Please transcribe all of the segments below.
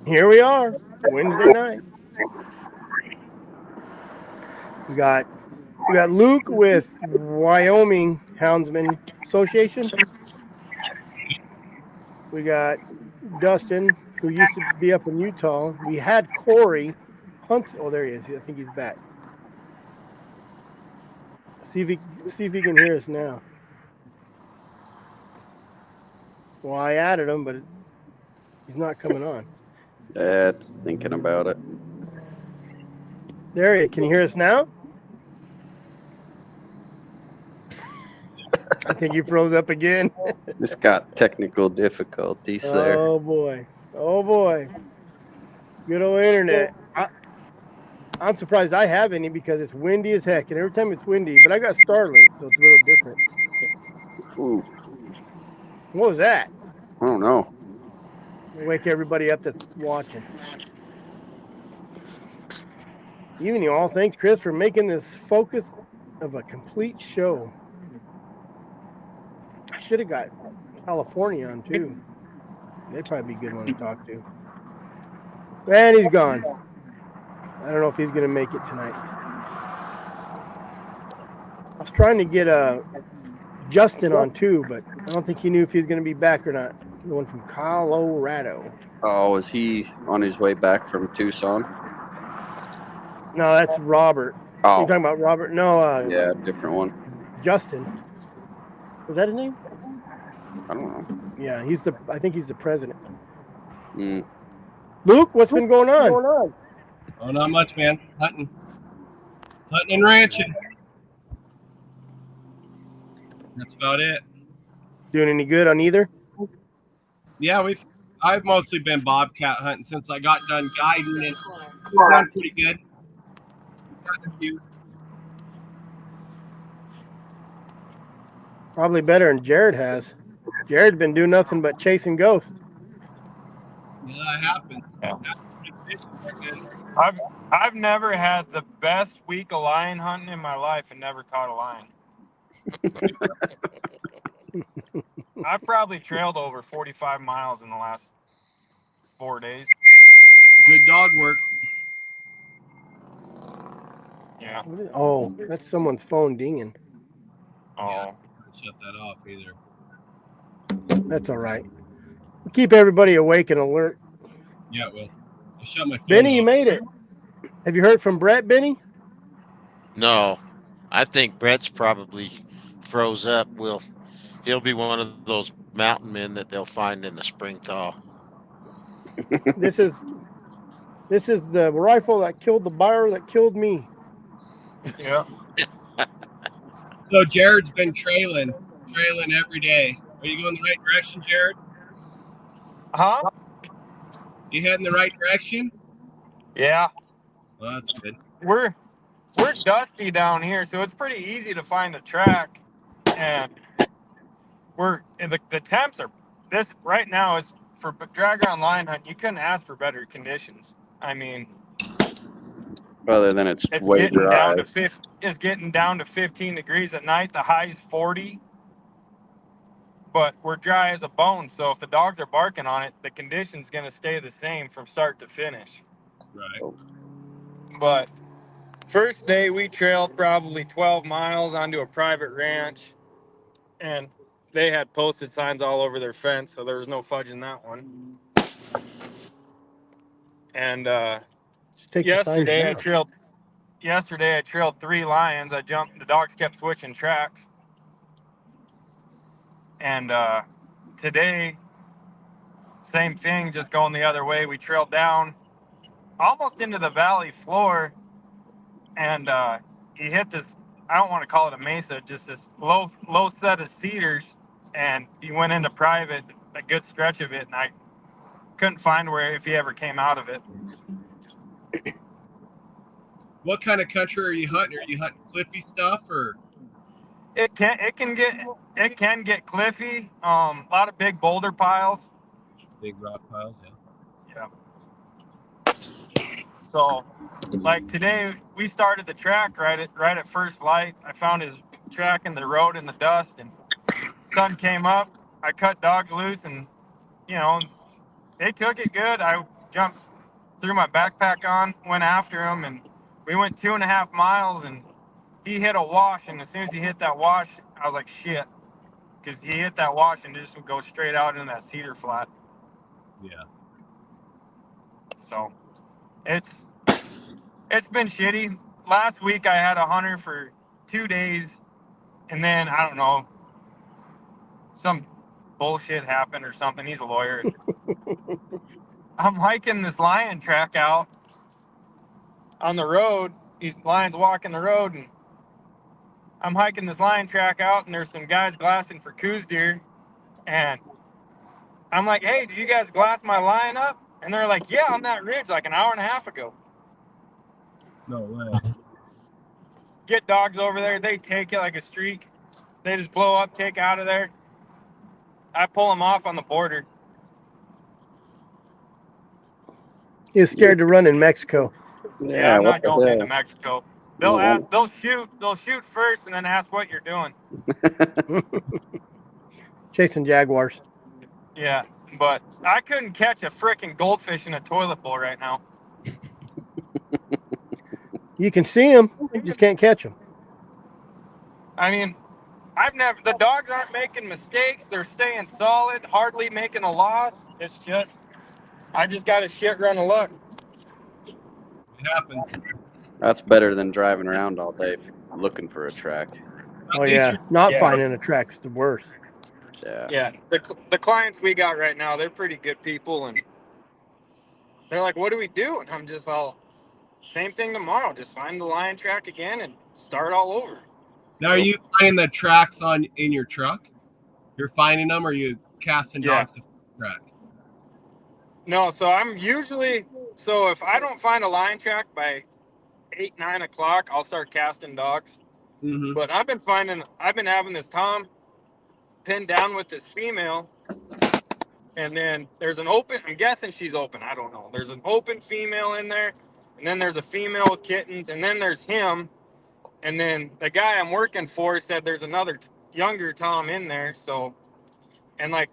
Here we are, Wednesday night. We got we got Luke with Wyoming Houndsman Association. We got Dustin, who used to be up in Utah. We had Corey Hunt. Oh, there he is. I think he's back. See if he can hear us now. Well, I added him, but he's not coming on. It's thinking about it. There he is. Can you hear us now? I think he froze up again. It's got technical difficulties there. Oh boy. Oh boy. Good old internet. I'm surprised I have any because it's windy as heck, and every time it's windy, but I got Starlink, so it's a little different. Ooh, What was that? I don't know. Wake everybody up that's watching. Evening, all. Thanks, Chris, for making this focus of a complete show. I should have got California on too. They'd probably be a good one to talk to. And he's gone. I don't know if he's going to make it tonight. I was trying to get Justin on too, but I don't think he knew if he was going to be back or not. The one from Colorado. Oh, is he on his way back from Tucson? No, that's Robert. Oh, You're talking about Robert? No, yeah, different one. Justin. Was that his name? I don't know. Yeah, I think he's the president. Mm. Luke, what's been going on? Oh, not much, man. Hunting and ranching. That's about it. Doing any good on either? Yeah, I've mostly been bobcat hunting since I got done guiding, and we've done pretty good. Gotten a few. Probably better than Jared has. Jared's been doing nothing but chasing ghosts. Yeah, that happens. Yeah. I've never had the best week of lion hunting in my life and never caught a lion. I've probably trailed over 45 miles in the last 4 days. Good dog work. Yeah. Oh, that's someone's phone dinging. Oh. Yeah, shut that off either. That's all right. Keep everybody awake and alert. Yeah, it will. I shut my phone Benny, off. you made it. Have you heard from Brett, Benny? No, I think Brett's probably froze up. He'll be one of those mountain men that they'll find in the spring thaw. This is the rifle that killed the buyer that killed me. Yeah. So Jared's been trailing every day. Are you going the right direction, Jared? Huh? You heading the right direction? Yeah. Well, that's good. We're dusty down here, so it's pretty easy to find a track. And the temps are this right now is for drag on lion hunt. You couldn't ask for better conditions. I mean, Other than it's way getting dry. it's getting down to 15 degrees at night. The high's 40, but we're dry as a bone. So if the dogs are barking on it, the condition's going to stay the same from start to finish. Right. But first day we trailed probably 12 miles onto a private ranch, and they had posted signs all over their fence, so there was no fudging that one. And Just take the signs down. Yesterday I trailed 3 lions. I jumped. The dogs kept switching tracks. And today, same thing, just going the other way. We trailed down almost into the valley floor, and he hit this. I don't want to call it a mesa, just this low set of cedars, and he went into private a good stretch of it, and I couldn't find if he ever came out of it. What kind of country are you hunting? Are you hunting cliffy stuff or? It can get cliffy. A lot of big boulder piles. Big rock piles, yeah. So, like today, we started the track right at first light. I found his track in the road in the dust, and sun came up. I cut dogs loose, and they took it good. I jumped, threw my backpack on, went after him, and we went 2.5 miles, and he hit a wash, and as soon as he hit that wash, I was like, shit, because he hit that wash and just would go straight out into that cedar flat. Yeah. So it's been shitty. Last week I had a hunter for 2 days, and then I don't know, some bullshit happened or something. He's a lawyer. I'm hiking this lion track out on the road. These lions walking the road, and I'm hiking this lion track out, and there's some guys glassing for coos deer, and I'm like, hey, did you guys glass my lion up? And they're like, yeah, on that ridge like an hour and a half ago. No way. Get dogs over there, they take it like a streak. They just blow up, take out of there. I pull them off on the border. He's scared to run in Mexico. Yeah, I'm what not the going hell? into Mexico. No. They'll shoot first and then ask what you're doing. Chasing jaguars. Yeah, but I couldn't catch a freaking goldfish in a toilet bowl right now. You can see them, you just can't catch them. I mean, the dogs aren't making mistakes. They're staying solid, hardly making a loss. It's just, I just got a shit run of luck. It happens. That's better than driving around all day looking for a track. At Oh least yeah, you're- not Yeah. finding a track's the worst. Yeah. Yeah, the clients we got right now, they're pretty good people, and they're like, what do we do? And I'm just all, same thing tomorrow. Just find the lion track again and start all over. Now, are you finding the tracks in your truck? You're finding them, or are you casting dogs to the track? No, so I'm usually, so if I don't find a lion track by 8, 9 o'clock, I'll start casting dogs. Mm-hmm. But I've been having this Tom pinned down with this female, and then there's an open, I'm guessing she's open, I don't know. There's an open female in there, and then there's a female with kittens, and then there's him, and then the guy I'm working for said there's another younger Tom in there, so, and like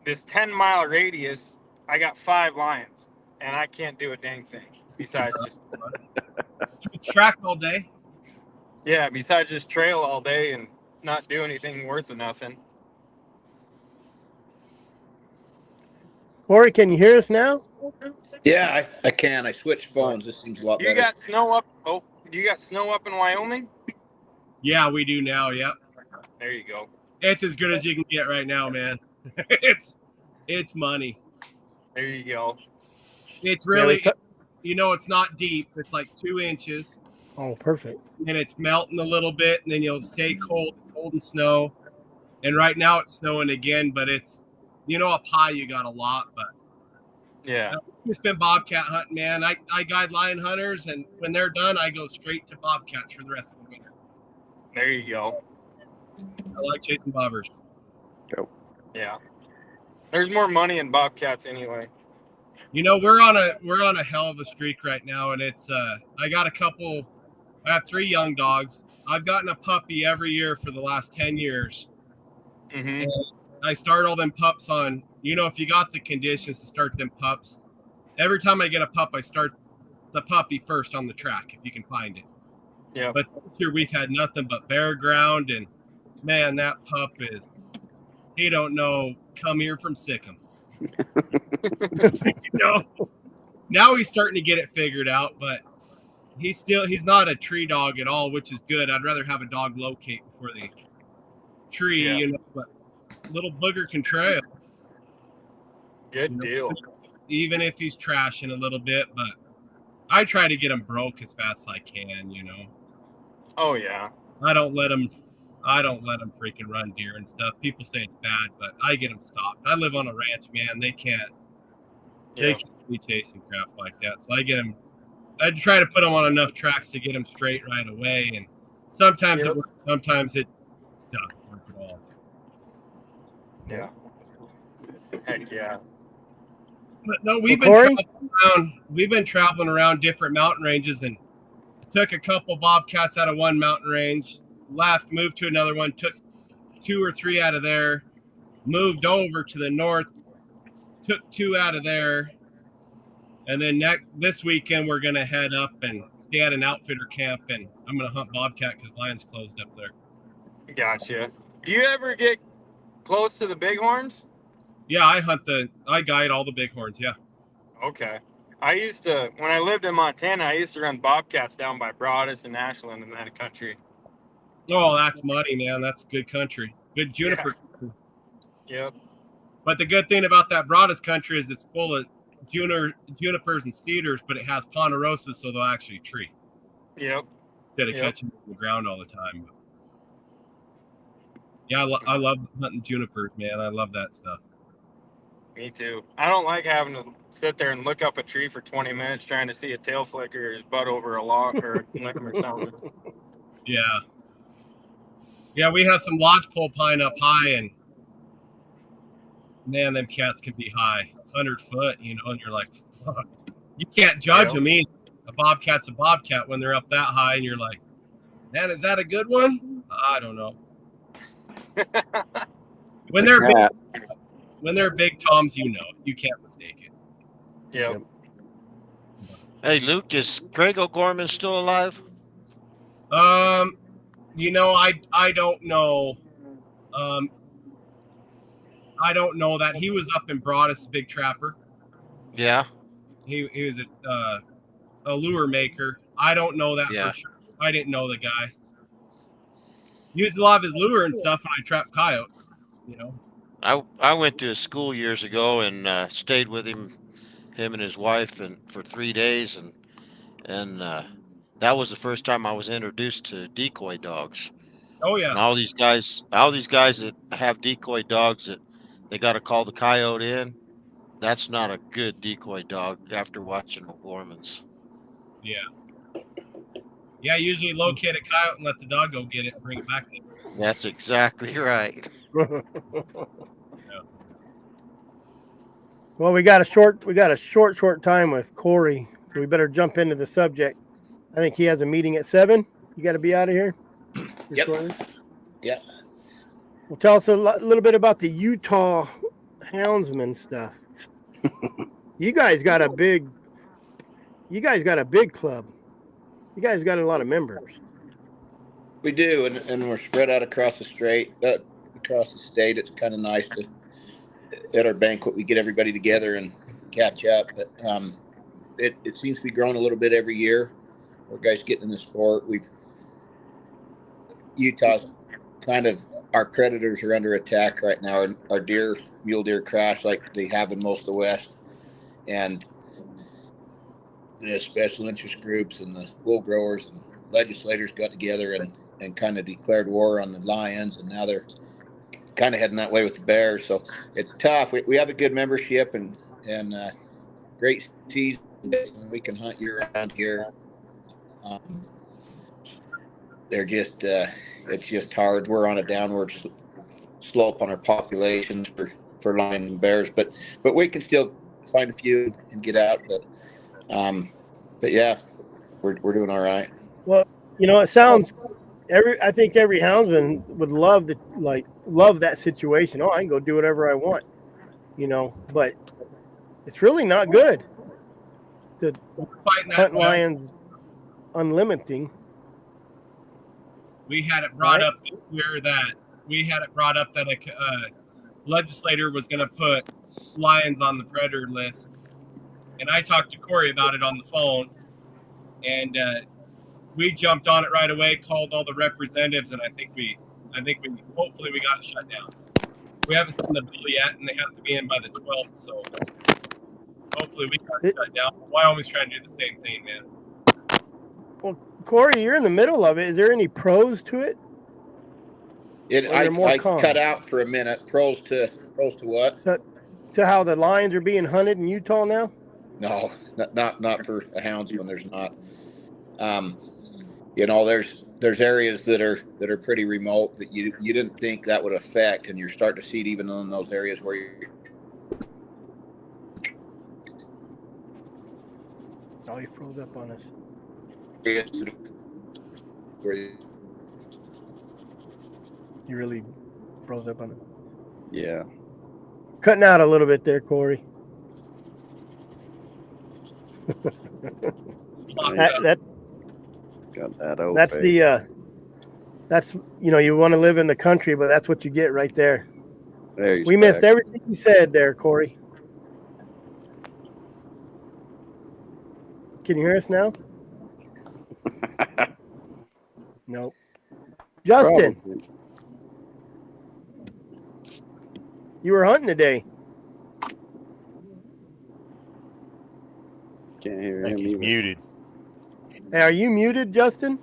this 10-mile radius, I got 5 lions, and I can't do a dang thing besides just, It's tracked all day. yeah, besides just trail all day and not do anything worth of nothing. Corey, can you hear us now? Yeah, I can. I switched phones. This seems a lot You better. got snow up? Oh, you got snow up in Wyoming? Yeah, we do now. Yep. There you go. It's as good as you can get right now, man. It's money. There you go. It's really, Yeah, it's not deep. It's like 2 inches, oh, perfect. and it's melting a little bit, and then you'll stay cold. It's holding snow, and right now it's snowing again, but it's, up high you got a lot, but Yeah. it's been bobcat hunting, man. I guide lion hunters, and when they're done, I go straight to bobcats for the rest of the winter. There you go. I like chasing bobbers. Yeah. There's more money in bobcats anyway. We're on a hell of a streak right now, and it's I have 3 young dogs. I've gotten a puppy every year for the last 10 years. Mm-hmm. I start all them pups on, if you got the conditions to start them pups, every time I get a pup, I start the puppy first on the track if you can find it. Yeah. But this year we've had nothing but bare ground, and man, that pup he don't know, come here from Sikkim. Now he's starting to get it figured out, but he's not a tree dog at all, which is good. I'd rather have a dog locate before they tree, but little booger can trail. Good deal. Even if he's trashing a little bit, but I try to get him broke as fast as I can, Oh yeah. I don't let him freaking run deer and stuff. People say it's bad, but I get them stopped. I live on a ranch, man. They can't be chasing crap like that. So I try to put them on enough tracks to get them straight right away. And sometimes it works, sometimes it doesn't work at all. Yeah. Heck yeah. But no, Well, Corey? we've been traveling around different mountain ranges, and took a couple bobcats out of one mountain range, left, moved to another one, took 2 or 3 out of there, moved over to the north, took 2 out of there, And then this weekend we're gonna head up and stay at an outfitter camp, and I'm gonna hunt bobcat because lions closed up there. Gotcha. Do you ever get close to the bighorns? Yeah, I guide all the bighorns. Yeah. Okay. I used to, when I lived in Montana, I used to run bobcats down by Broadus and Ashland and that country. Oh, that's money, man. That's good country. Good juniper. Yeah. Yep. But the good thing about that Broadus country is it's full of junipers and cedars, but it has ponderosas, so they'll actually tree. Yep. Instead of catching them on the ground all the time. Yeah, I love hunting junipers, man. I love that stuff. Me too. I don't like having to sit there and look up a tree for 20 minutes trying to see a tail flicker or his butt over a log or a limb or something. Yeah. Yeah, we have some lodgepole pine up high, and man, them cats can be high, 100 foot, and you're like, fuck. You can't judge them either. A bobcat's a bobcat when they're up that high, and you're like, man, is that a good one? I don't know. When they're big toms, you can't mistake it. Yep. Hey, Luke, is Craig O'Gorman still alive? I don't know. I don't know that. He was up in Broadus, big trapper. Yeah. He was a lure maker. I don't know that Yeah. for sure. I didn't know the guy. Used a lot of his lure and stuff when I trapped coyotes. I went to his school years ago and stayed with him and his wife, and for 3 days, and that was the first time I was introduced to decoy dogs. Oh yeah. And all these guys that have decoy dogs that they got to call the coyote in, that's not a good decoy dog after watching O'Gorman's. Yeah. Yeah, usually locate a coyote and let the dog go get it and bring it back to you. That's exactly right. Well, we got a short time with Corey, so we better jump into the subject. I think he has a meeting at 7. You got to be out of here. Yep. Shortly. Yeah. Well, tell us a little bit about the Utah Houndsman stuff. You guys got a big club. You guys got a lot of members. We do, and we're spread out across the state. It's kind of nice to, at our banquet, we get everybody together and catch up. But it seems to be growing a little bit every year. More guys getting in the sport. Utah's kind of, our predators are under attack right now. Our mule deer crash like they have in most of the West, and the special interest groups and the wool growers and legislators got together and kind of declared war on the lions, and now they're kind of heading that way with the bears. So it's tough. We have a good membership and great season. We can hunt year round here. They're just it's just hard. We're on a downward slope on our populations for lions and bears, but we can still find a few and get out. But yeah, we're doing all right. Well, it sounds I think every houndsman would love that situation. Oh, I can go do whatever I want, but it's really not good to hunt lions unlimiting. We had it brought up here that a legislator was going to put lions on the predator list, and I talked to Corey about it on the phone, and we jumped on it right away, called all the representatives, and I think we hopefully we got it shut down. We haven't seen the bill yet, and they have to be in by the 12th, so hopefully we got it shut down. Wyoming's trying to do the same thing, man. Well, Corey, you're in the middle of it. Is there any pros to it? I cut out for a minute. Pros to what? To how the lions are being hunted in Utah now? No, not for a houndsman. There's not. There's areas that are pretty remote that you didn't think that would affect, and you're starting to see it even in those areas where you're. Oh, you froze up on us. Where you really froze up on it. Yeah. Cutting out a little bit there, Corey. That Got that old that's face. the that's you want to live in the country, but that's what you get right there. There he's We missed back. everything you said there, Corey. Can you hear us now? Nope. Justin, Probably. you were hunting today. Can't hear I think him he's either. muted. Hey, are you muted, Justin?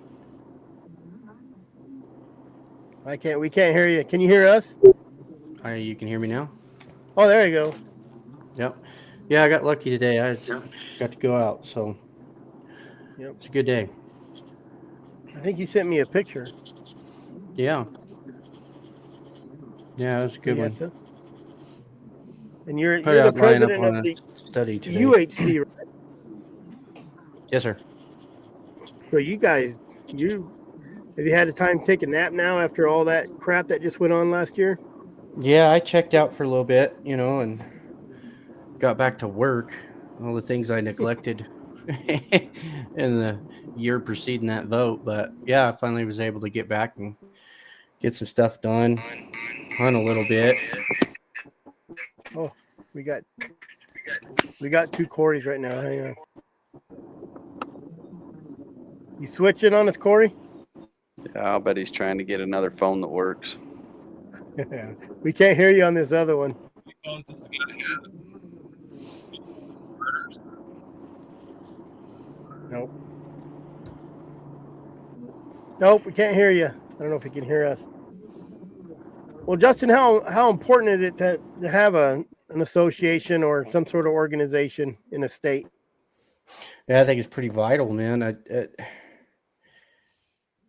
We can't hear you. Can you hear us? You can hear me now? Oh, there you go. Yep. Yeah, I got lucky today. I got to go out, so Yep. it's a good day. I think you sent me a picture. Yeah. Yeah, it was a good one. So. And you're Put the out line up president on of a the study today. UHC, right? Yes, sir. So you guys, have you had the time to take a nap now after all that crap that just went on last year? Yeah, I checked out for a little bit, and got back to work. All the things I neglected in the year preceding that vote. But yeah, I finally was able to get back and get some stuff done, hunt a little bit. Oh, we got 2 Corys right now. Hang on. You switching on us, Corey? Yeah, I'll bet he's trying to get another phone that works. We can't hear you on this other one. Nope. Nope, we can't hear you. I don't know if you can hear us. Well, Justin, how important is it to have an association or some sort of organization in a state? Yeah, I think it's pretty vital, man.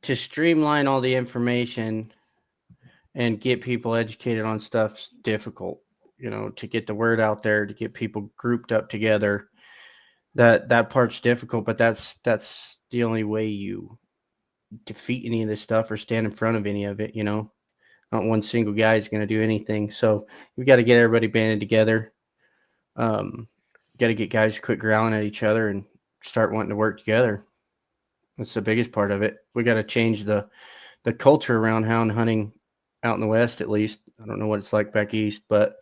To streamline all the information and get people educated on stuff's difficult. To get the word out there, to get people grouped up together, that part's difficult. But that's the only way you defeat any of this stuff or stand in front of any of it. Not one single guy is going to do anything. So we've got to get everybody banded together. Got to get guys to quit growling at each other and start wanting to work together. That's the biggest part of it. We got to change the culture around hound hunting out in the West, at least. I don't know what it's like back East, but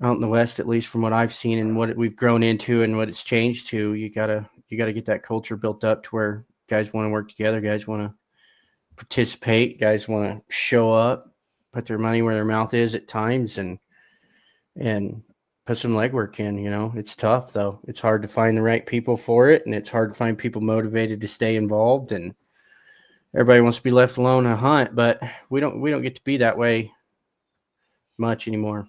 out in the West, at least from what I've seen and what we've grown into and what it's changed to, you gotta get that culture built up to where guys want to work together, guys want to participate, guys want to show up, put their money where their mouth is at times, and put some legwork in. It's tough though. It's hard to find the right people for it, and it's hard to find people motivated to stay involved. And everybody wants to be left alone to hunt, but we don't get to be that way much anymore.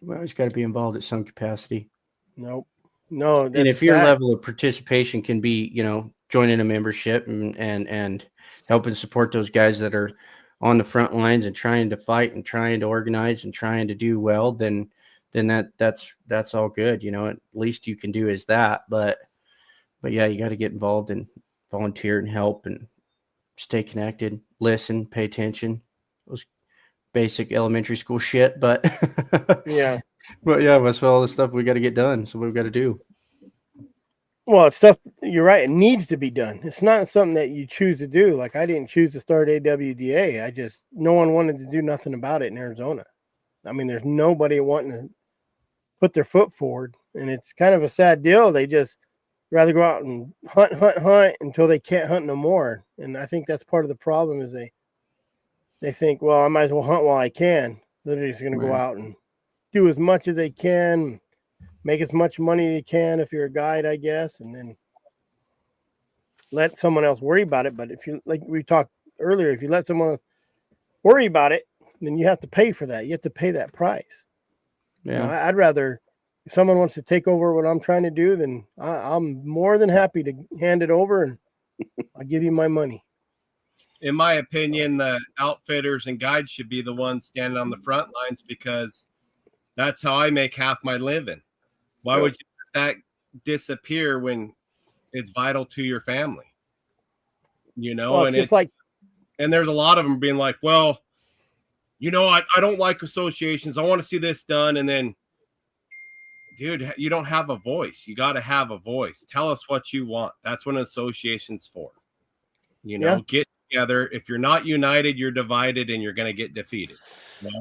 We always got to be involved at some capacity. Nope. No, that's and if your level of participation can be, joining a membership and helping support those guys that are on the front lines and trying to fight and trying to organize and trying to do well, then that's all good. At least you can do is that. But yeah, you got to get involved and volunteer and help and stay connected, listen, pay attention. Those basic elementary school shit, but yeah. But yeah, that's all the stuff we got to get done. So we've got to do. Well, it's stuff, you're right, it needs to be done. It's not something that you choose to do. Like I didn't choose to start AWDA. No one wanted to do nothing about it in Arizona. I mean, there's nobody wanting to put their foot forward, and it's kind of a sad deal. They just rather go out and hunt until they can't hunt no more. And I think that's part of the problem is they think, well, I might as well hunt while I can. They're just going to go out and do as much as they can, make as much money as you can if you're a guide, I guess, and then let someone else worry about it. But if you, like we talked earlier, if you let someone worry about it, then you have to pay for that. You have to pay that price. Yeah. I'd rather, if someone wants to take over what I'm trying to do, then I'm more than happy to hand it over and I'll give you my money. In my opinion, the outfitters and guides should be the ones standing on the front lines because that's how I make half my living. Why would you let that disappear when it's vital to your family? Well, and there's a lot of them being like, well, I don't like associations. I want to see this done. And then dude, you don't have a voice. You got to have a voice. Tell us what you want. That's what an association's for. You know, get together. If you're not united, you're divided, and you're going to get defeated. Right?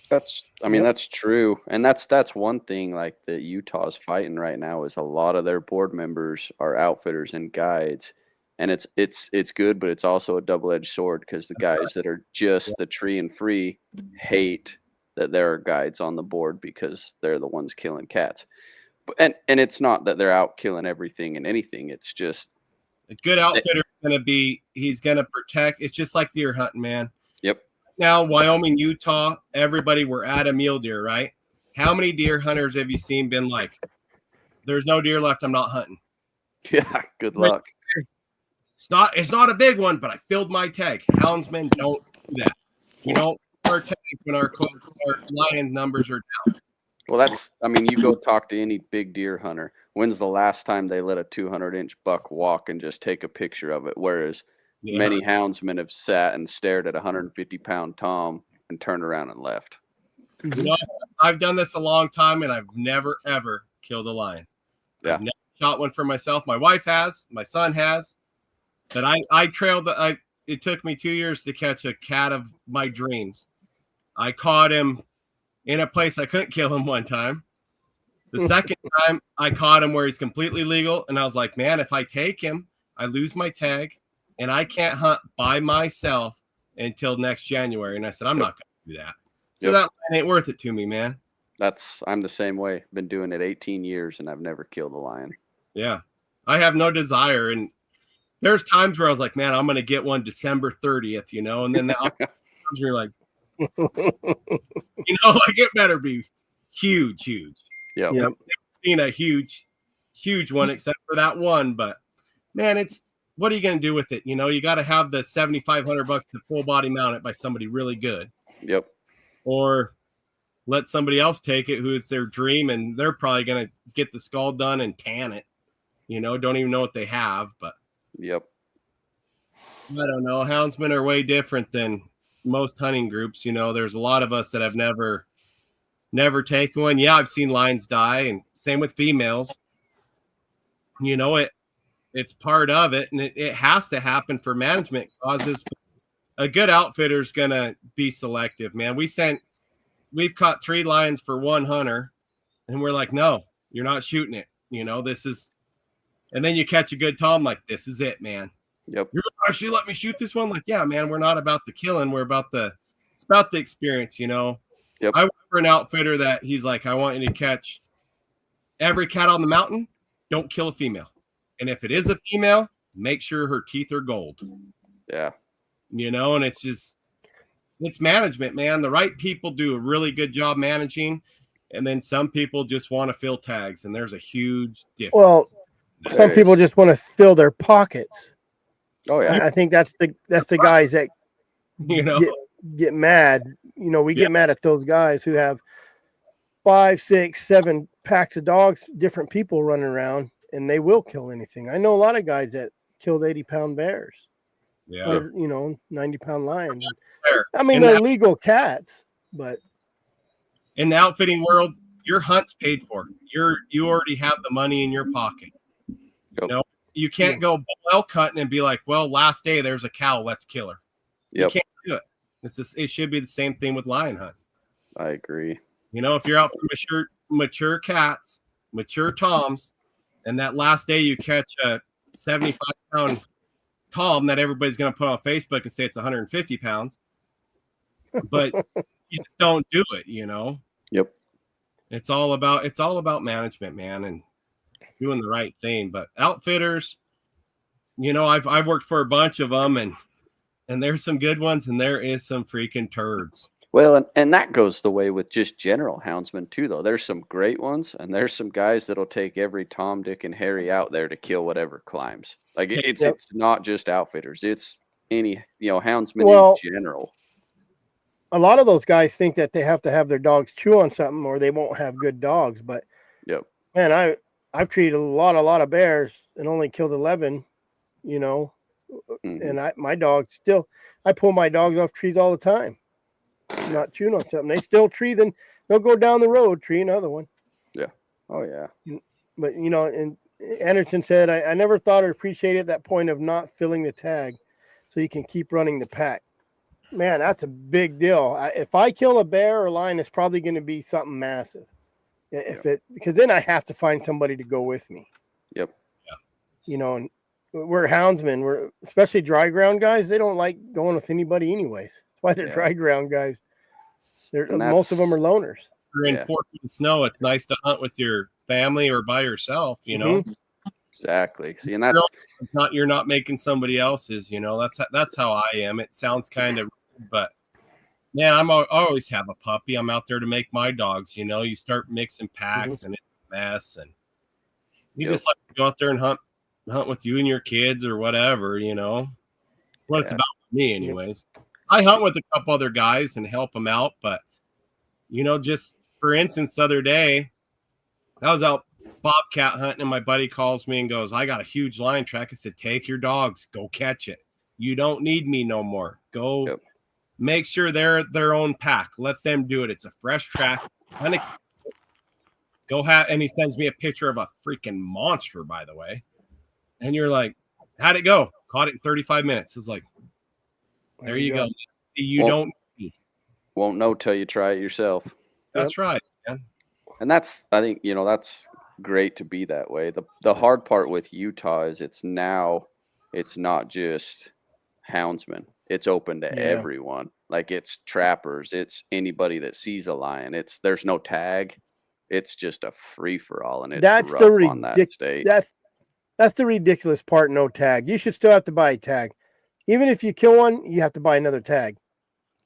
That's true. And that's one thing like that Utah's fighting right now is a lot of their board members are outfitters and guides. And it's good, but it's also a double-edged sword because the guys that are just the tree and free hate that there are guides on the board because they're the ones killing cats. And it's not that they're out killing everything and anything. It's just a good outfitter is he's going to protect. It's just like deer hunting, man. Yep. Now, Wyoming, Utah, everybody were at a mule deer, right? How many deer hunters have you seen been like, there's no deer left, I'm not hunting? Yeah, good luck. It's not a big one, but I filled my tag. Houndsmen don't do that. We don't our tag when our lion numbers are down. Well, you go talk to any big deer hunter. When's the last time they let a 200-inch buck walk and just take a picture of it? Whereas many houndsmen have sat and stared at a 150-pound tom and turned around and left. You know, I've done this a long time, and I've never, ever killed a lion. Yeah. I've never shot one for myself. My wife has. My son has. But I trailed. It took me 2 years to catch a cat of my dreams. I caught him in a place I couldn't kill him one time. The second time I caught him where he's completely legal, and I was like, man, if I take him, I lose my tag, and I can't hunt by myself until next January. And I said, I'm not going to do that. So that line ain't worth it to me, man. I'm the same way. Been doing it 18 years, and I've never killed a lion. Yeah. I have no desire, and there's times where I was like, man, I'm going to get one December 30th, you know, and then you're like, you know, like it better be huge. Yep. I've never seen a huge one except for that one, but man, what are you going to do with it? You know, you got to have the $7,500 to full body mount it by somebody really good. Yep. Or let somebody else take it who it's their dream, and they're probably going to get the skull done and tan it. You know, don't even know what they have, but yep. I don't know. Houndsmen are way different than most hunting groups. You know, there's a lot of us that have never taken one. Yeah, I've seen lions die, and same with females. You know, it's part of it, and it has to happen for management causes. A good outfitter's gonna be selective, man. We've caught 3 lions for 1 hunter, and we're like, no, you're not shooting it. You know, and then you catch a good tom, like, this is it, man. Yep. You're gonna actually let me shoot this one? Like, yeah, man, we're not about the killing. We're about it's about the experience, you know? Yep. I work for an outfitter that he's like, I want you to catch every cat on the mountain. Don't kill a female. And if it is a female, make sure her teeth are gold. Yeah. You know, and it's management, man. The right people do a really good job managing. And then some people just want to fill tags. And there's a huge difference. Well, some people just want to fill their pockets. Oh yeah, I think that's the guys that you know get mad. You know, we get mad at those guys who have 5, 6, 7 packs of dogs, different people running around, and they will kill anything. I know a lot of guys that killed 80-pound bears. Yeah, or, 90-pound lions. Fair. I mean, they're legal cats, but in the outfitting world, your hunt's paid for. You already have the money in your pocket. Yep. You know, you can't go elk hunting and be like, well, last day there's a cow, let's kill her. Yep. You can't do it. It should be the same thing with lion hunt. I agree. You know, if you're out for mature cats, mature toms, and that last day you catch a 75-pound tom that everybody's going to put on Facebook and say it's 150 pounds, but you just don't do it, you know? Yep. It's all about management, man, and doing the right thing. But outfitters, you know, I've worked for a bunch of them, and there's some good ones, and there is some freaking turds. Well, and that goes the way with just general houndsmen too, though. There's some great ones, and there's some guys that'll take every Tom, Dick, and Harry out there to kill whatever climbs. Like it's not just outfitters; it's any houndsmen in general. A lot of those guys think that they have to have their dogs chew on something, or they won't have good dogs. But man, I've treated a lot of bears and only killed 11. You know, and my dogs still. I pull my dogs off trees all the time. Not chewing on something. They still tree, then they'll go down the road, tree another one. Yeah. Oh yeah. But and Anderson said, I never thought or appreciated that point of not filling the tag, so you can keep running the pack. Man, that's a big deal. If I kill a bear or lion, it's probably going to be something massive. Because then I have to find somebody to go with me. Yep. Yeah. And we're houndsmen. We're especially dry ground guys. They don't like going with anybody, anyways. That's why they're dry ground guys. Most of them are loners. You're in 4 feet of snow. It's nice to hunt with your family or by yourself. Exactly. See, and that's you're not making somebody else's. That's how I am. It sounds kind of, but man, I always have a puppy. I'm out there to make my dogs. You start mixing packs and it's a mess, and you just like to go out there and hunt with you and your kids or whatever. It's what it's about for me, anyways. I hunt with a couple other guys and help them out, but just for instance, the other day I was out bobcat hunting, and my buddy calls me and goes, "I got a huge lion track." I said, "Take your dogs, go catch it. You don't need me no more. Go." Yep. Make sure they're their own pack. Let them do it. It's a fresh track. Go have, and he sends me a picture of a freaking monster, by the way. And you're like, "How'd it go?" Caught it in 35 minutes. It's like, there you go. You don't. Won't know till you try it yourself. That's right. Man. And that's, I think, that's great to be that way. The hard part with Utah is it's not just houndsmen. It's open to everyone. Like, it's trappers. It's anybody that sees a lion. There's no tag. It's just a free for all, and it's that's rough on that state. That's the ridiculous part. No tag. You should still have to buy a tag. Even if you kill one, you have to buy another tag.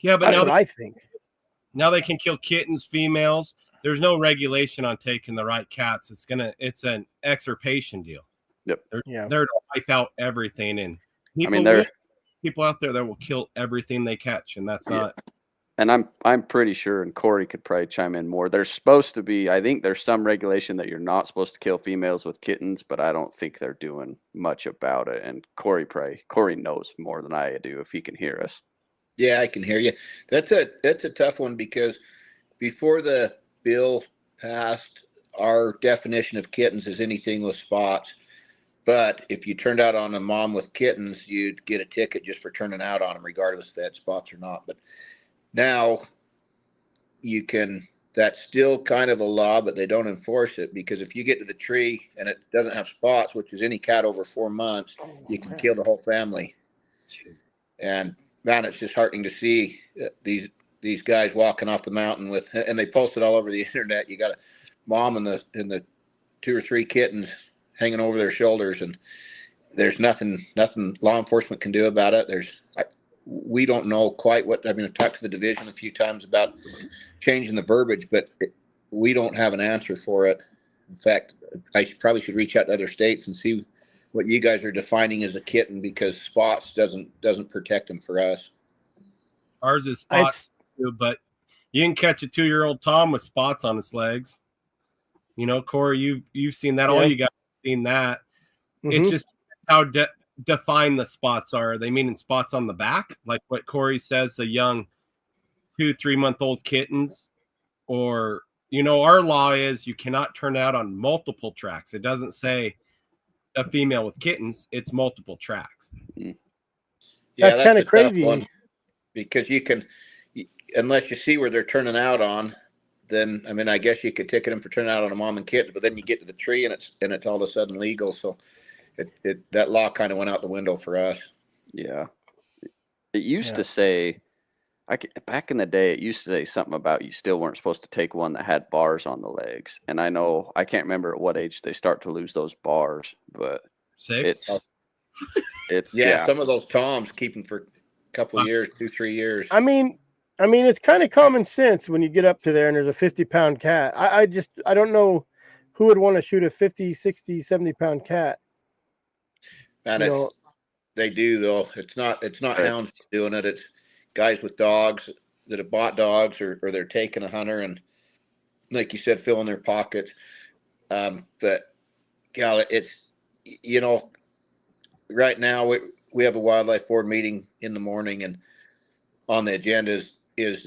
Yeah, but that's what I think. Now they can kill kittens, females. There's no regulation on taking the right cats. It's an extirpation deal. Yep. They're to wipe out everything, and people out there that will kill everything they catch, and that's not. And I'm pretty sure, and Corey could probably chime in more. There's supposed to be, I think there's some regulation that you're not supposed to kill females with kittens, but I don't think they're doing much about it. And Corey knows more than I do if he can hear us. Yeah, I can hear you. That's a tough one, because before the bill passed, our definition of kittens is anything with spots. But if you turned out on a mom with kittens, you'd get a ticket just for turning out on them, regardless if they had spots or not. But now that's still kind of a law, but they don't enforce it, because if you get to the tree and it doesn't have spots, which is any cat over 4 months, you can kill the whole family. And man, it's disheartening to see these guys walking off the mountain and they post it all over the internet. You got a mom and the 2 or 3 kittens hanging over their shoulders, and there's nothing law enforcement can do about it. We don't know quite what. I mean, I've talked to the division a few times about changing the verbiage, but we don't have an answer for it. In fact, I probably should reach out to other states and see what you guys are defining as a kitten, because spots doesn't protect them for us. Ours is spots too, but you can catch a 2-year-old Tom with spots on his legs. Corey, you've seen that. All you guys have seen that. It's just how defined the spots are. They mean in spots on the back, like what Corey says, the young 2-3 month old kittens, or our law is you cannot turn out on multiple tracks. It doesn't say a female with kittens, it's multiple tracks. Yeah, that's kind of crazy one, because you can, unless you see where they're turning out on, then I mean, I guess you could ticket them for turning out on a mom and kitten, but then you get to the tree and it's all of a sudden legal. So that law kind of went out the window for us. Yeah, it used to say, back in the day, it used to say something about you still weren't supposed to take one that had bars on the legs. And I can't remember at what age they start to lose those bars, but 6. It's some of those toms keep them for a couple of years, 2-3 years. I mean, it's kind of common sense when you get up to there and there's a 50-pound cat. I don't know who would want to shoot a 50, 60, 70-pound cat. And they do, though. It's not hounds doing it. It's guys with dogs that have bought dogs, or they're taking a hunter and, like you said, filling their pockets. But gal, it's, right now we have a wildlife board meeting in the morning, and on the agenda is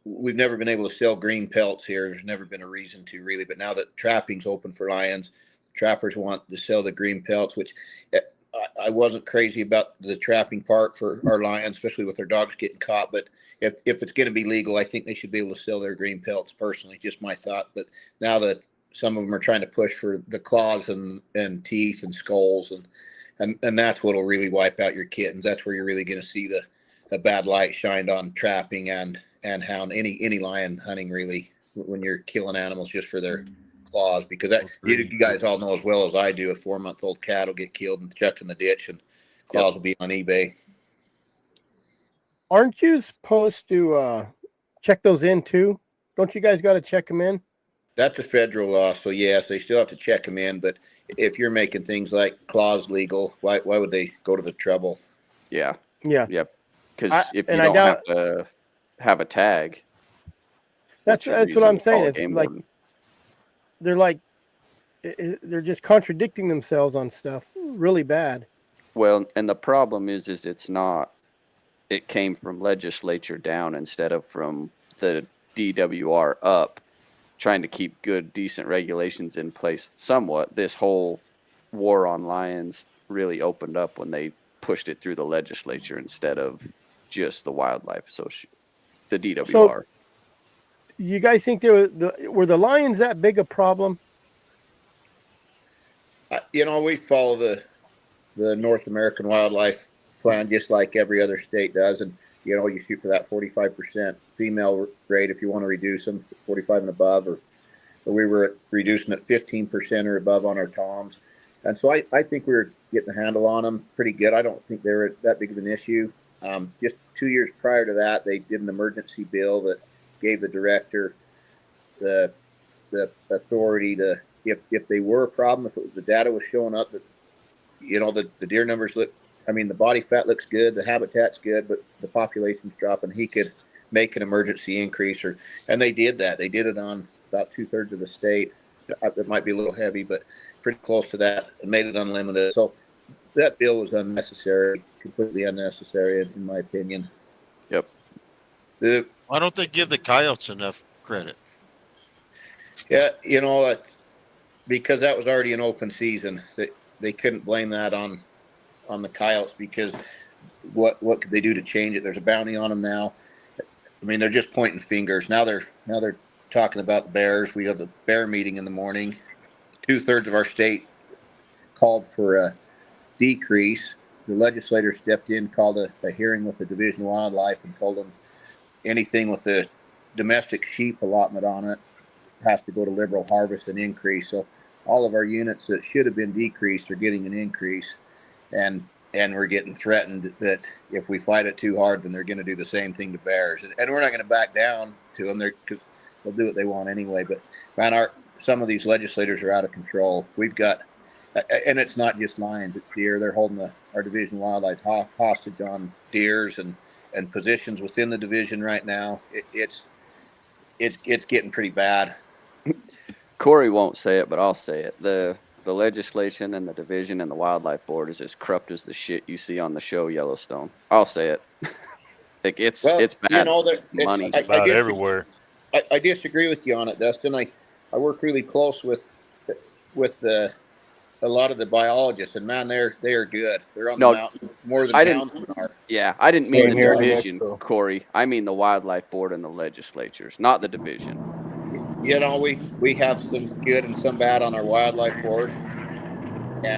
we've never been able to sell green pelts here. There's never been a reason to really, but now that trapping's open for lions, trappers want to sell the green pelts, which I wasn't crazy about the trapping part for our lions, especially with their dogs getting caught. But if it's going to be legal, I think they should be able to sell their green pelts personally, just my thought. But now that some of them are trying to push for the claws and teeth and skulls, and that's what'll really wipe out your kittens. That's where you're really going to see the bad light shined on trapping and hound, any lion hunting, really, when you're killing animals just for their claws, because that you guys all know as well as I do, a 4-month-old cat will get killed and chucked in the ditch, and claws will be on eBay. Aren't you supposed to check those in too? Don't you guys got to check them in? That's a federal law, so yes, they still have to check them in. But if you're making things like claws legal, why would they go to the trouble? Yeah. Yeah. Yep. Because if you don't have to have a tag, that's what I'm saying. It's like they're just contradicting themselves on stuff really bad. Well, and the problem is it's not. It came from legislature down instead of from the DWR up, trying to keep good, decent regulations in place somewhat. This whole war on lions really opened up when they pushed it through the legislature instead of just the Wildlife Association, the DWR. So, you guys think were the lions that big a problem? We follow the North American Wildlife Plan just like every other state does, and you shoot for that 45% female rate if you want to reduce them to 45 and above, or we were reducing at 15% or above on our toms, and so I think we were getting a handle on them pretty good. I don't think they were that big of an issue. Just 2 years prior to that, they did an emergency bill that gave the director the authority to, if they were a problem, if the data was showing up that the deer numbers look, the body fat looks good, the habitat's good, but the population's dropping, he could make an emergency increase, and they did that. They did it on about 2/3 of the state. It might be a little heavy, but pretty close to that, and made it unlimited. So that bill was unnecessary, completely unnecessary, in my opinion. Yep. Why don't they give the coyotes enough credit? Yeah, because that was already an open season. They couldn't blame that on the coyotes, because what could they do to change it? There's a bounty on them now. They're just pointing fingers. Now they're talking about the bears. We have the bear meeting in the morning. 2/3 of our state called for a decrease. The legislator stepped in, called a hearing with the Division of Wildlife, and told them anything with the domestic sheep allotment on it has to go to liberal harvest and increase. So all of our units that should have been decreased are getting an increase, and we're getting threatened that if we fight it too hard, then they're going to do the same thing to bears, and we're not going to back down to them. They'll do what they want anyway. But man, some of these legislators are out of control. We've got, and it's not just lions, it's deer. They're holding our Division of Wildlife hostage on deers and positions within the division right now. It's getting pretty bad. Corey won't say it, but I'll say it. The legislation and the division and the wildlife board is as corrupt as the shit you see on the show Yellowstone. I'll say it. It's bad. Money. It's about everywhere. I disagree with you on it, Dustin. I work really close with a lot of the biologists, and man, they are good. They're on the mountain more than houndsmen are. Yeah, I didn't mean the division, Corey. I mean the wildlife board and the legislatures, not the division. We have some good and some bad on our wildlife board. Yeah.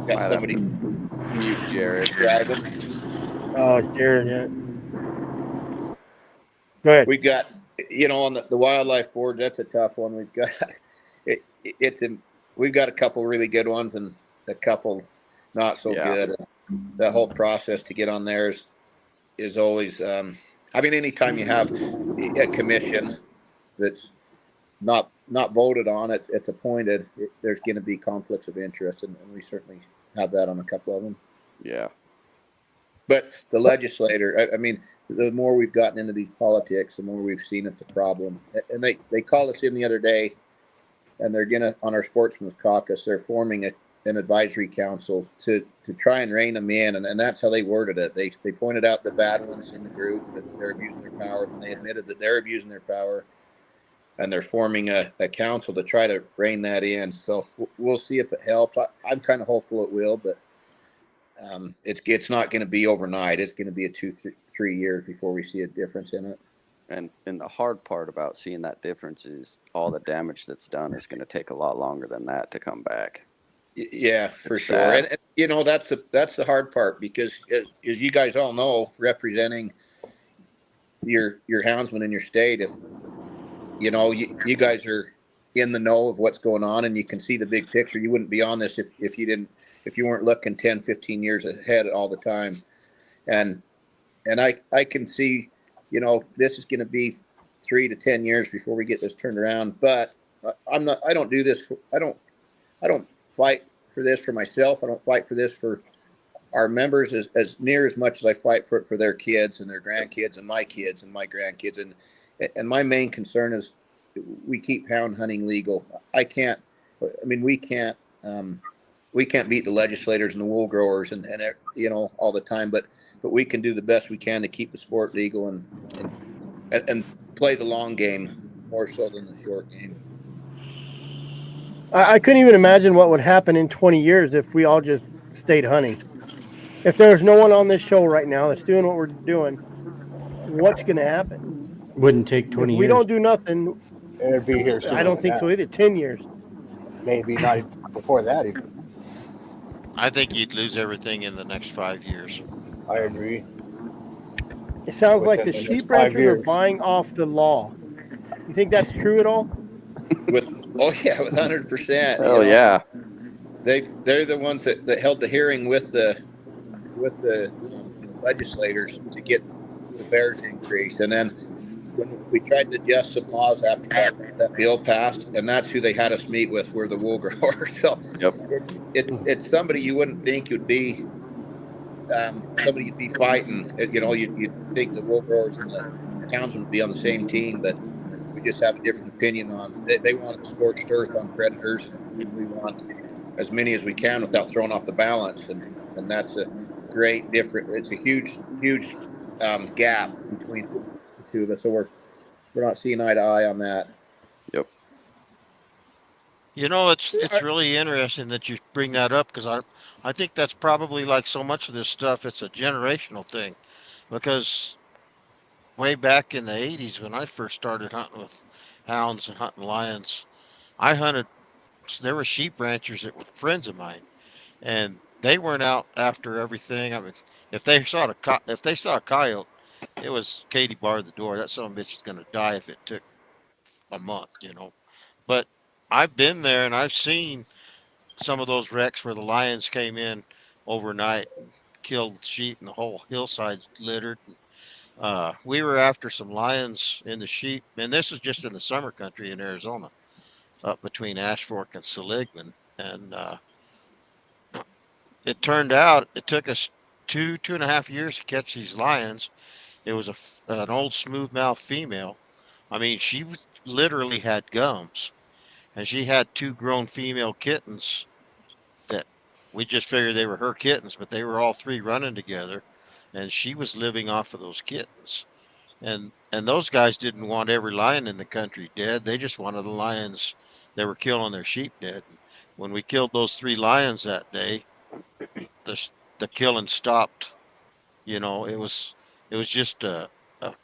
Got somebody mute Jared. Oh, Jared, yeah. Go ahead. We've got, on the wildlife board, that's a tough one. We've got we've got a couple really good ones and a couple not so good. The whole process to get on there is always anytime you have a commission that's not voted on, it's appointed, there's going to be conflicts of interest, and we certainly have that on a couple of them. Yeah. But the legislator, the more we've gotten into these politics, the more we've seen it's a problem. And they called us in the other day, and they're going to, on our Sportsman's Caucus, they're forming an advisory council to try and rein them in, and that's how they worded it. They pointed out the bad ones in the group that they're abusing their power, and they admitted that they're abusing their power, and they're forming a council to try to rein that in. So we'll see if it helps. I'm kind of hopeful it will, but it's not going to be overnight. It's going to be a 2-3 years before we see a difference in it. And the hard part about seeing that difference is all the damage that's done is going to take a lot longer than that to come back. Yeah, for It's sure. sad. And you know, that's the hard part, because as you guys all know, representing your houndsman in your state, if you know you guys are in the know of what's going on and you can see the big picture, you wouldn't be on this if you weren't looking 10-15 years ahead all the time. And I can see, you know, this is going to be 3 to 10 years before we get this turned around. But I don't do this. I don't fight for this for myself. I don't fight for this for our members as near as much as I fight for it for their kids and their grandkids and my kids and my grandkids. And my main concern is we keep hound hunting legal. We can't beat the legislators and the wool growers and you know, all the time, but we can do the best we can to keep the sport legal and play the long game more so than the short game. I couldn't even imagine what would happen in 20 years if we all just stayed hunting. If there's no one on this show right now that's doing what we're doing, what's going to happen? Wouldn't take 20 If we years. don't do nothing, It'd be here soon. I don't think so either. 10 years. Maybe not even before that even. I think you'd lose everything in the next 5 years. I agree. It sounds like the Within the next sheep 5 ranchers are years. buying off the law. You think that's true at all? With 100%. Oh, yeah. They're the ones that held the hearing with the legislators to get the bears increase, and then when we tried to adjust some laws after that bill passed, and that's who they had us meet with, were the wool growers. So Yep. it's somebody you wouldn't think would be somebody you'd be fighting. You know, you'd think the wool growers and the houndsmen would be on the same team, but we just have a different opinion on. They want scorched earth on predators, and we want as many as we can without throwing off the balance, and that's a great difference. It's a huge gap between the two of us, so we're not seeing eye to eye on that. Yep. You know, it's really interesting that you bring that up, because I think that's probably like so much of this stuff. It's a generational thing, because way back in the 80s when I first started hunting with hounds and hunting lions, I hunted. There were sheep ranchers that were friends of mine, and they weren't out after everything. I mean, if they saw a coyote, it was Katie barred the door. That son of a bitch is going to die if it took a month, you know. But I've been there and I've seen some of those wrecks where the lions came in overnight and killed sheep and the whole hillside's littered. We were after some lions in the sheep, and this is just in the summer country in Arizona, up between Ash Fork and Seligman. And it turned out it took us 2.5 years to catch these lions. It was an old smoothmouth female. I mean, she literally had gums, and she had 2 grown female kittens that we just figured they were her kittens, but they were all 3 running together, and she was living off of those kittens. And those guys didn't want every lion in the country dead. They just wanted the lions that were killing their sheep dead. When we killed those 3 lions that day, the killing stopped. You know, it was just a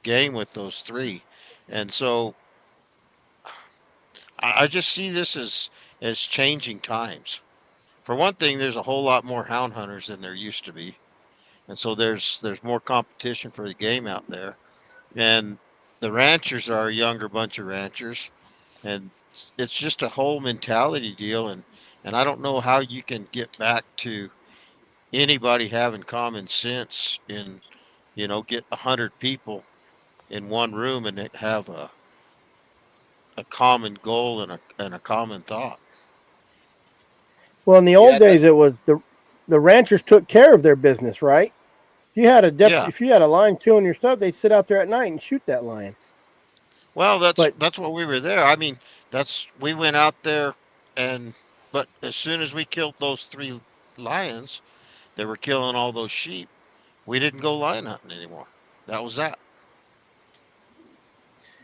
game with those 3. And so I just see this as changing times. For one thing, there's a whole lot more hound hunters than there used to be, and so there's more competition for the game out there. And the ranchers are a younger bunch of ranchers, and it's just a whole mentality deal. And I don't know how you can get back to anybody having common sense in, you know, get 100 people in one room and have a common goal and a common thought. Well, in the old days, it was the ranchers took care of their business, right? If you had if you had a lion killing your stuff, they'd sit out there at night and shoot that lion. Well, that's what we were there. I mean, we went out there, and But as soon as we killed those 3 lions, they were killing all those sheep. We didn't go lion hunting anymore. That was that.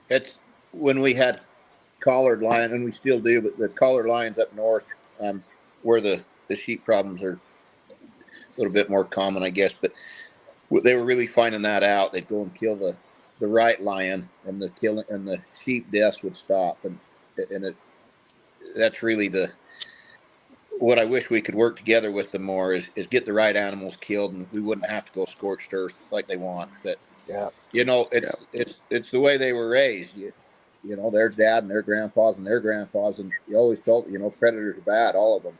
It's when we had collared lion, and we still do, but the collared lions up north, where the sheep problems are a little bit more common, I guess. But they were really finding that out. They'd go and kill the right lion, and the sheep deaths would stop, and that's really what I wish we could work together with them more is get the right animals killed, and we wouldn't have to go scorched earth like they want. But Yeah. it's the way they were raised. You know, their dad and their grandpas, and you always told, predators are bad, all of them,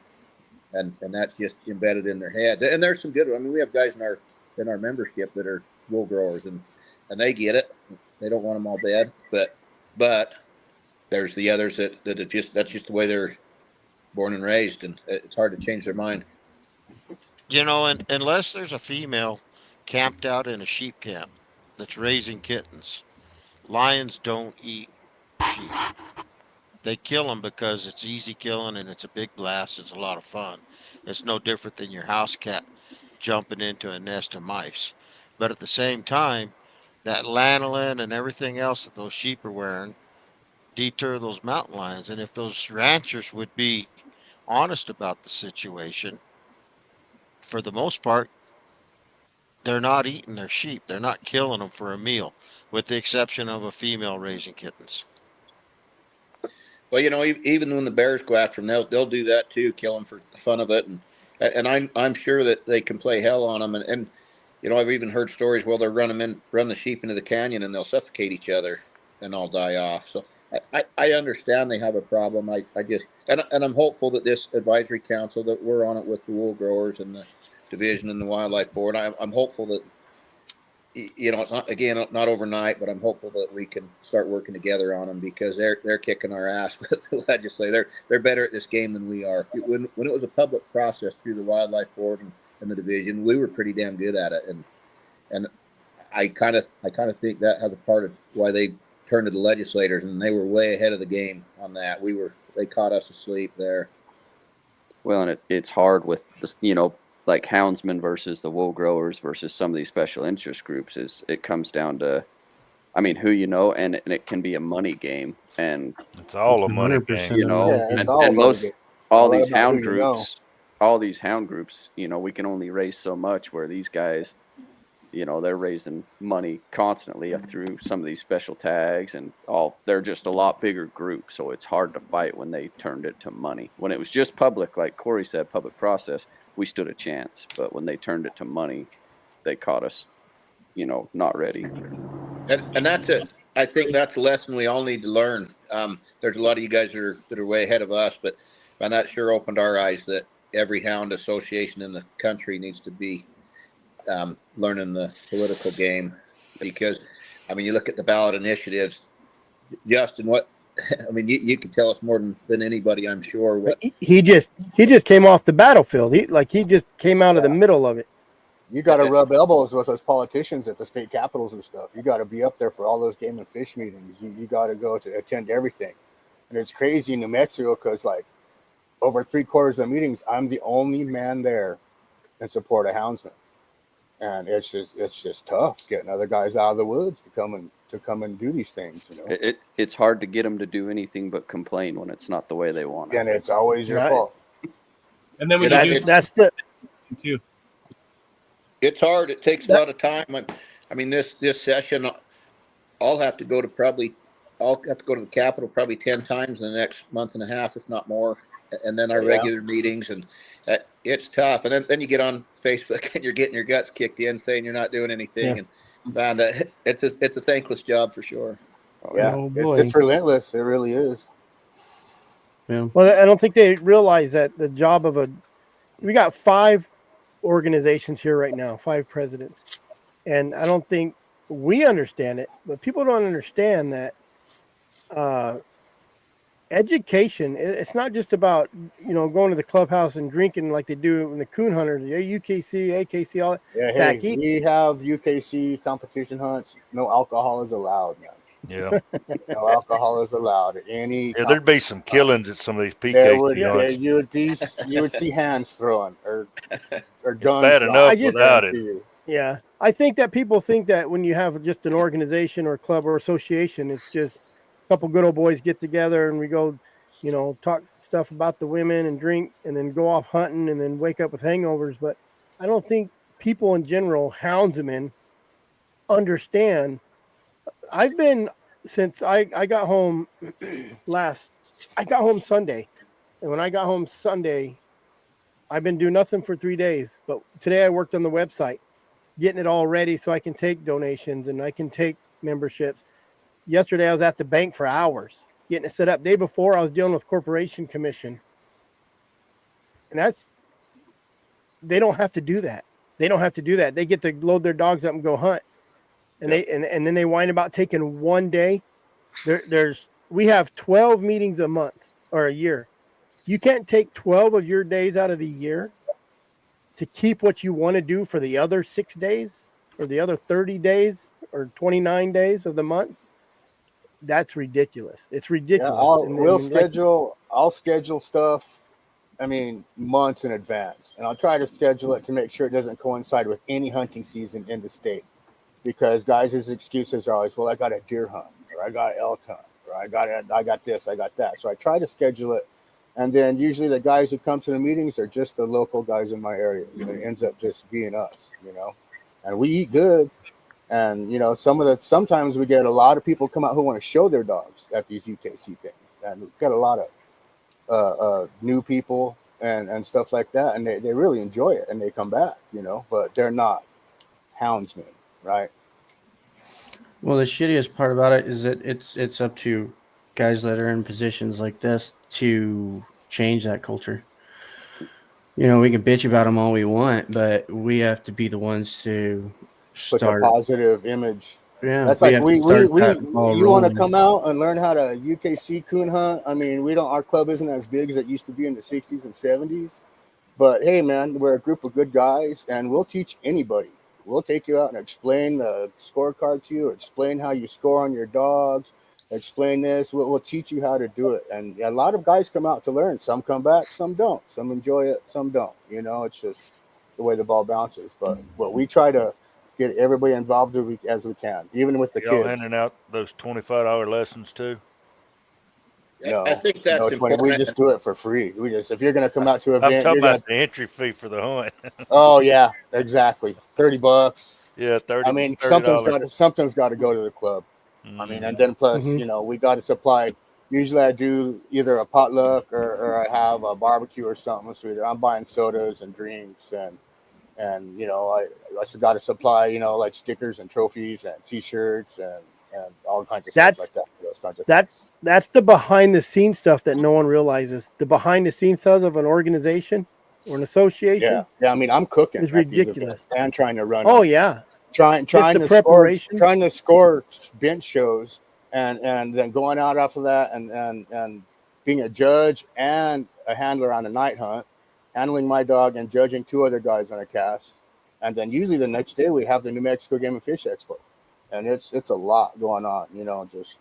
and that's just embedded in their heads. And there's some good. I mean, we have guys in our membership that are wool growers, and they get it. They don't want them all dead, but there's the others that's just the way they're born and raised, and it's hard to change their mind. And unless there's a female camped out in a sheep camp that's raising kittens, lions don't eat sheep. They kill them because it's easy killing and it's a big blast. It's a lot of fun. It's no different than your house cat jumping into a nest of mice. But at the same time, that lanolin and everything else that those sheep are wearing deter those mountain lions. And if those ranchers would be honest about the situation, for the most part, they're not eating their sheep. They're not killing them for a meal, with the exception of a female raising kittens. Well, even when the bears go after them, they'll do that too, kill them for the fun of it, and I'm sure that they can play hell on them, and I've even heard stories where they'll run the sheep into the canyon, and they'll suffocate each other and all die off. So I understand they have a problem. I just and I'm hopeful that this advisory council, that we're on it with the wool growers and the division and the wildlife board. I'm hopeful that it's not overnight, but I'm hopeful that we can start working together on them, because they're kicking our ass with the legislature. They're better at this game than we are. When it was a public process through the wildlife board and the division, we were pretty damn good at it, and I kind of think that has a part of why they turned to the legislators, and they were way ahead of the game on that. They caught us asleep there. Well, and it's hard with this, like houndsmen versus the wool growers versus some of these special interest groups. It comes down to, who and it can be a money game, and it's all a money 100% game. and most all these hound groups, we can only raise so much, where these guys, they're raising money constantly through some of these special tags and all. They're just a lot bigger group, so it's hard to fight when they turned it to money. When it was just public, like Corey said, public process, we stood a chance. But when they turned it to money, they caught us, not ready. And that's it. I think that's a lesson we all need to learn. There's a lot of you guys that are way ahead of us, but that sure opened our eyes that every hound association in the country needs to be learning the political game, because you look at the ballot initiatives, Justin, you can tell us more than anybody, I'm sure. What he just came off the battlefield. He just came out of the middle of it. You got to rub elbows with those politicians at the state capitals and stuff. You got to be up there for all those game and fish meetings. You got to go to attend everything. And it's crazy in New Mexico, because over 3/4 of the meetings, I'm the only man there in support of houndsmen. And it's just tough getting other guys out of the woods to come and do these things. It's hard to get them to do anything but complain when it's not the way they want it. And it's always your fault. And then when too. It's hard. It takes a lot of time. This session, I'll have to go to the Capitol probably 10 times in the next month and a half, if not more. And then our regular meetings, and it's tough. And then you get on Facebook and you're getting your guts kicked in, saying you're not doing anything. Yeah. And it's a thankless job for sure. Yeah, it's relentless. It really is. Yeah. Well, I don't think they realize that the job of we got 5 organizations here right now, 5 presidents, and I don't think we understand it, but people don't understand that education, it's not just about going to the clubhouse and drinking like they do in the coon hunters, UKC, AKC, all that. Yeah, we have UKC competition hunts. No alcohol is allowed, man. Yeah. No alcohol is allowed at any. Yeah, there'd be some killings at some of these There PK would, joints. you would see hands throwing or It's guns bad drawn. enough I just- without it. to you. Yeah, I think that people think that when you have just an organization or club or association, it's just a couple good old boys get together and we go, talk stuff about the women and drink and then go off hunting and then wake up with hangovers. But I don't think people in general, houndsmen, understand. I've been since I got home I got home Sunday. And when I got home Sunday, I've been doing nothing for 3 days. But today I worked on the website, getting it all ready so I can take donations and I can take memberships. Yesterday I was at the bank for hours getting it set up. Day before I was dealing with corporation commission. And they don't have to do that. They don't have to do that. They get to load their dogs up and go hunt. And and then they whine about taking one day. We have 12 meetings a month or a year. You can't take 12 of your days out of the year to keep what you want to do for the other 6 days or the other 30 days or 29 days of the month. That's ridiculous. It's ridiculous. I'll schedule stuff. I mean, months in advance, and I'll try to schedule it to make sure it doesn't coincide with any hunting season in the state, because guys' excuses are always, well, I got a deer hunt, or I got elk hunt, or I got this, I got that. So I try to schedule it, and then usually the guys who come to the meetings are just the local guys in my area. It ends up just being us, and we eat good. And sometimes we get a lot of people come out who want to show their dogs at these UKC things, and we've got a lot of new people and stuff like that, and they really enjoy it and they come back, but they're not houndsmen, right? Well, the shittiest part about it is that it's up to guys that are in positions like this to change that culture. We can bitch about them all we want, but we have to be the ones to put a positive image. Yeah, that's like you want to come out and learn how to UKC coon hunt. I mean, our club isn't as big as it used to be in the 60s and 70s, but hey, man, we're a group of good guys, and we'll teach anybody. We'll take you out and explain the scorecard to you, explain how you score on your dogs, explain this. We'll teach you how to do it. And a lot of guys come out to learn. Some come back, some don't. Some enjoy it, some don't. It's just the way the ball bounces. But we try to get everybody involved as we can, even with the kids. Handing out those $25 lessons too? No, I think that's important. We just do it for free. If you're going to come out to an event, I'm talking about the entry fee for the hunt. Oh yeah, exactly. $30. Yeah, $30. I mean, $30. something's got to go to the club. I mean, and then plus, we got to supply. Usually, I do either a potluck or I have a barbecue or something. So either I'm buying sodas and drinks and I got to supply like stickers and trophies and T-shirts and all kinds of stuff like that. Those kinds of things. That's the behind the scenes stuff that no one realizes. The behind the scenes stuff of an organization or an association. Yeah. I mean, I'm cooking. It's ridiculous. And trying to run. Oh yeah. Trying to score bench shows and then going out after that and being a judge and a handler on a night hunt, handling my dog and judging 2 other guys on a cast. And then usually the next day we have the New Mexico Game and Fish Expo. And it's a lot going on, just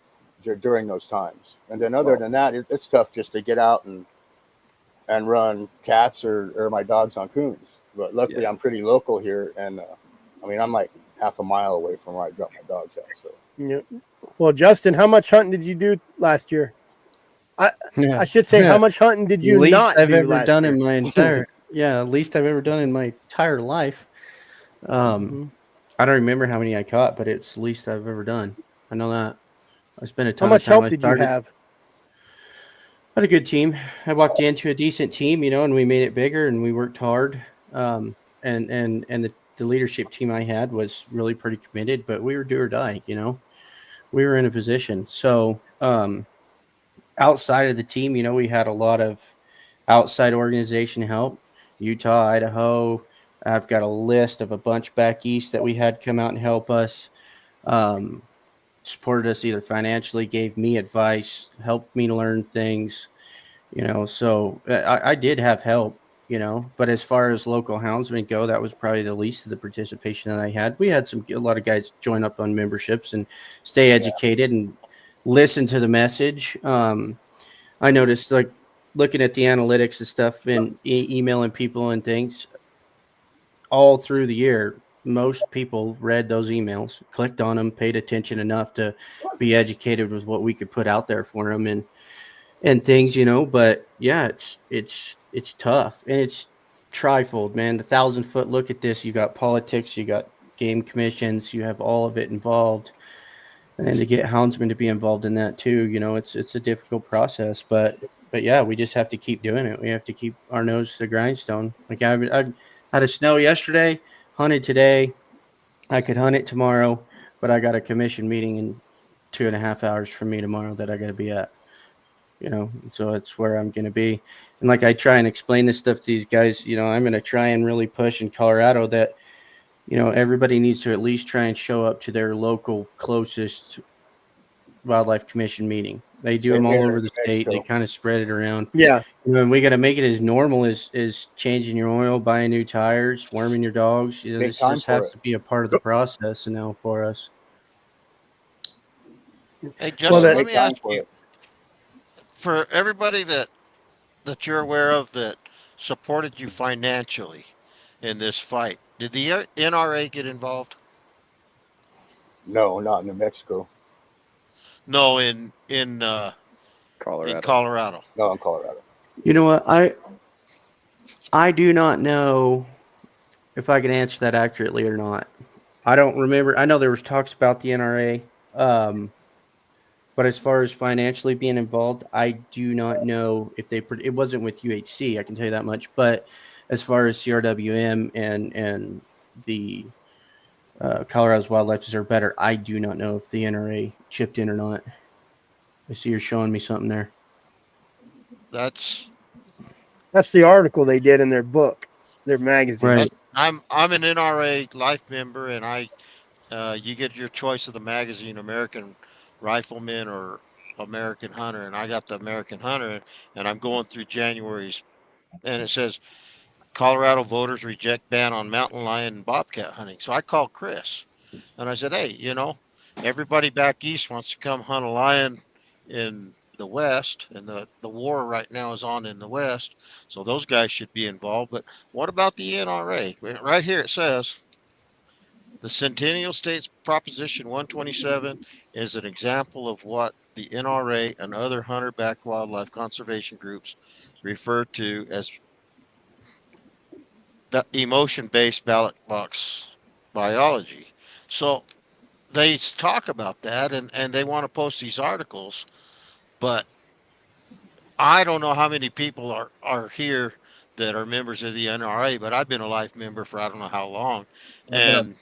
during those times. And then other than that, it's tough just to get out and run cats or my dogs on coons. But luckily I'm pretty local here. And I mean, I'm like half a mile away from where I drop my dogs at. So yeah. Well, Justin, how much hunting did you do last year? I should say, how much hunting did you not do last year? In my entire least I've ever done in my entire life. I don't remember how many I caught, but it's the least I've ever done. I know that. I spent a ton How much of time. help did you have? I had a good team. I walked into a decent team, and we made it bigger and we worked hard. And the leadership team I had was really pretty committed, but we were do or die, we were in a position. So, outside of the team, we had a lot of outside organization help, Utah, Idaho. I've got a list of a bunch back east that we had come out and help us, supported us either financially, gave me advice, helped me learn things, so I did have help, you know. But as far as local houndsmen go, that was probably the least of the participation that I had. We had a lot of guys join up on memberships and stay educated and listen to the message. I noticed, like, looking at the analytics and stuff and emailing people and things all through the year, most people read those emails, clicked on them, paid attention enough to be educated with what we could put out there for them and things, you know. But yeah, it's tough, and it's trifold, man. The 1,000-foot look at this. You got politics, you got game commissions, you have all of it involved. And then to get houndsmen to be involved in that too, you know, it's a difficult process, but yeah, we just have to keep doing it. We have to keep our nose to the grindstone. Like I had a snow yesterday, hunted today. I could hunt it tomorrow, but I got a commission meeting in 2.5 hours from me tomorrow that I got to be at. You know, so it's where I'm going to be. And like I try and explain this stuff to these guys, you know, I'm going to try and really push in Colorado that, you know, everybody needs to at least try and show up to their local closest wildlife commission meeting. They do them all over the state. They kind of spread it around. Yeah. You know, and we got to make it as normal as changing your oil, buying new tires, worming your dogs. You know, this just has to be a part of the process now for us. Hey, Justin, let me ask for you, for everybody that you're aware of that supported you financially in this fight, did the NRA get involved? No, not in New Mexico. No, in Colorado. No, in Colorado. You know what? I do not know if I can answer that accurately or not. I don't remember. I know there was talks about the NRA, but as far as financially being involved, I do not know if they. It wasn't with UHC, I can tell you that much. But as far as CRWM and the Colorado's Wildlife Deserve Better, I do not know if the NRA chipped in or not. I see you're showing me something there. That's the article they did in their book, their magazine. Right. I'm an NRA life member, and you get your choice of the magazine, American Rifleman or American Hunter, and I got the American Hunter, and I'm going through January's, and it says Colorado voters reject ban on mountain lion and bobcat hunting. So I called Chris, and I said, hey, you know, everybody back east wants to come hunt a lion in the west, and the war right now is on in the west, so those guys should be involved. But what about the NRA? Right here it says the Centennial States Proposition 127 is an example of what the NRA and other hunter-backed wildlife conservation groups refer to as emotion-based ballot box biology. So they talk about that, and they want to post these articles, but I don't know how many people are here that are members of the NRA, but I've been a life member for I don't know how long. And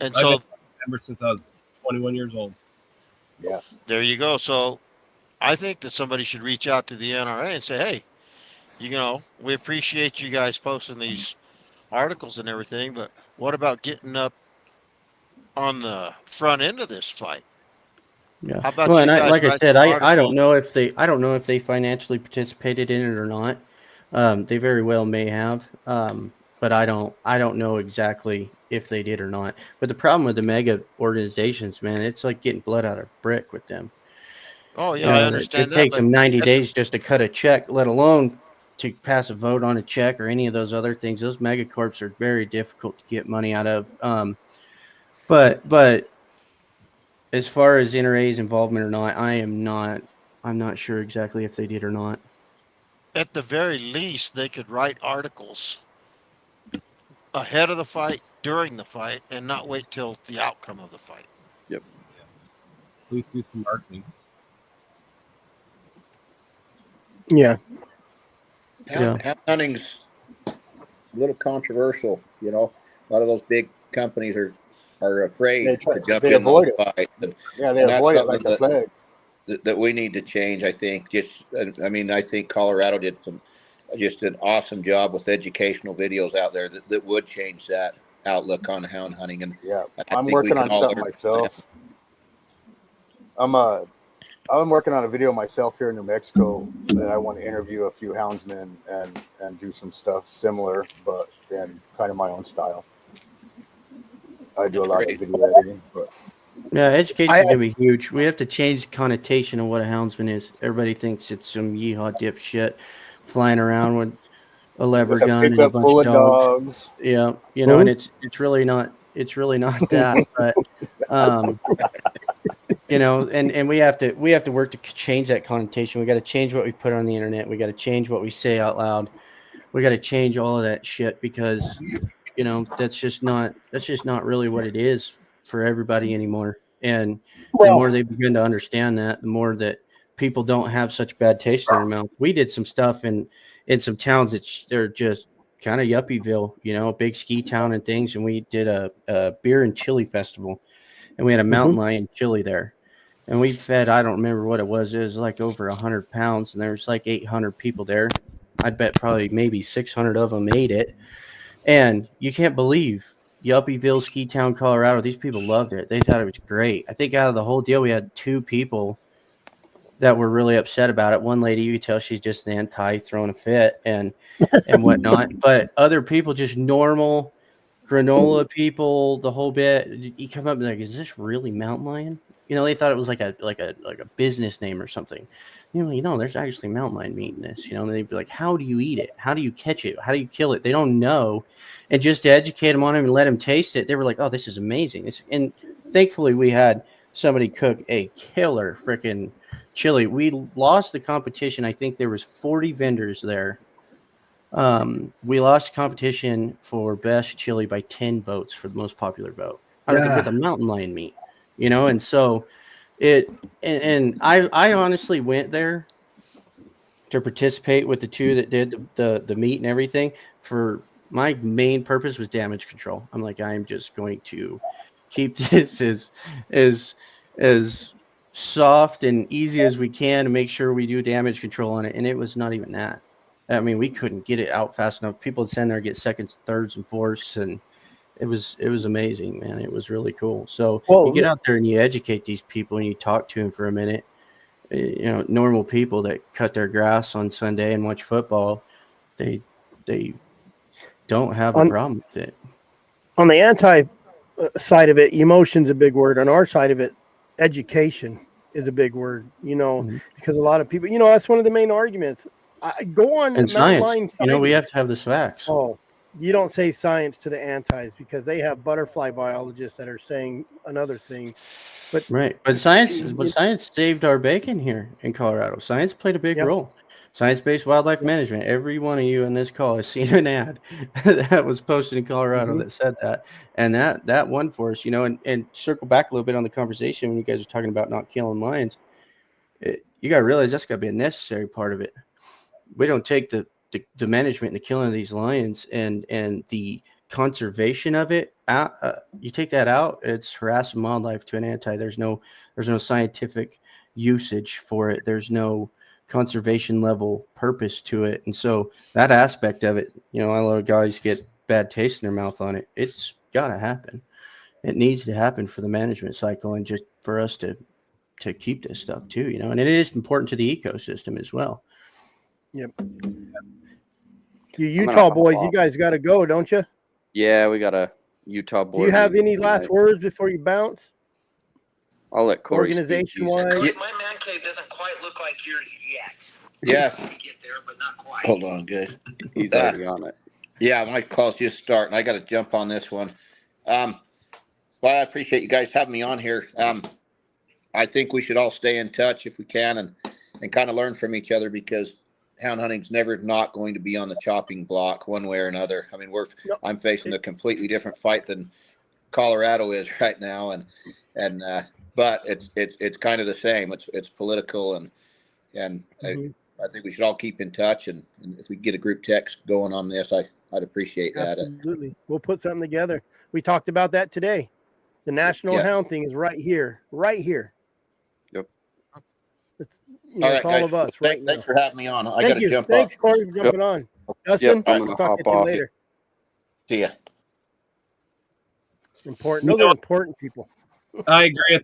I've so been a member since I was 21 years old. Yeah. There you go. So I think that somebody should reach out to the NRA and say, hey, you know, we appreciate you guys posting these articles and everything, but what about getting up on the front end of this fight? Yeah. How about Well, you and guys like I write said, some I don't articles? know if they financially participated in it or not. They very well may have, but I don't know exactly if they did or not. But the problem with the mega organizations, man, it's like getting blood out of a brick with them. Oh yeah, You I know, understand it that, takes but them 90 days just to cut a check, let alone to pass a vote on a check or any of those other things. Those megacorps are very difficult to get money out of. But as far as NRA's involvement or not, I'm not sure exactly if they did or not. at the very least, they could write articles ahead of the fight, during the fight, and not wait till the outcome of the fight. Yep. Please do some marketing. Yeah. Hound hunting's a little controversial. You know, a lot of those big companies are afraid to jump in those fights. They avoid it like the plague. That we need to change. I think. I think Colorado did just an awesome job with educational videos out there that would change that outlook on hound hunting. And I'm working on something myself. I'm I'm working on a video myself here in New Mexico that I want to interview a few houndsmen and do some stuff similar, but in kind of my own style. I do a lot of video editing, but Yeah, education is gonna be huge. We have to change the connotation of what a houndsman is. Everybody thinks it's some yeehaw dipshit flying around with a lever with a gun and a pickup bunch full of of dogs. dogs. Yeah, and it's really not that. But and we have to work to change that connotation. We got to change what we put on the internet. We got to change what we say out loud. We got to change all of that shit because that's just not really what it is for everybody anymore. And the more they begin to understand that, the more that people don't have such bad taste in their mouth. We did some stuff in some towns that they're just kind of yuppieville, a big ski town and things. And we did a beer and chili festival, and we had a mountain lion chili there. And we fed, I don't remember what it was. It was like over 100 pounds, and there was like 800 people there. I'd bet probably maybe 600 of them ate it. And you can't believe Yuppieville, Ski Town, Colorado. These people loved it. They thought it was great. I think out of the whole deal, we had 2 people that were really upset about it. One lady, you could tell she's just an anti, throwing a fit and whatnot. But other people, just normal granola people, the whole bit. You come up and like, is this really mountain lion? They thought it was like a business name or something. There's actually mountain lion meat in this. And they'd be like, how do you eat it? How do you catch it? How do you kill it? They don't know. And just to educate them on it and let them taste it, they were like, oh, this is amazing. And thankfully, we had somebody cook a killer freaking chili. We lost the competition. I think there was 40 vendors there. We lost competition for best chili by 10 votes for the most popular vote with a mountain lion meat, and so I honestly went there to participate with the 2 that did the meat and everything. For my main purpose was damage control. I'm like, I'm just going to keep this as soft and easy as we can to make sure we do damage control on it. And it was not even that. I mean, we couldn't get it out fast enough. People would stand there and get seconds, thirds, and fourths, and it was amazing, man. It was really cool. So you get out there and you educate these people and you talk to them for a minute. Normal people that cut their grass on Sunday and watch football, they don't have a problem with it. On the anti side of it, emotion's a big word. On our side of it, education is a big word. Because a lot of people, that's one of the main arguments. Go on and mountain science. lion. We have to have the facts. Oh, you don't say science to the antis because they have butterfly biologists that are saying another thing. But science saved our bacon here in Colorado. Science played a big role. Science-based wildlife management. Every one of you in this call has seen an ad that was posted in Colorado that said that, and that won for us. And circle back a little bit on the conversation when you guys are talking about not killing lions. You got to realize that's got to be a necessary part of it. We don't take the management and the killing of these lions and the conservation of it out. You take that out, it's harassing wildlife to an anti. There's no scientific usage for it. There's no conservation level purpose to it. And so that aspect of it, a lot of guys get bad taste in their mouth on it. It's got to happen. It needs to happen for the management cycle and just for us to keep this stuff too, and it is important to the ecosystem as well. Yep. You Utah boys, you guys got to go, don't you? Yeah, we got a Utah board. Do you have any last words before you bounce? I'll let Corey organization-wise. My man cave doesn't quite look like yours yet. Yeah. Get there, but not quite. Hold on, guys. He's already on it. Yeah, my call's just starting. I got to jump on this one. Well, I appreciate you guys having me on here. I think we should all stay in touch if we can and kind of learn from each other, because hound hunting's never not going to be on the chopping block one way or another. I mean, I'm facing a completely different fight than Colorado is right now, but it's kind of the same. It's political, and I think we should all keep in touch, and if we get a group text going on this, I'd appreciate that. Absolutely, we'll put something together. We talked about that today. The national hound thing is right here. Yep. It's all of us. Thanks for having me on. I got to jump Thanks, off. Corey, for jumping on. Justin, I'm gonna talk to you later. See ya. Important. Those are important people. I agree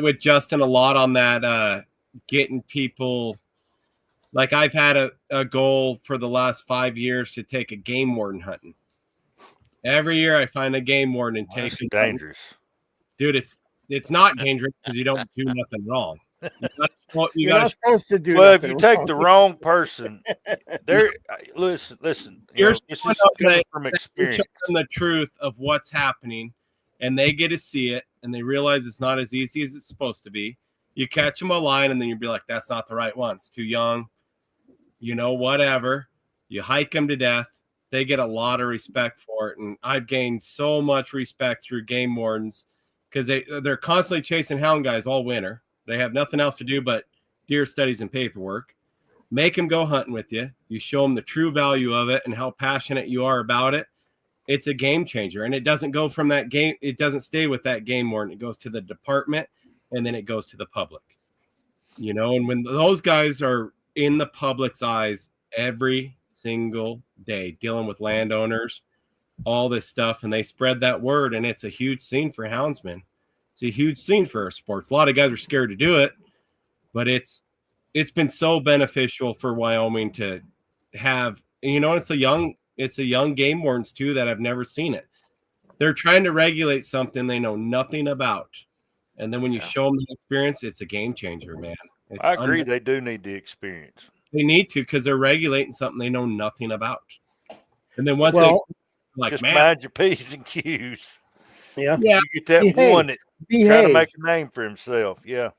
with Justin a lot on that getting people. Like I've had a goal for the last 5 years to take a game warden hunting. Every year I find a game warden and take That's him dangerous. Dude, it's not dangerous because you don't do nothing wrong. You're not supposed to do Well, if nothing you take wrong. the wrong person, listen. You know, this is coming from experience. Show them the truth of what's happening, and they get to see it, and they realize it's not as easy as it's supposed to be. You catch them a line, and then you'd be like, "That's not the right one. It's too young." You know, whatever. You hike them to death. They get a lot of respect for it, and I've gained so much respect through game wardens because they're constantly chasing hound guys all winter. They have nothing else to do but deer studies and paperwork. Make them go hunting with you. You show them the true value of it and how passionate you are about it. It's a game changer, and it doesn't go from that game. It doesn't stay with that game warden. It goes to the department, and then it goes to the public. You know, and when those guys are in the public's eyes every single day, dealing with landowners, all this stuff, and they spread that word, and it's a huge scene for houndsmen. It's a huge scene for our sports. A lot of guys are scared to do it, but it's been so beneficial for Wyoming to have, you know, it's a young game wardens too that have never seen it. They're trying to regulate something they know nothing about. And then when you show them the experience, it's a game changer, man. I agree. They do need the experience. They need to, because they're regulating something they know nothing about. And then once just mind your P's and Q's. Yeah. You get that one that trying to make a name for himself. Yeah.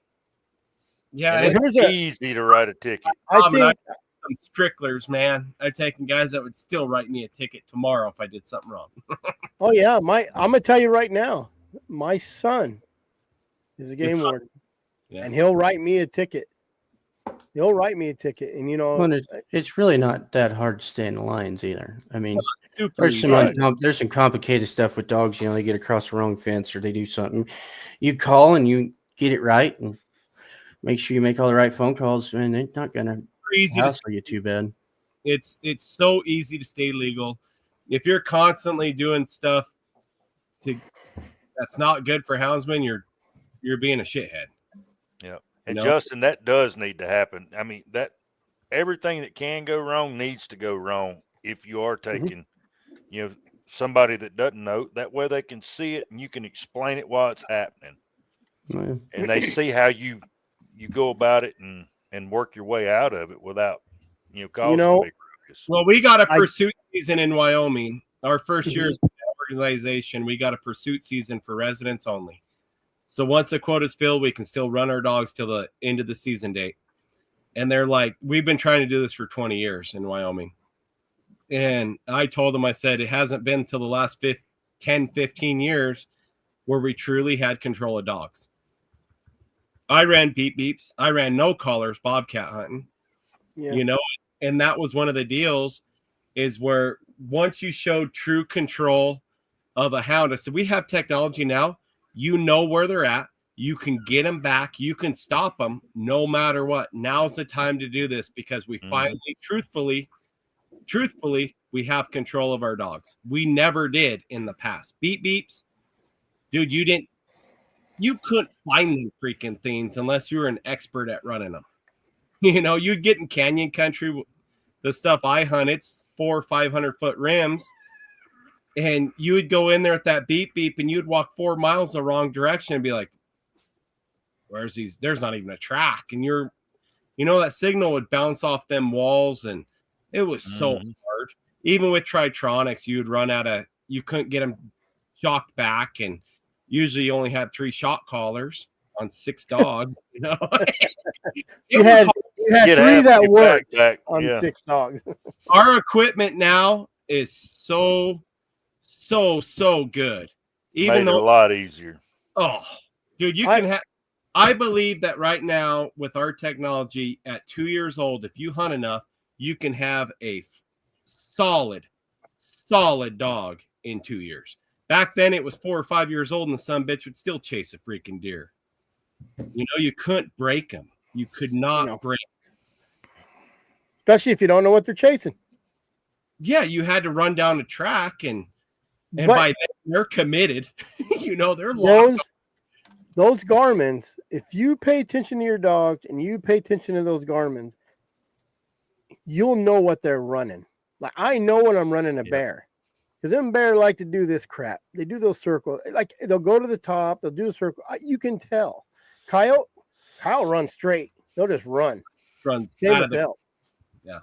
Yeah. And it's easy to write a ticket. I think some stricklers, man. I've taken guys that would still write me a ticket tomorrow if I did something wrong. Oh yeah, I'm gonna tell you right now, my son is a game warden, and he'll write me a ticket. He'll write me a ticket, and you know, it's really not that hard to stay in the lines either. I mean, there's some complicated stuff with dogs. You know, they get across the wrong fence or they do something. You call and you get it right, and make sure you make all the right phone calls, and they're not gonna hassle you too bad. It's so easy to stay legal. If you're constantly doing stuff that's not good for houndsmen, you're being a shithead. Yeah. And Justin, that does need to happen. I mean, that everything that can go wrong needs to go wrong if you are taking, you know, somebody that doesn't know. That way they can see it and you can explain it while it's happening. Yeah. And they see how you go about it and work your way out of it without, you know, causing a big ruckus. Well, we got a pursuit season in Wyoming. Our first year as an organization, we got a pursuit season for residents only. So once the quota is filled, we can still run our dogs till the end of the season date. And they're like, we've been trying to do this for 20 years in Wyoming. And I told them, I said, it hasn't been till the last 10, 15 years where we truly had control of dogs. I ran beep beeps. I ran no collars, bobcat hunting, you know, and that was one of the deals is where once you showed true control of a hound, I said, we have technology now. You know where they're at. You can get them back. You can stop them no matter what. Now's the time to do this because we finally, truthfully, we have control of our dogs. We never did in the past. Beep beeps. Dude, you couldn't find them freaking things unless you were an expert at running them. You know, you'd get in canyon country. The stuff I hunt, it's 400 or 500 foot rims. And you would go in there at that beep beep and you'd walk 4 miles the wrong direction and be like, where's these? There's not even a track. And that signal would bounce off them walls. And it was so hard. Even with Tritronics, you couldn't get them shocked back. And usually you only had 3 shot collars on 6 dogs. You know, you had 3 that worked on 6 dogs. Our equipment now is so good. Even though a lot easier. Oh, dude, you can have. I believe that right now with our technology at 2 years old, if you hunt enough, you can have a solid dog in 2 years. Back then it was 4 or 5 years old and the son bitch would still chase a freaking deer. You know, you couldn't break them. You could not break them. Especially if you don't know what they're chasing. Yeah, you had to run down the track and by then they're committed. You know, they're locked. those Garmins, if you pay attention to your dogs and you pay attention to those Garmins, you'll know what they're running. Like I know when I'm running a bear. Because them bear like to do this crap. They do those circles. Like they'll go to the top, they'll do a circle. You can tell. Kyle runs straight. They'll just run. Runs Same out with of the elk. yeah.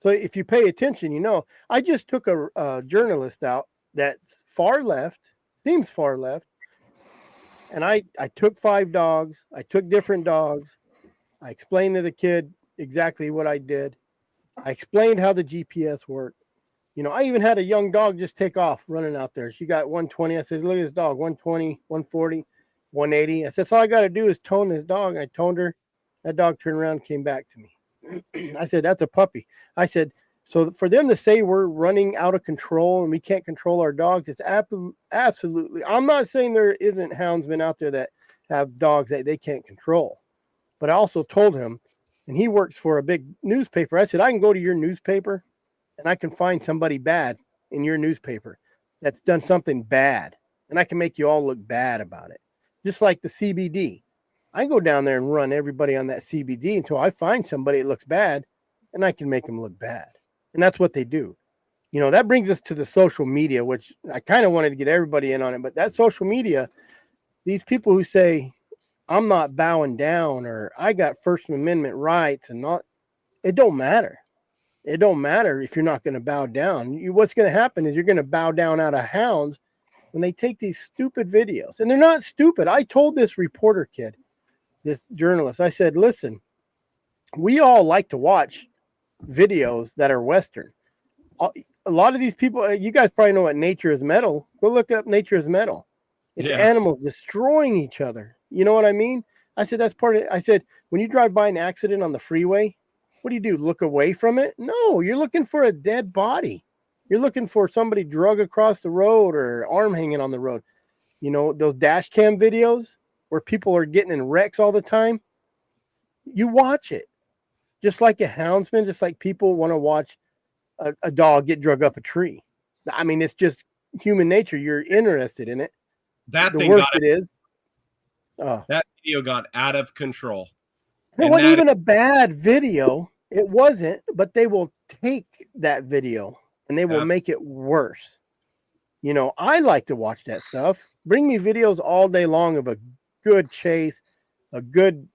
So if you pay attention, you know. I just took a journalist out that's far left, seems far left, and I took 5 dogs. I took different dogs. I explained to the kid exactly what I did. I explained how the GPS worked. You know, I even had a young dog just take off running out there. She got 120. I said, look at this dog, 120, 140, 180. I said, so all I got to do is tone this dog. I toned her. That dog turned around and came back to me. I said, that's a puppy. I said, so for them to say we're running out of control and we can't control our dogs, it's absolutely. I'm not saying there isn't houndsmen out there that have dogs that they can't control. But I also told him, and he works for a big newspaper. I said, I can go to your newspaper and I can find somebody bad in your newspaper that's done something bad, and I can make you all look bad about it. Just like the CBD. I go down there and run everybody on that CBD until I find somebody that looks bad, and I can make them look bad. And that's what they do. You know, that brings us to the social media, which I kind of wanted to get everybody in on it. But that social media, these people who say, I'm not bowing down, or I got First Amendment rights, and not, it don't matter. It don't matter if you're not going to bow down. What's going to happen is you're going to bow down out of hounds when they take these stupid videos. And they're not stupid. I told this reporter kid, this journalist, I said, listen, we all like to watch videos that are Western. A lot of these people, you guys probably know what Nature is Metal. Go look up Nature is Metal. It's animals destroying each other. You know what I mean? I said, that's part of it. I said, when you drive by an accident on the freeway, what do? Look away from it? No, you're looking for a dead body. You're looking for somebody drug across the road or arm hanging on the road. You know, those dash cam videos where people are getting in wrecks all the time. You watch it. Just like a houndsman, just like people want to watch a dog get drug up a tree. I mean, it's just human nature. You're interested in it. That the thing worst got it is. That video got out of control. It wasn't even a bad video. It wasn't, but they will take that video and they will make it worse. You know, I like to watch that stuff. Bring me videos all day long of a good chase, a good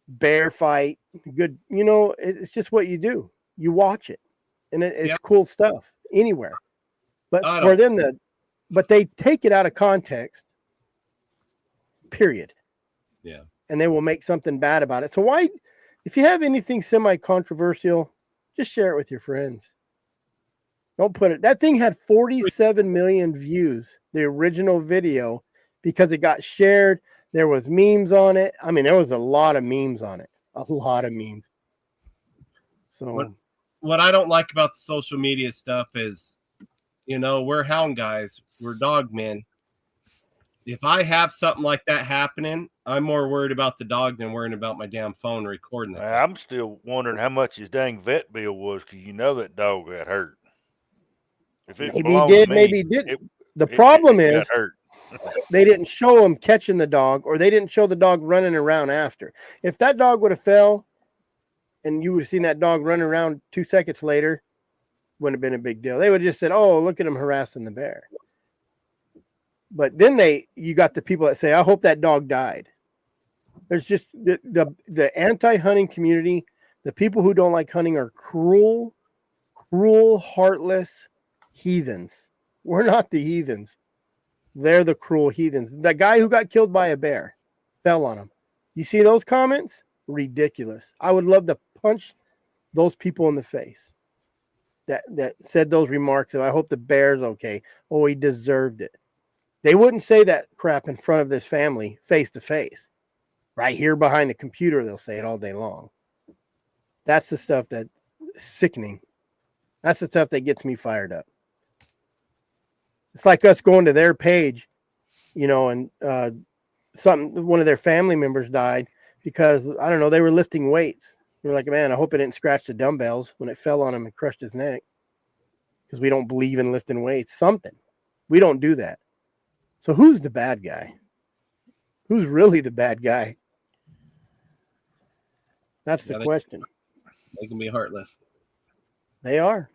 bear fight, good, you know, it's just what you do. You watch it. And it's cool stuff anywhere. But for them but they take it out of context, period. Yeah. And they will make something bad about it. So why, if you have anything semi-controversial, just share it with your friends. Don't put it. That thing had 47 million views, the original video, because it got shared. There was memes on it. I mean, there was a lot of memes on it. A lot of memes. So what I don't like about the social media stuff is, you know, we're hound guys. We're dog men. If I have something like that happening, I'm more worried about the dog than worrying about my damn phone recording it. I'm still wondering how much his dang vet bill was, because you know that dog got hurt. If it maybe he did, maybe he didn't. The problem is they didn't show him catching the dog, or they didn't show the dog running around after. If that dog would have fell and you would have seen that dog running around 2 seconds later, wouldn't have been a big deal. They would have just said, oh, look at him harassing the bear. But then you got the people that say, I hope that dog died. There's just the anti-hunting community. The people who don't like hunting are cruel, heartless heathens. We're not the heathens. They're the cruel heathens. The guy who got killed by a bear fell on him. You see those comments? Ridiculous. I would love to punch those people in the face that said those remarks. I hope the bear's okay. Oh, he deserved it. They wouldn't say that crap in front of this family face to face. Right here behind the computer, they'll say it all day long. That's the stuff that's sickening. That's the stuff that gets me fired up. It's like us going to their page, you know, and one of their family members died because, I don't know, they were lifting weights. You're like, man, I hope it didn't scratch the dumbbells when it fell on him and crushed his neck, because we don't believe in lifting weights. Something. We don't do that. So who's the bad guy? Who's really the bad guy? That's the Yeah, question. They can be heartless. They are.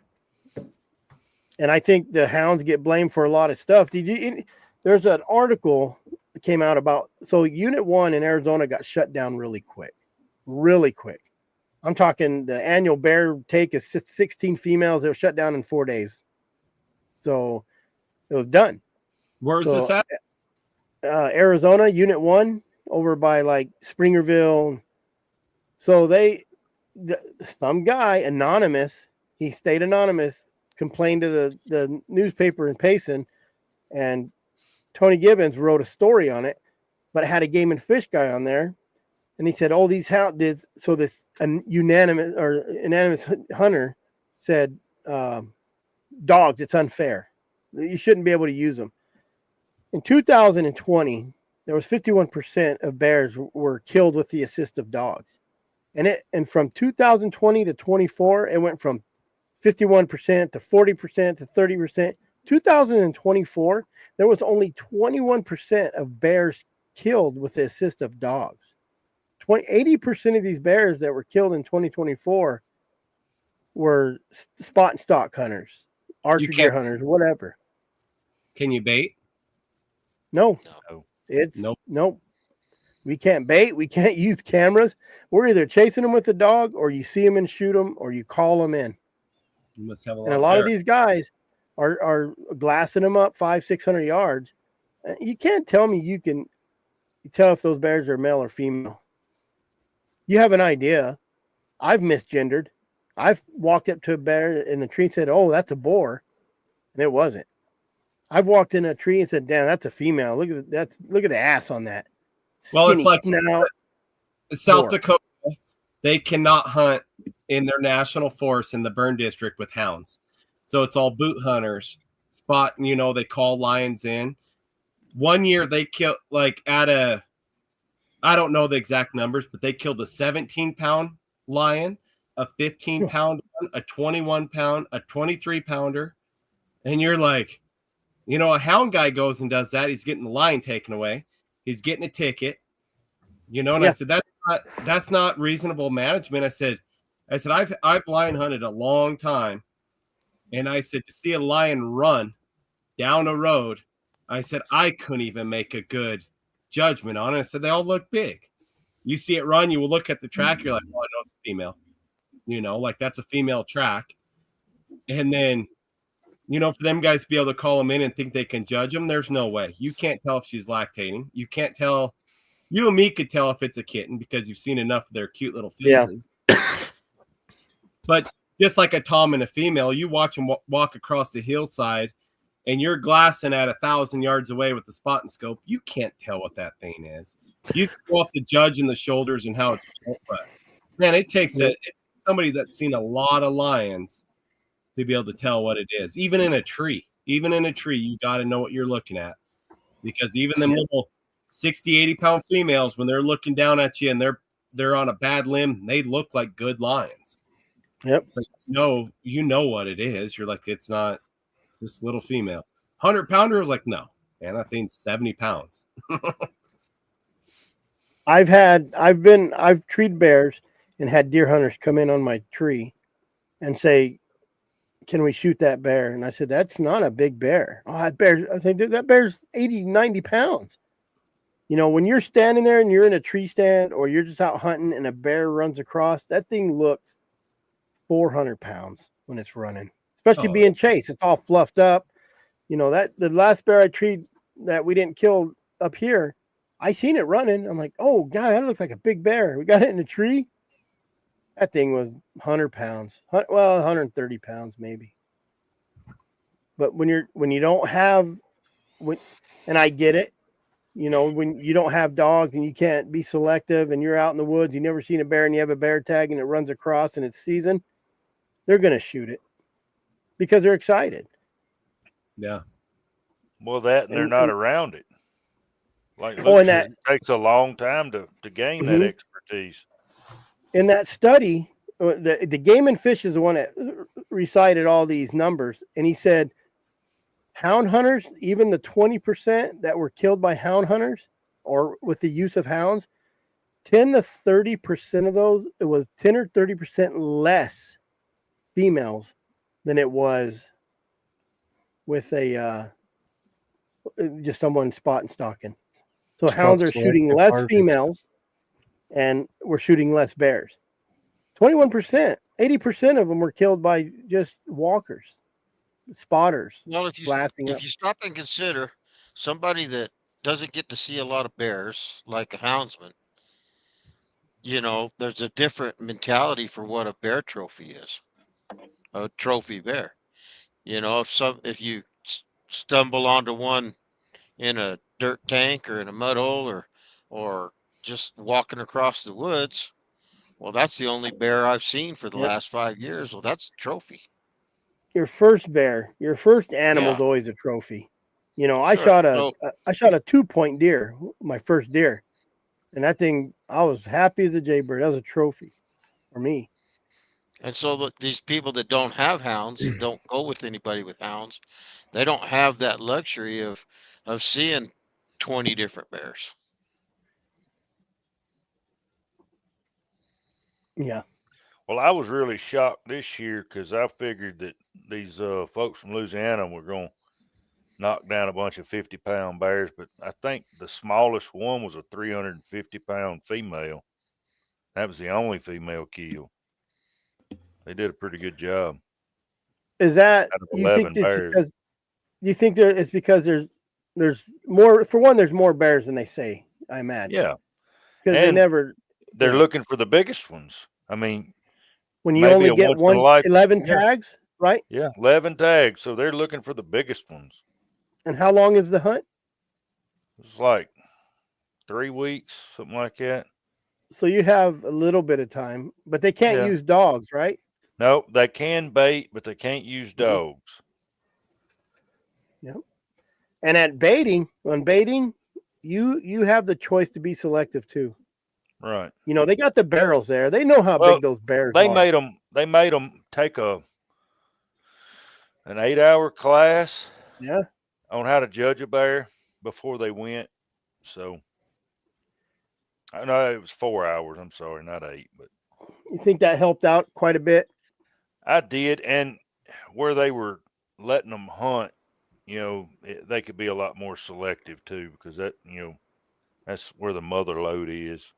And I think the hounds get blamed for a lot of stuff. There's an article that came out about, so Unit 1 in Arizona got shut down really quick. Really quick. I'm talking the annual bear take is 16 females. They were shut down in 4 days. So it was done. Where's this at? Arizona, Unit 1, over by like Springerville. So some guy, anonymous, he stayed anonymous, complained to the newspaper in Payson, and Tony Gibbons wrote a story on it, but it had a game and fish guy on there. And he said, oh, these hounds, so this unanimous hunter said, dogs, it's unfair. You shouldn't be able to use them. In 2020, there was 51% of bears were killed with the assist of dogs. And from 2020 to 24, it went from 51% to 40% to 30%. 2024, there was only 21% of bears killed with the assist of dogs. 80% of these bears that were killed in 2024 were spot and stock hunters, archer deer hunters, whatever. Can you bait? No. Nope. Nope. We can't bait. We can't use cameras. We're either chasing them with the dog, or you see them and shoot them, or you call them in. You must have a lot of these guys are glassing them up 500-600 yards. You can't tell me you can tell if those bears are male or female. You have an idea. I've misgendered. I've walked up to a bear in the tree and said, oh, that's a boar. And it wasn't. I've walked in a tree and said, damn, that's a female. Look at the ass on that. Well, it's like snout, South Dakota. They cannot hunt in their national forest in the burn district with hounds. So it's all boot hunters. Spot, they call lions in. One year they killed, I don't know the exact numbers, but they killed a 17-pound lion, a 15-pound one, a 21-pound, a 23-pounder. And you're like, a hound guy goes and does that. He's getting the lion taken away. He's getting a ticket, and I said, that's not reasonable management. I said, I've lion hunted a long time. And I said, to see a lion run down a road, I said, I couldn't even make a good judgment on it. I said, they all look big. You see it run, you will look at the track. You're like, oh, I know it's a female, that's a female track. And then, for them guys to be able to call them in and think they can judge them, there's no way. You can't tell if she's lactating. You can't tell. You and me could tell if it's a kitten because you've seen enough of their cute little faces. Yeah. But just like a tom and a female, you watch them walk across the hillside and you're glassing at 1,000 yards away with the spot and scope. You can't tell what that thing is. You can go off the judge and the shoulders and how it's built, but man, it takes somebody that's seen a lot of lions to be able to tell what it is. Even in a tree, you got to know what you're looking at, because even them little 60, 80-pound females, when they're looking down at you and they're on a bad limb, they look like good lions. Yep. But you know what it is. You're like, it's not this little female. 100-pounder was like, no, man, that thing's 70 pounds. I've treated bears and had deer hunters come in on my tree and say, can we shoot that bear? And I said, that's not a big bear. Oh, I said, dude, that bear's 80, 90 pounds. When you're standing there and you're in a tree stand or you're just out hunting and a bear runs across, that thing looks 400 pounds when it's running, especially being chased. It's all fluffed up. That the last bear I treated that we didn't kill up here, I seen it running. I'm like, oh God, that looks like a big bear. We got it in a tree. That thing was 100 pounds. Well, 130 pounds maybe. But when you don't have, and I get it, when you don't have dogs and you can't be selective and you're out in the woods, you never seen a bear and you have a bear tag and it runs across and it's season, they're going to shoot it because they're excited. Yeah. Well, and they're not around it. And that it takes a long time to gain that expertise. In that study, the Game and Fish is the one that recited all these numbers, and he said hound hunters, even the 20% that were killed by hound hunters, or with the use of hounds, 10 to 30% of those, it was 10 or 30% less females than it was with a just someone spot and stalking. So hounds are shooting less females, and we're shooting less bears. 21%, 80% of them were killed by just walkers, spotters. Well, blasting up. if you stop and consider somebody that doesn't get to see a lot of bears, like a houndsman, there's a different mentality for what a bear trophy is, a trophy bear. If you stumble onto one in a dirt tank or in a mud hole or just walking across the woods, well, that's the only bear I've seen for the last 5 years. Well, that's a trophy. Your first bear, your first animal's Yeah. always a trophy. I Sure. shot So, I shot a 2-point deer, my first deer, and that thing, I was happy as a jaybird. That was a trophy for me. and so these people that don't have hounds and don't go with anybody with hounds, they don't have that luxury of seeing 20 different bears. Yeah. Well, I was really shocked this year because I figured that these folks from Louisiana were going to knock down a bunch of 50-pound bears, but I think the smallest one was a 350-pound female. That was the only female kill. They did a pretty good job. Is that, Out of you think 11 it's bears. because, you think that it's because there's more, for one, there's more bears than they say, I imagine. Yeah. Because they And never, they're looking for the biggest ones. I mean, when you maybe only a get once in a life. 11 Yeah. tags, right? Yeah, 11 tags. So they're looking for the biggest ones. And how long is the hunt? It's like 3 weeks, something like that. So you have a little bit of time, but they can't Yeah. use dogs, right? No, they can bait, but they can't use dogs. Yep. And on baiting, you have the choice to be selective too. Right. They got the barrels there. They know how big those bears They are. made them take an 8-hour class. Yeah. On how to judge a bear before they went. So I know it was 4 hours. I'm sorry, not 8, but You think that helped out quite a bit? I did. And where they were letting them hunt, they could be a lot more selective too, because that's where the mother load is.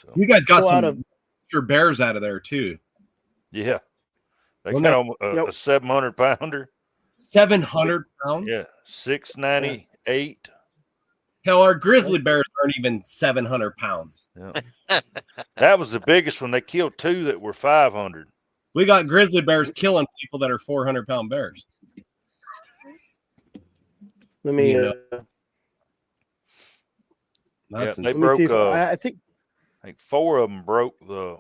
So You guys got So out some bears out of there too. yeah, they Well, got a 700 pounder. 700 pounds. Yeah, 698. Hell, our grizzly bears aren't even 700 pounds. Yeah. That was the biggest one. They killed 2 that were 500. We got grizzly bears killing people that are 400-pound bears. Let me. That's they insane. broke. I think 4 of them broke the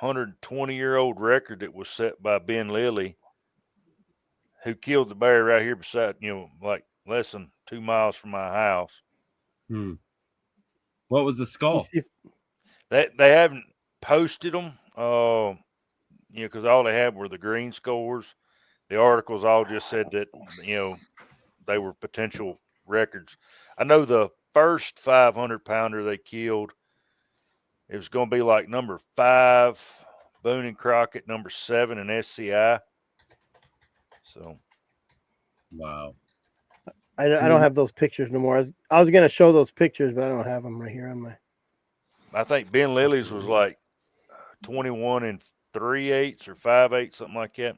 120-year-old record that was set by Ben Lilly, who killed the bear right here beside, like less than 2 miles from my house. What was the skull? They haven't posted them, because all they had were the green scores. The articles all just said that, they were potential records. I know the first 500-pounder they killed, it was going to be like number 5, Boone and Crockett, number 7 in SCI. So, wow. I don't have those pictures no more. I was going to show those pictures, but I don't have them right here on my. I think Ben Lilly's was like 21 and 3/8 or 5/8, something like that.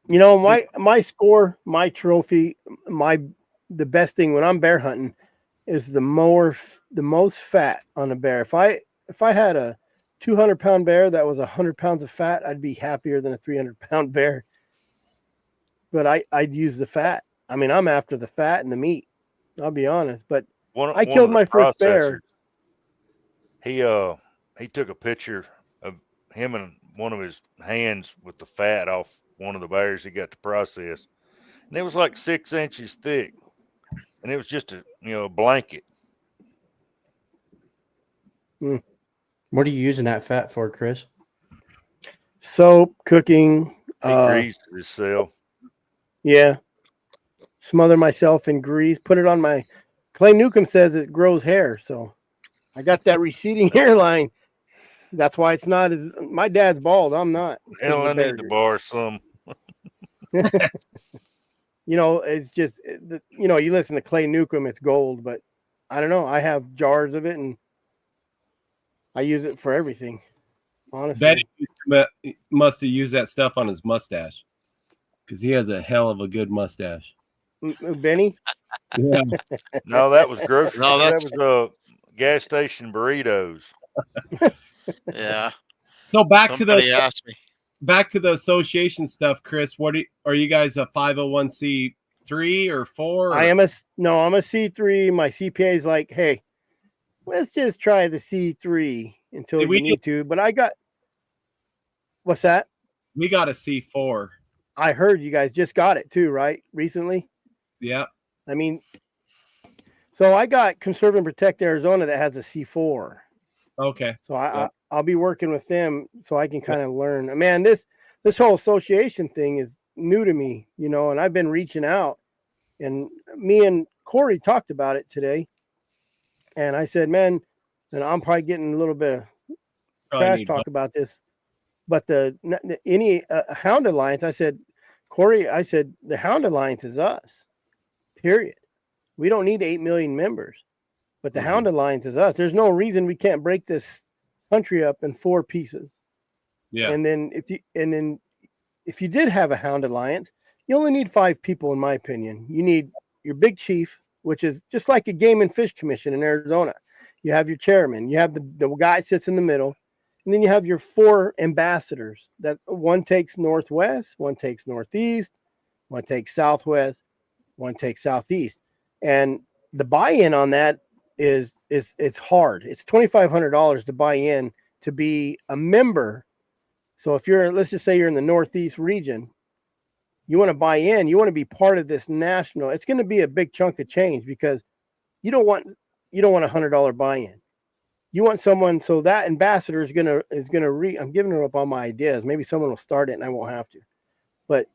My score, my trophy, the best thing when I'm bear hunting is the most fat on a bear. If I had a 200-pound bear that was 100 pounds of fat, I'd be happier than a 300-pound bear. But I'd use the fat. I mean, I'm after the fat and the meat. I'll be honest. But I killed my first bear. He took a picture of him and one of his hands with the fat off one of the bears he got to process, and it was like 6 inches thick, and it was just a blanket. What are you using that fat for, Chris? Soap, cooking. He greased himself. Yeah. smother myself in grease, put it on my. Clay Newcomb says it grows hair, so I got that receding hairline. That's why it's not as. My dad's bald. I'm not. It's 'cause of Hell, the I need to Bear borrow some. You know, it's just, you know, you listen to Clay Newcomb, it's gold, but I don't know. I have jars of it and I use it for everything, honestly. Benny must have used that stuff on his mustache because he has a hell of a good mustache. Benny? Yeah. No, that was grocery. No, that that's was gas station burritos. yeah. So Somebody asked me. back to the association stuff, Chris. Are you guys a 501c3 or 4? I'm a C3. My CPA is like, hey, let's just try the C3 until you need to. But I got, what's that? We got a C4. I heard you guys just got it too, right? Recently? Yeah. I mean, so I got Conserve and Protect Arizona that has a C4. Okay. So I'll be working with them so I can kind of learn. Man, this whole association thing is new to me, you know, and I've been reaching out. And me and Corey talked about it today. And I said, man, and I'm probably getting a little bit of trash talk about this. But any Hound Alliance, I said, Corey, I said, the Hound Alliance is us, period. We don't need 8 million members. But the Hound Alliance is us. There's no reason we can't break this country up in 4 pieces. Yeah. And then if you did have a Hound Alliance, you only need 5 people, in my opinion. You need your big chief, which is just like a game and fish commission in Arizona. You have your chairman, you have the guy sits in the middle, and then you have your 4 ambassadors. That one takes northwest, one takes northeast, one takes southwest, one takes southeast. And the buy-in on that is it's hard. It's $2,500 to buy in to be a member. So if let's just say you're in the Northeast region, you want to buy in, you want to be part of this national. It's going to be a big chunk of change because you don't want $100 buy-in. You want someone, so that ambassador is gonna I'm giving her up all my ideas. Maybe someone will start it and I won't have to. But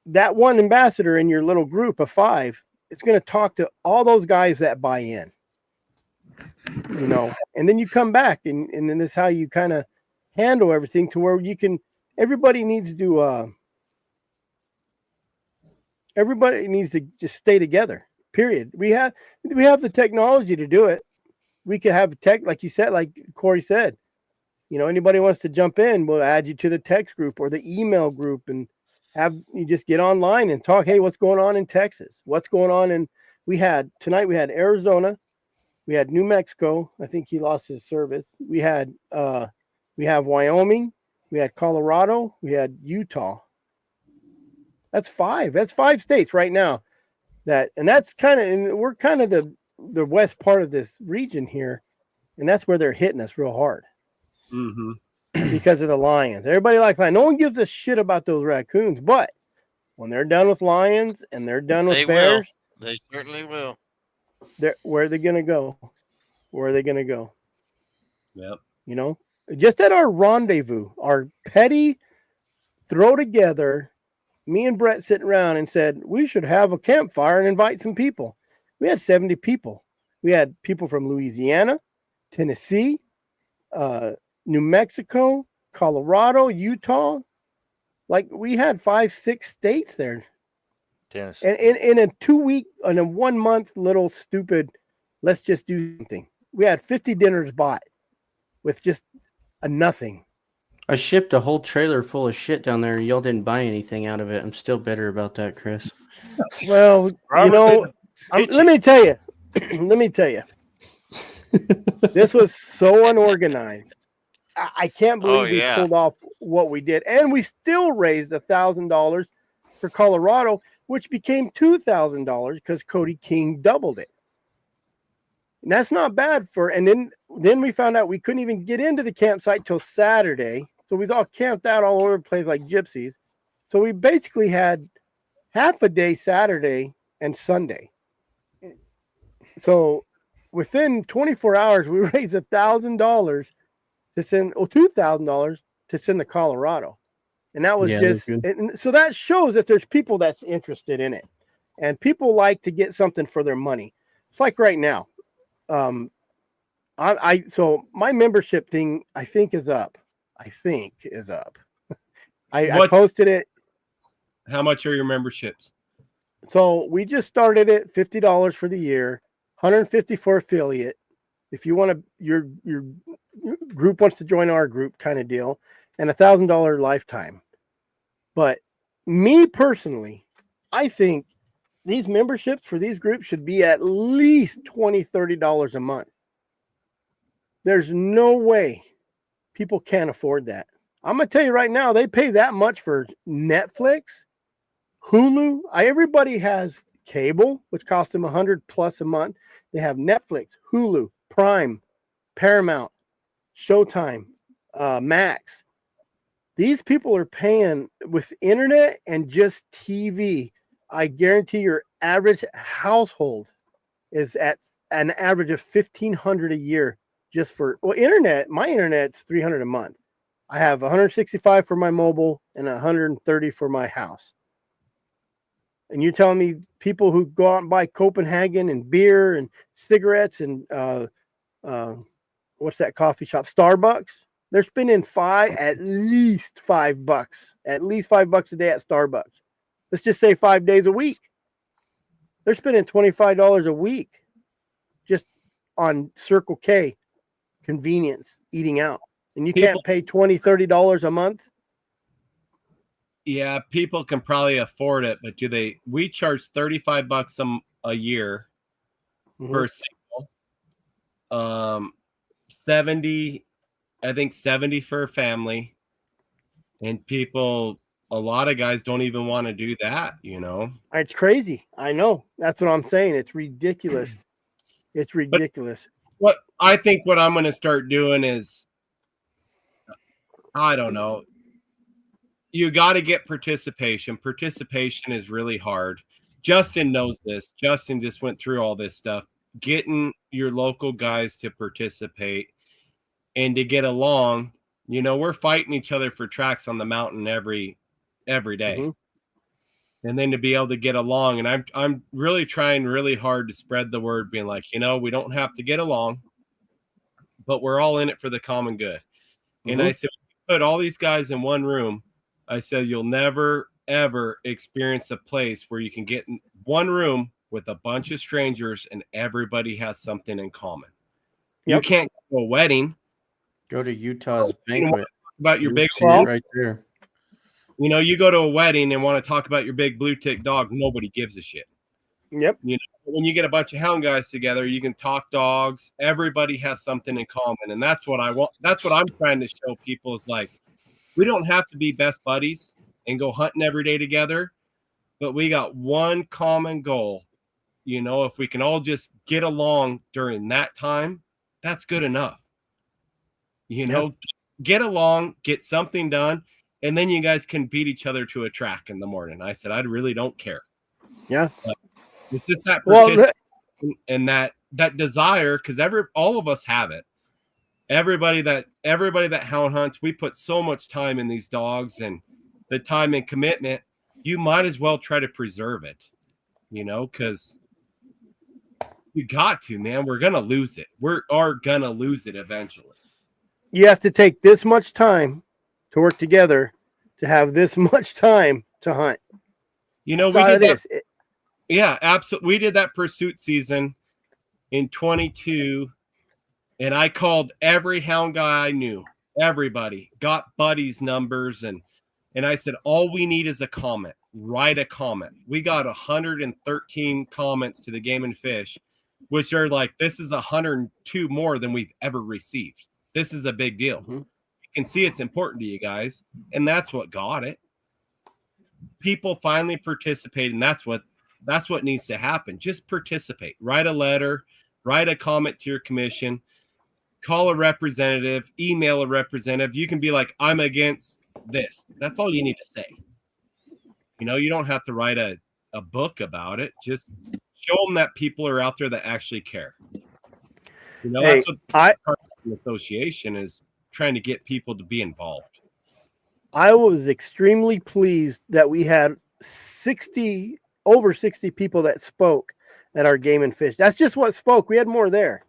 that one ambassador in your little group of 5, it's going to talk to all those guys that buy in. You know, and then you come back and then this is how you kind of handle everything to where you can. Everybody needs to just stay together. Period. We have the technology to do it. We could have tech, like you said, like Corey said. You know, anybody wants to jump in, we'll add you to the text group or the email group and have you just get online and talk. Hey, what's going on in Texas? What's going on? And tonight we had Arizona. We had New Mexico. I think he lost his service. We have Wyoming. We had Colorado. We had Utah. That's 5. That's 5 states right now. That's and we're kind of the west part of this region here, and that's where they're hitting us real hard. Because of the lions. Everybody likes lions. No one gives a shit about those raccoons, but when they're done with lions and they're done with bears, they certainly will. Where are they going to go? Where are they going to go? Yep. You know, just at our rendezvous, our petty throw together, me and Brett sitting around and said, we should have a campfire and invite some people. We had 70 people. We had people from Louisiana, Tennessee, New Mexico, Colorado, Utah. Like we had 5-6 states there. Tennessee. And in a 2-week, in a 1 month little stupid, let's just do something. We had 50 dinners bought with just a nothing. I shipped a whole trailer full of shit down there and y'all didn't buy anything out of it. I'm still bitter about that, Chris. Well, you know, let me tell you. This was so unorganized. I can't believe we pulled off what we did. And we still raised $1,000 for Colorado, which became $2,000 because Cody King doubled it. And that's not bad and then we found out we couldn't even get into the campsite till Saturday. So we all camped out all over the place like gypsies. So we basically had half a day Saturday and Sunday. So within 24 hours, we raised $1,000 to send, $2,000 to send to Colorado. And that was and so that shows that there's people that's interested in it. and people like to get something for their money. It's like right now. So my membership thing, I think is up. I posted it. How much are your memberships? So we just started it $50 for the year, $150 for affiliate. If you want to, your group wants to join our group, kind of deal, and $1,000 lifetime. But me personally, I think these memberships for these groups should be at least $20, $30 a month. There's no way people can't afford that. I'm going to tell you right now, they pay that much for Netflix, Hulu. Everybody has cable, which costs them $100+ a month. They have Netflix, Hulu, Prime, Paramount, Showtime, Max. These people are paying with internet and just TV. I guarantee your average household is at an average of $1,500 a year just for internet. My internet's $300 a month. I have $165 for my mobile and $130 for my house. And you're telling me people who go out and buy Copenhagen and beer and cigarettes and what's that coffee shop? Starbucks. They're spending at least $5 a day at Starbucks. Let's just say 5 days a week. They're spending $25 a week just on Circle K convenience, eating out. And you can't pay $20, $30 a month. Yeah, people can probably afford it, but we charge $35 a year for a single. 70, I think 70 for a family. And a lot of guys don't even want to do that, It's crazy. I know. That's what I'm saying. It's ridiculous. It's ridiculous. What I'm going to start doing is, I don't know. You got to get participation. Participation is really hard. Justin knows this. Justin just went through all this stuff. Getting your local guys to participate and to get along. We're fighting each other for tracks on the mountain every day. Mm-hmm. And then to be able to get along. And I'm really trying really hard to spread the word, being like, we don't have to get along, but we're all in it for the common good. Mm-hmm. And I said, put all these guys in one room. I said, you'll never, ever experience a place where you can get in one room with a bunch of strangers and everybody has something in common. Yep. You can't go to a wedding. Go to Utah's banquet. About your big right there. You go to a wedding and want to talk about your big blue tick dog. Nobody gives a shit. Yep. When you get a bunch of hound guys together, you can talk dogs. Everybody has something in common. And that's what I want. That's what I'm trying to show people is like, we don't have to be best buddies and go hunting every day together, but we got one common goal. If we can all just get along during that time, that's good enough. Get along, get something done, and then you guys can beat each other to a track in the morning. I said, I really don't care. Yeah. But it's just that and that desire, because all of us have it. Everybody that hound hunts, we put so much time in these dogs, and the time and commitment, you might as well try to preserve it, because you got to, man. We're going to lose it. We are going to lose it eventually. You have to take this much time to work together to have this much time to hunt. We did that. Yeah, absolutely. We did that pursuit season in 22. And I called every hound guy I knew, everybody, got buddies' numbers. And I said, all we need is a comment. Write a comment. We got 113 comments to the Game and Fish, which are like, this is 102 more than we've ever received. This is a big deal. Mm-hmm. You can see it's important to you guys. And that's what got it. People finally participate. And that's what needs to happen. Just participate. Write a letter, write a comment to your commission. Call a representative, email a representative. You can be like, I'm against this. That's all you need to say. You don't have to write a book about it. Just show them that people are out there that actually care. That's what the association is trying to get people to be involved. I was extremely pleased that we had 60 over 60 people that spoke at our game and fish. That's just what spoke. We had more there.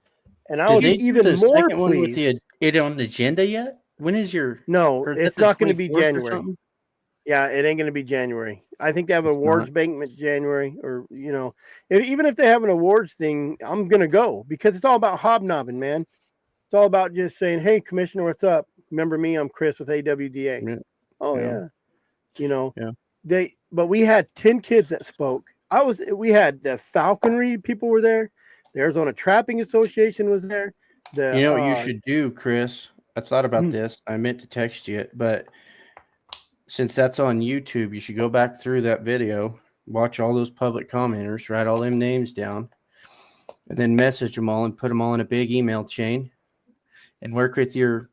And I Did was they do even the more second one with pleased. it on the agenda yet? When is your? No, Or is it's that the not going to be 24th or January. something? Yeah, it ain't going to be January. I think they have It's awards not. banquet January, or even if they have an awards thing, I'm going to go because it's all about hobnobbing, man. It's all about just saying, "Hey, Commissioner, what's up? Remember me? I'm Chris with AWDA." Yeah. Oh Yeah. yeah. But we had 10 kids that spoke. We had the falconry people were there. The Arizona Trapping Association was there. You know what you should do, Chris? I thought about Hmm. this. I meant to text you it, but since that's on YouTube, you should go back through that video, watch all those public commenters, write all them names down, and then message them all and put them all in a big email chain and work with your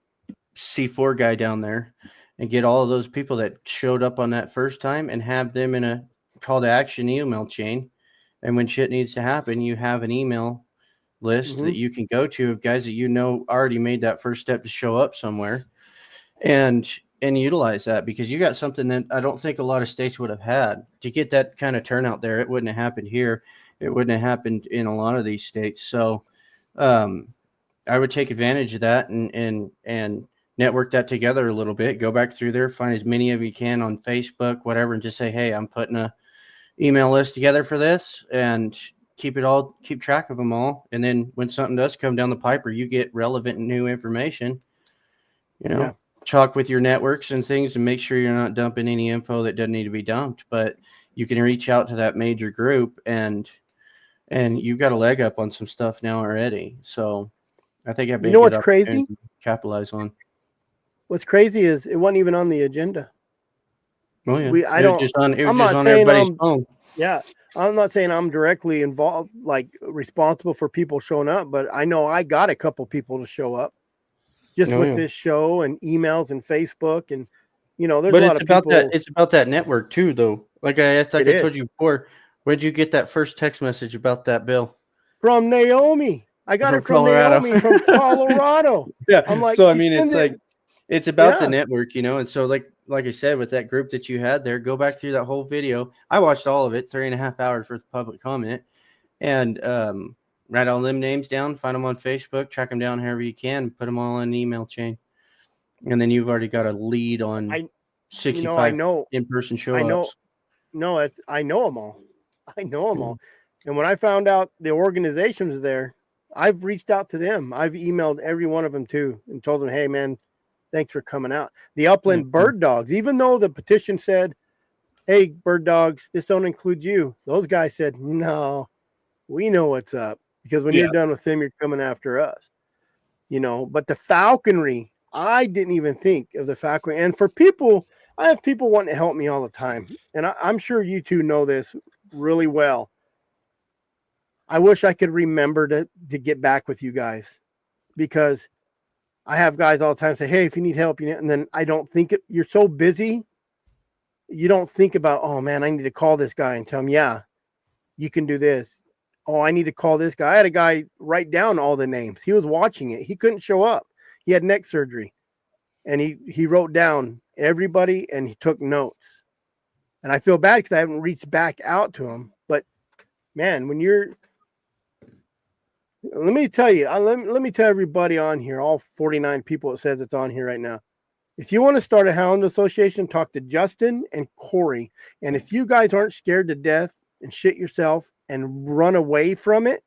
C4 guy down there and get all of those people that showed up on that first time and have them in a call to action email chain. And when shit needs to happen, you have an email list that you can go to of guys that already made that first step to show up somewhere and utilize that, because you got something that I don't think a lot of states would have had to get that kind of turnout there. It wouldn't have happened here. It wouldn't have happened in a lot of these states. So I would take advantage of that and network that together a little bit. Go back through there, find as many of you can on Facebook, whatever, and just say, hey, I'm putting a email list together for this, and keep track of them all. And then when something does come down the pipe or you get relevant new information, talk with your networks and things and make sure you're not dumping any info that doesn't need to be dumped. But you can reach out to that major group and you've got a leg up on some stuff now already. So I think that'd be a good what's opportunity crazy? to capitalize on. What's crazy is it wasn't even on the agenda. Oh yeah, it was just on everybody's phone. Yeah, I'm not saying I'm directly involved, like responsible for people showing up, but I know I got a couple people to show up just with this show and emails and Facebook, and there's a lot of people. It's about that network too, though. Like I told you before, where'd you get that first text message about that bill? From Naomi. I got it from Colorado. Naomi from Colorado. Yeah, I'm like, so I mean, it's about the network, and so like I said, with that group that you had there, go back through that whole video. I watched all of it, 3.5 hours worth of public comment, and write all them names down, find them on Facebook, track them down however you can, put them all in an email chain, and then you've already got a lead on 65 in-person show-ups. I know them all. I know them all. And when I found out the organization was there, I've reached out to them. I've emailed every one of them too and told them, hey, man, thanks for coming out. The Upland Bird Dogs, even though the petition said, hey, bird dogs, this don't include you. Those guys said, no, we know what's up, because when you're done with them, you're coming after us. But the falconry, I didn't even think of the falconry. And for people, I have people wanting to help me all the time. And I'm sure you two know this really well. I wish I could remember to get back with you guys, because I have guys all the time say, hey, if you need help, and then I don't think you're so busy. You don't think about, oh man, I need to call this guy and tell him, yeah, you can do this. Oh, I need to call this guy. I had a guy write down all the names. He was watching it. He couldn't show up. He had neck surgery, and he wrote down everybody and he took notes. And I feel bad because I haven't reached back out to him. But man, let me tell you, let me tell everybody on here, all 49 people it says it's on here right now. If you want to start a hound association, talk to Justin and Corey. And if you guys aren't scared to death and shit yourself and run away from it,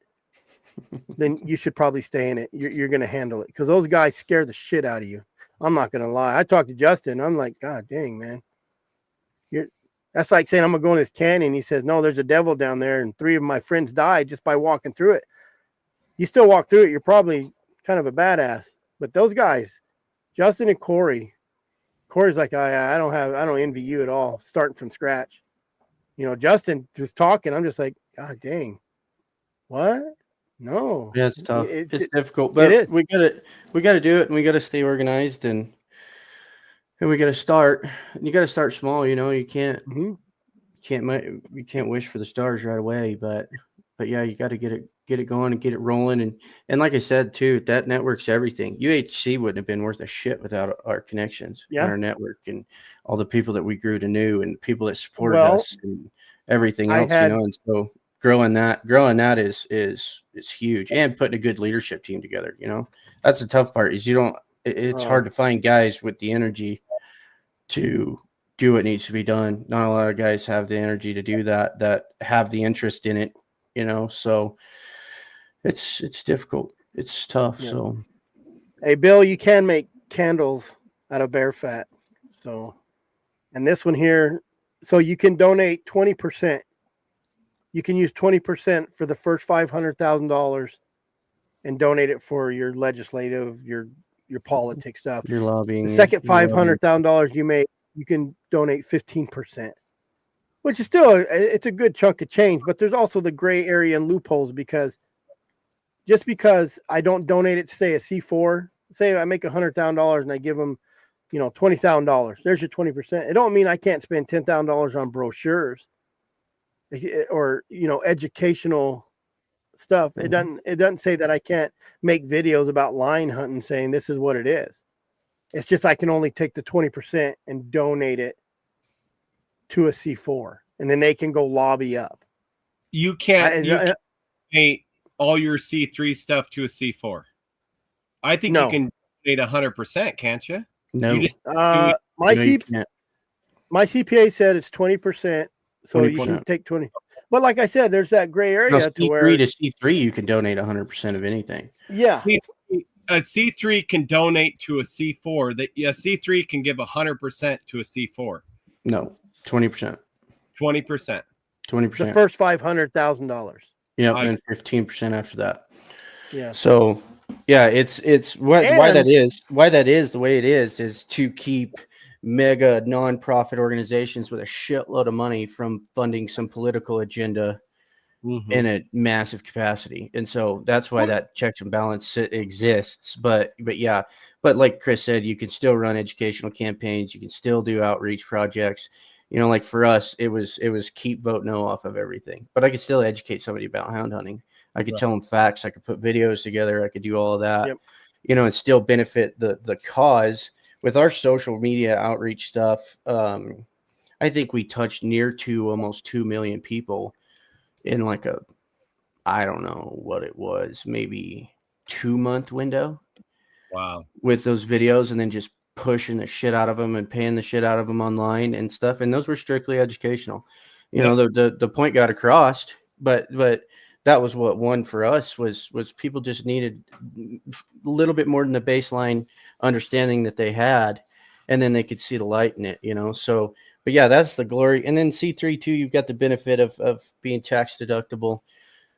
then you should probably stay in it. You're going to handle it, because those guys scare the shit out of you. I'm not going to lie. I talked to Justin. I'm like, God dang, man. That's like saying I'm going to go in this canyon. He says, no, there's a devil down there, and 3 of my friends died just by walking through it. You still walk through it, you're probably kind of a badass. But those guys, Justin and Corey's like, I don't envy you at all, starting from scratch. Justin just talking, I'm just like, God dang, what? No. Yeah, it's tough. It's difficult, but we gotta do it, and we gotta stay organized, and we gotta start. You gotta start small. You can't wish for the stars right away, but yeah, you got to get it going and get it rolling, and like I said too, that network's everything. UHC wouldn't have been worth a shit without our connections and our network and all the people that we grew to know and people that supported us everything else, and so growing that is huge, and putting a good leadership team together. That's the tough part is it's hard to find guys with the energy to do what needs to be done. Not a lot of guys have the energy to do that have the interest in it, so it's difficult. It's tough. Yeah. So, hey, Bill, you can make candles out of bear fat. So, and this one here, so you can donate 20%. You can use 20% for the first $500,000 and donate it for your legislative, your politics stuff. Your lobbying. The second $500,000 you can donate 15%, which is still it's a good chunk of change. But there's also the gray area and loopholes because just because I don't donate it to say a C4, say I make $100,000 and I give them, $20,000. There's your 20%. It don't mean I can't spend $10,000 on brochures or educational stuff. It doesn't say that I can't make videos about lion hunting saying this is what it is. It's just I can only take the 20% and donate it to a C4, and then they can go lobby up. You can't donate all your C3 stuff to a C4. I think you can donate 100%, can't you? No. You just my CPA said it's 20%, so 20%. You can take 20. But like I said, there's that gray area to where to C3 you can donate 100% of anything. Yeah. A C3 can donate to a C4. A C3 can give 100% to a C4. No, 20%. 20%. 20%. The first $500,000. Yeah, and 15% after that. Yeah. So, yeah, it's why that is the way it is to keep mega nonprofit organizations with a shitload of money from funding some political agenda in a massive capacity. And so that's why that checks and balance exists. But like Chris said, you can still run educational campaigns. You can still do outreach projects. Like for us, it was keep vote no off of everything. But I could still educate somebody about hound hunting. I could tell them facts. I could put videos together. I could do all of that, and still benefit the cause. With our social media outreach stuff, I think we touched near to almost 2 million people in like I don't know what it was, maybe 2-month window. Wow. With those videos, and then just pushing the shit out of them and paying the shit out of them online and stuff. And those were strictly educational. The point got across, but that was what won for us was people just needed a little bit more than the baseline understanding that they had, and then they could see the light in it, So, but yeah, that's the glory. And then C3 too, you've got the benefit of being tax deductible.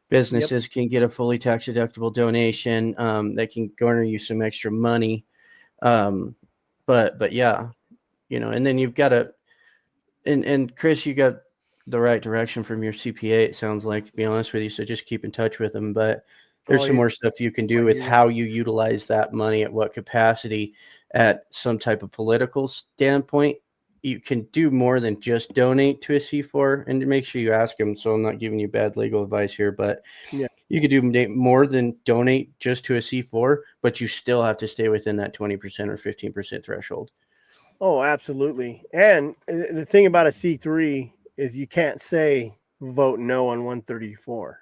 Businesses can get a fully tax deductible donation. That can garner you some extra money. But yeah, and then you've got and Chris, you got the right direction from your CPA, it sounds like, to be honest with you. So just keep in touch with them. But there's some more stuff you can do with how you utilize that money, at what capacity, at some type of political standpoint. You can do more than just donate to a C4, and to make sure you ask them. So I'm not giving you bad legal advice here, but you could do more than donate just to a C4, but you still have to stay within that 20% or 15% threshold. Oh, absolutely. And the thing about a C3 is you can't say vote no on 134.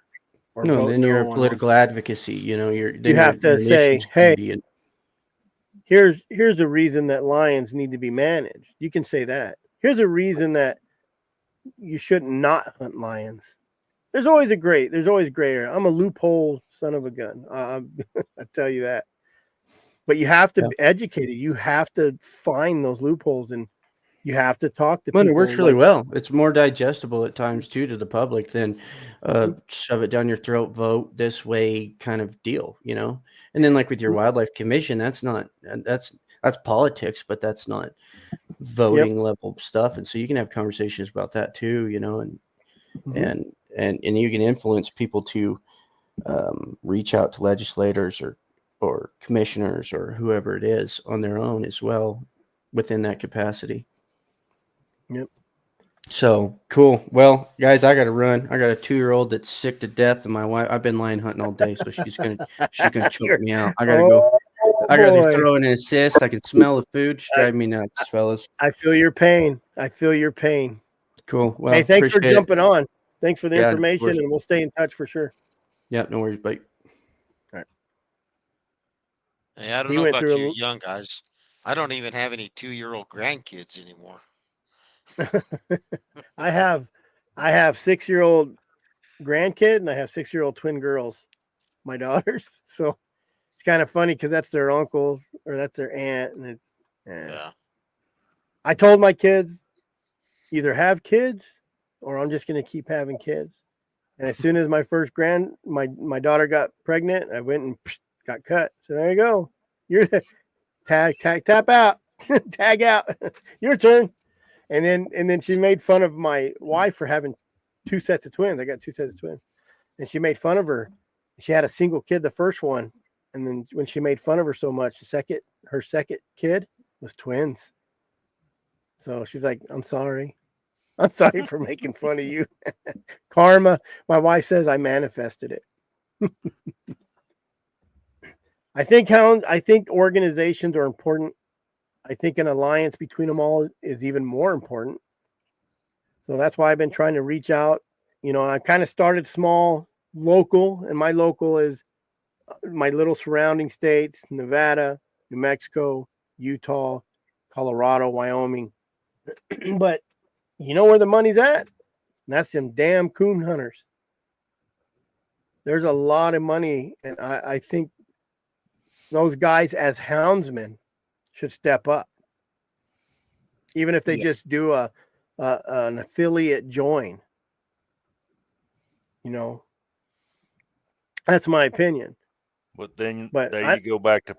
Or no, then you're a political advocacy. You have to say, hey, here's a reason that lions need to be managed. You can say that. Here's a reason that you should not hunt lions. There's always gray area. I'm a loophole son of a gun. I tell you that. But you have to educate it. You have to find those loopholes, and you have to talk to people. It works really well. It's more digestible at times too to the public than shove it down your throat, vote this way kind of deal, And then like with your wildlife commission, that's politics, but that's not voting level stuff. And so you can have conversations about that too, and you can influence people to reach out to legislators or commissioners or whoever it is on their own as well within that capacity. Yep. So cool. Well, guys, I got to run. I got a 2-year-old that's sick to death, and my wife. I've been lion hunting all day, so she's gonna choke me out. I gotta go. I gotta be throwing an assist. I can smell the food. She's driving me nuts, fellas. I feel your pain. Cool. Well, hey, thanks for appreciate it. jumping on. Thanks for the Yeah, of information, course. and we'll stay in touch for sure. Yeah, no worries, Blake. Hey, I don't He know went about through you a young guys. I don't even have any 2-year-old grandkids anymore. I have 6-year-old grandkid, and I have 6-year-old twin girls, my daughters. So it's kind of funny because that's their uncles or that's their aunt, and it's Yeah. I told my kids either have kids or I'm just going to keep having kids. And as soon as my first my daughter got pregnant, I went and got cut. So there you go. You're tap out, tag out. Your turn. And then she made fun of my wife for having 2 sets of twins. I got 2 sets of twins, and she made fun of her. She had a single kid, the first one, and then when she made fun of her so much, her second kid was twins. So she's like, "I'm sorry. I'm sorry for making fun of you." Karma. My wife says I manifested it. I think organizations are important. I think an alliance between them all is even more important. So that's why I've been trying to reach out. And I kind of started small, local, and my local is my little surrounding states: Nevada, New Mexico, Utah, Colorado, Wyoming. But you know where the money's at? And that's them damn coon hunters. There's a lot of money, and I think those guys as houndsmen should step up, even if they just do an affiliate join. That's my opinion. But then But there you go back to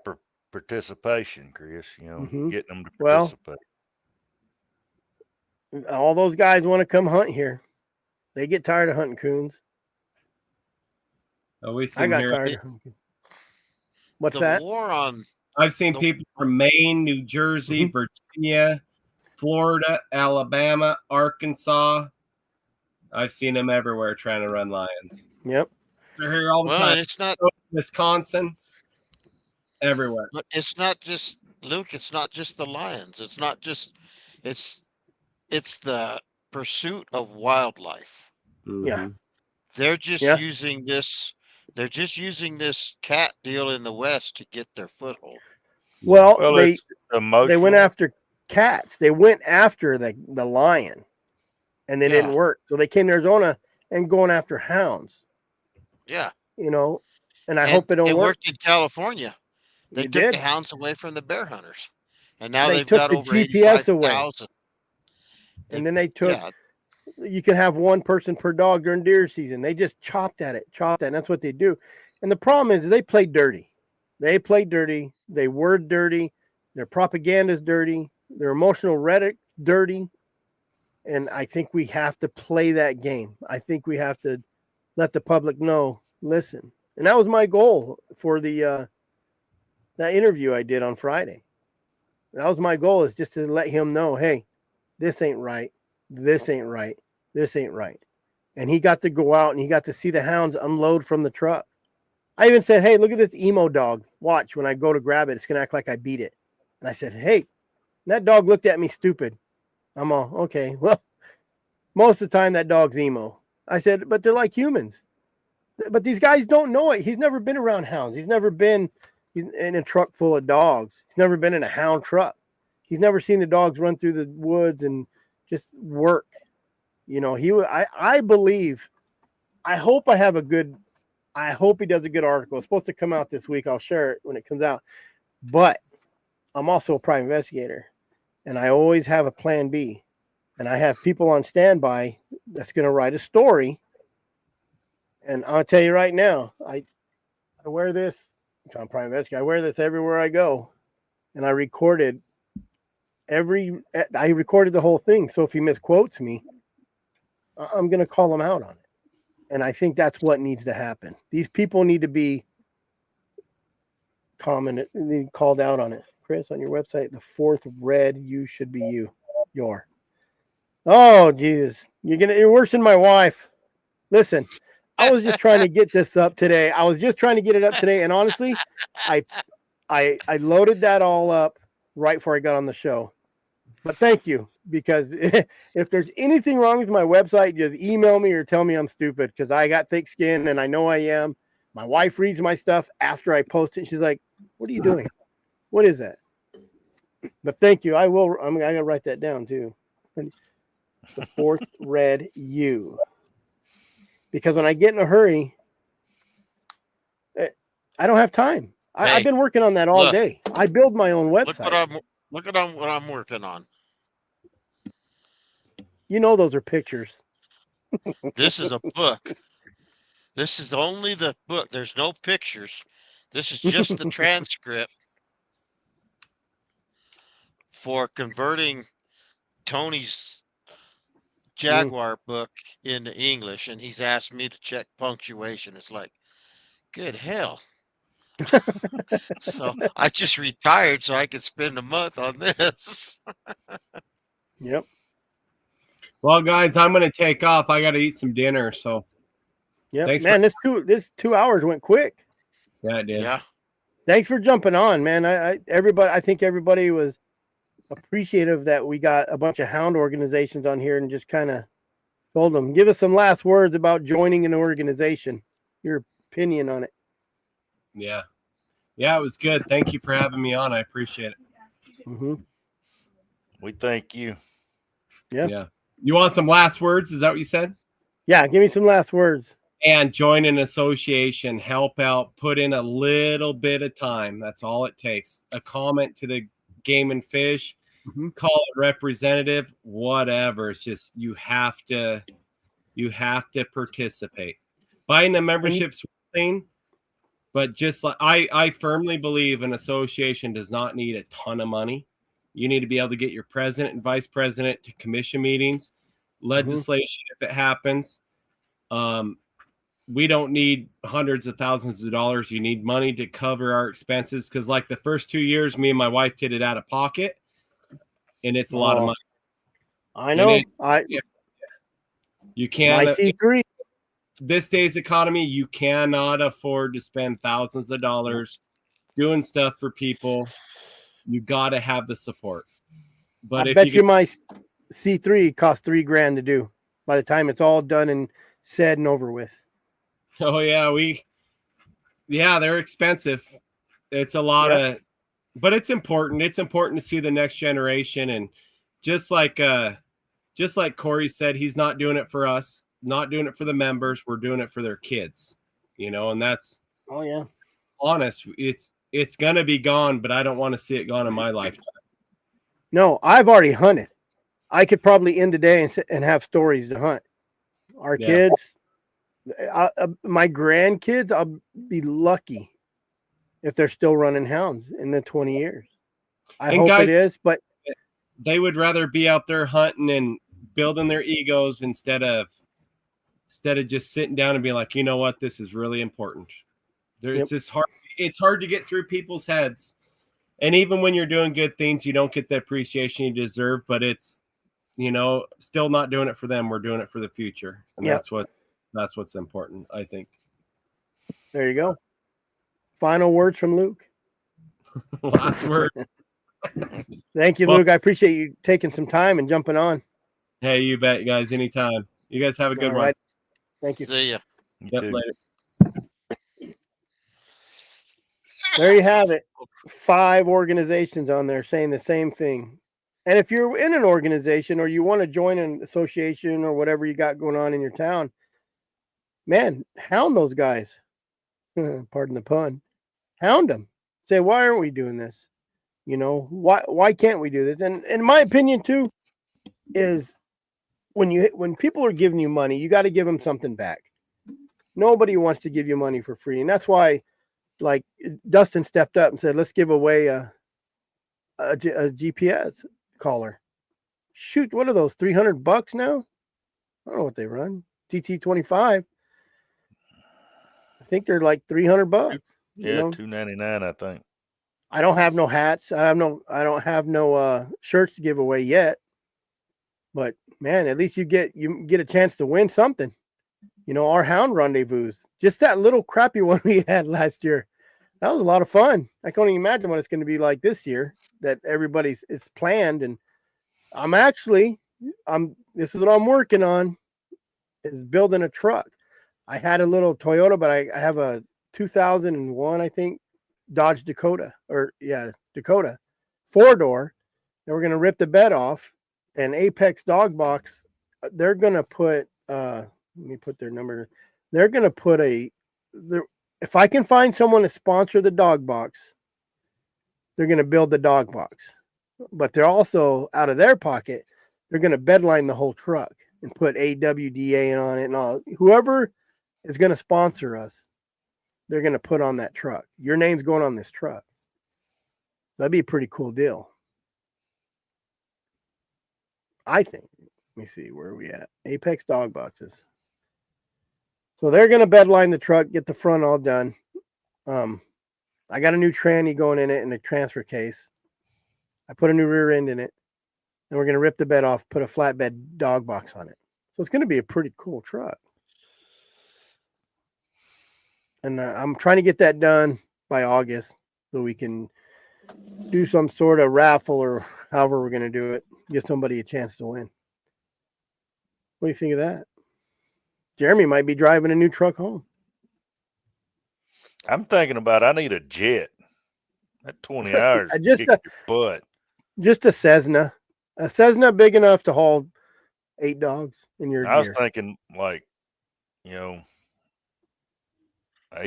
participation, Chris. Getting them to participate. All those guys want to come hunt here. They get tired of hunting coons. I got tired of hunting. What's that? I've seen people from Maine, New Jersey, Virginia, Florida, Alabama, Arkansas. I've seen them everywhere trying to run lions. Yep. They're here all the time. And it's not Wisconsin, everywhere. But it's not just Luke. It's not just the lions. It's not just. It's the pursuit of wildlife. Yeah. They're just using this. They're just using this cat deal in the West to get their foothold. Well, they went after cats. They went after the lion, and they didn't work. So they came to Arizona and going after hounds. Yeah. And I hope it don't work. It worked in California. They took the hounds away from the bear hunters, and now they've took got the over GPS away. 85,000. And then they took. Yeah. You can have one person per dog during deer season. They just chopped at it. And that's what they do. And the problem is they play dirty. They word dirty. Their propaganda is dirty. Their emotional rhetoric dirty. And I think we have to play that game. I think we have to let the public know, listen. And that was my goal for that interview I did on Friday. That was my goal, is just to let him know, hey, this ain't right. This ain't right. This ain't right. And he got to go out and he got to see the hounds unload from the truck. I even said, hey, look at this emo dog. Watch, when I go to grab it, it's going to act like I beat it. And I said, hey, and that dog looked at me stupid. I'm all, okay, well, most of the time that dog's emo. I said, but they're like humans. But these guys don't know it. He's never been around hounds. He's never been in a truck full of dogs. He's never been in a hound truck. He's never seen the dogs run through the woods and just work. I believe, I hope he does a good article. It's supposed to come out this week. I'll share it when it comes out. But I'm also a private investigator, and I always have a plan B. And I have people on standby that's going to write a story. And I'll tell you right now, I wear this. I'm a private investigator. I wear this everywhere I go. And I recorded the whole thing. So if he misquotes me, I'm going to call him out on it. And I think that's what needs to happen. These people need to be called out on it. Chris, on your website, the fourth red, you should be you. Oh, Jesus. You're worse than my wife. Listen, I was just trying to get this up today. And honestly, I loaded that all up right before I got on the show. But thank you. because if there's anything wrong with my website, just email me or tell me I'm stupid, because I got thick skin and I know I am. My wife reads my stuff after I post it. She's like, "What are you doing? What is that?" But thank you. I will. I gotta write that down too. The fourth red U. Because when I get in a hurry, I don't have time. I've Hey, been working on that all look. day. I build my own Look website. what I'm working on. You know, those are pictures. This is a book. This is only the book. There's no pictures. This is just the transcript for converting Tony's Jaguar book into English, and he's asked me to check punctuation. It's like, good hell. So I just retired so I could spend a month on this. Yep. Well, guys, I'm going to take off. I got to eat some dinner. So, Yep. thanks Man, this 2 hours went quick. yeah, it did. Yeah. Thanks for jumping on, man. I think everybody was appreciative that we got a bunch of hound organizations on here and just kind of told them, give us some last words about joining an organization, your opinion on it. Yeah. Yeah, it was good. Thank you for having me on. I appreciate it. Mm-hmm. We thank you. Yeah. Yeah. You want some last words? Is that what you said? Yeah. Give me some last words. And join an association, help out, put in a little bit of time. That's all it takes. A comment to the Game and Fish, call it representative, whatever. It's just you have to participate. Buying a membership's one thing, but just like I firmly believe an association does not need a ton of money. You need to be able to get your president and vice president to commission meetings, legislation if it happens. We don't need hundreds of thousands of dollars. You need money to cover our expenses, because like the first 2 years, me and my wife did it out of pocket, and it's a lot of money. I know. You can't. My C3. This day's economy, you cannot afford to spend thousands of dollars doing stuff for people. You got to have the support. But I bet you my C3 cost $3,000 to do by the time it's all done and said and over with. Oh yeah, they're expensive. It's a lot of, but it's important. It's important to see the next generation. And just like Corey said, he's not doing it for us, not doing it for the members. We're doing it for their kids, and that's, honest. It's going to be gone, but I don't want to see it gone in my lifetime. No, I've already hunted. I could probably end today and have stories to hunt. Our kids, my grandkids, I'll be lucky if they're still running hounds in the 20 years. I hope it is, but they would rather be out there hunting and building their egos instead of just sitting down and being like, you know what, this is really important. It's just hard. It's hard to get through people's heads. And even when you're doing good things, you don't get the appreciation you deserve, but it's, still not doing it for them. We're doing it for the future. And that's what's important, I think. There you go. Final words from Luke. Last word. Thank you, Luke. I appreciate you taking some time and jumping on. Hey, you bet, guys. Anytime. You guys have a good one. Thank you. See ya. Yep, later. There you have it. 5 organizations on there saying the same thing. And if you're in an organization or you want to join an association or whatever you got going on in your town, man, hound those guys. Pardon the pun. Hound them. Say, why aren't we doing this? Why can't we do this? And in my opinion too, is when people are giving you money, you got to give them something back. Nobody wants to give you money for free. And that's why, like, Dustin stepped up and said, let's give away a GPS collar. Shoot, what are those, $300 now? I don't know what they run. TT25. I think they're like $300. Yeah, $299, I think. I don't have no hats. I don't have no shirts to give away yet. But man, at least you get a chance to win something. Our hound rendezvous, just that little crappy one we had last year, that was a lot of fun. I can't even imagine what it's going to be like this year. That it's planned, and This is what I'm working on, is building a truck. I had a little Toyota, but I have a 2001, I think, Dodge Dakota, Dakota 4-door. And we're going to rip the bed off, and Apex Dog Box, they're going to put, let me put their number. They're going to put if I can find someone to sponsor the dog box, they're going to build the dog box. But they're also, out of their pocket, they're going to bedline the whole truck and put AWDA on it and all. Whoever is going to sponsor us, they're going to put on that truck. Your name's going on this truck. That'd be a pretty cool deal, I think. Let me see, where are we at? Apex Dog Boxes. So they're going to bedline the truck, get the front all done. I got a new tranny going in it in the transfer case. I put a new rear end in it, and we're going to rip the bed off, put a flatbed dog box on it. So it's going to be a pretty cool truck. And I'm trying to get that done by August so we can do some sort of raffle or however we're going to do it, give somebody a chance to win. What do you think of that? Jeremy might be driving a new truck home. I'm thinking about, I need a jet. That 20 hours Just kick your butt. Just a Cessna. A Cessna big enough to haul 8 dogs in your I was gear. thinking like, a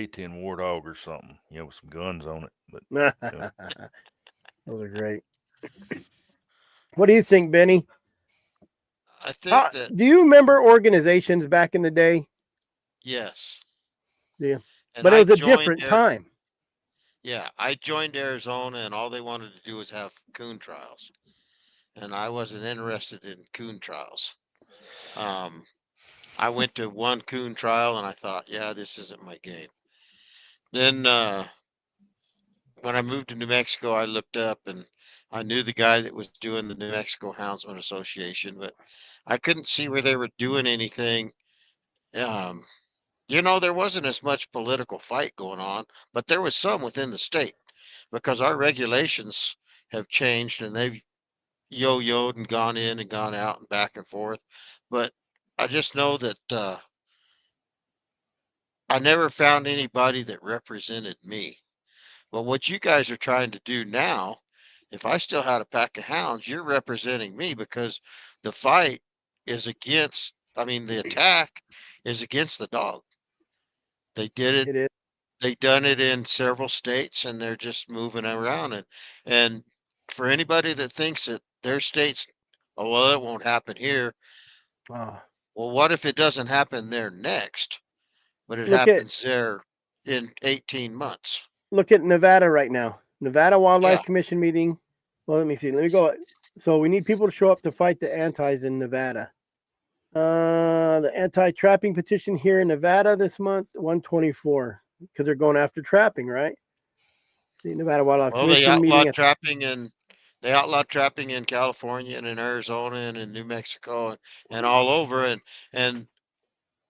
10 war dog or something, with some guns on it. But Those are great. What do you think, Benny? I think that, Do you remember organizations back in the day? yes. Yeah. And But it I was a joined different time. Yeah, I joined Arizona, and all they wanted to do was have coon trials, and I wasn't interested in coon trials. I went to one coon trial, and I thought, yeah, this isn't my game. Then when I moved to New Mexico, I looked up, and I knew the guy that was doing the New Mexico Houndsman Association, but I couldn't see where they were doing anything. There wasn't as much political fight going on, but there was some within the state because our regulations have changed and they've yo-yoed and gone in and gone out and back and forth. But I just know that I never found anybody that represented me. But what you guys are trying to do now, if I still had a pack of hounds, you're representing me because the fight is against, the attack is against the dog. They did it. It is. They done it in several states, and they're just moving around. And for anybody that thinks that their states, oh well, it won't happen here. Oh. Well, what if it doesn't happen there next, but it Look at happens there in 18 months? look at Nevada right now. Nevada Wildlife Yeah. Commission meeting. Well, let me see. Let me go. So we need people to show up to fight the antis in Nevada. The anti-trapping petition here in Nevada this month, 124, because they're going after trapping, right? The Nevada Wildlife Well, they Commission meeting. outlawed trapping in California and in Arizona and in New Mexico and all over. And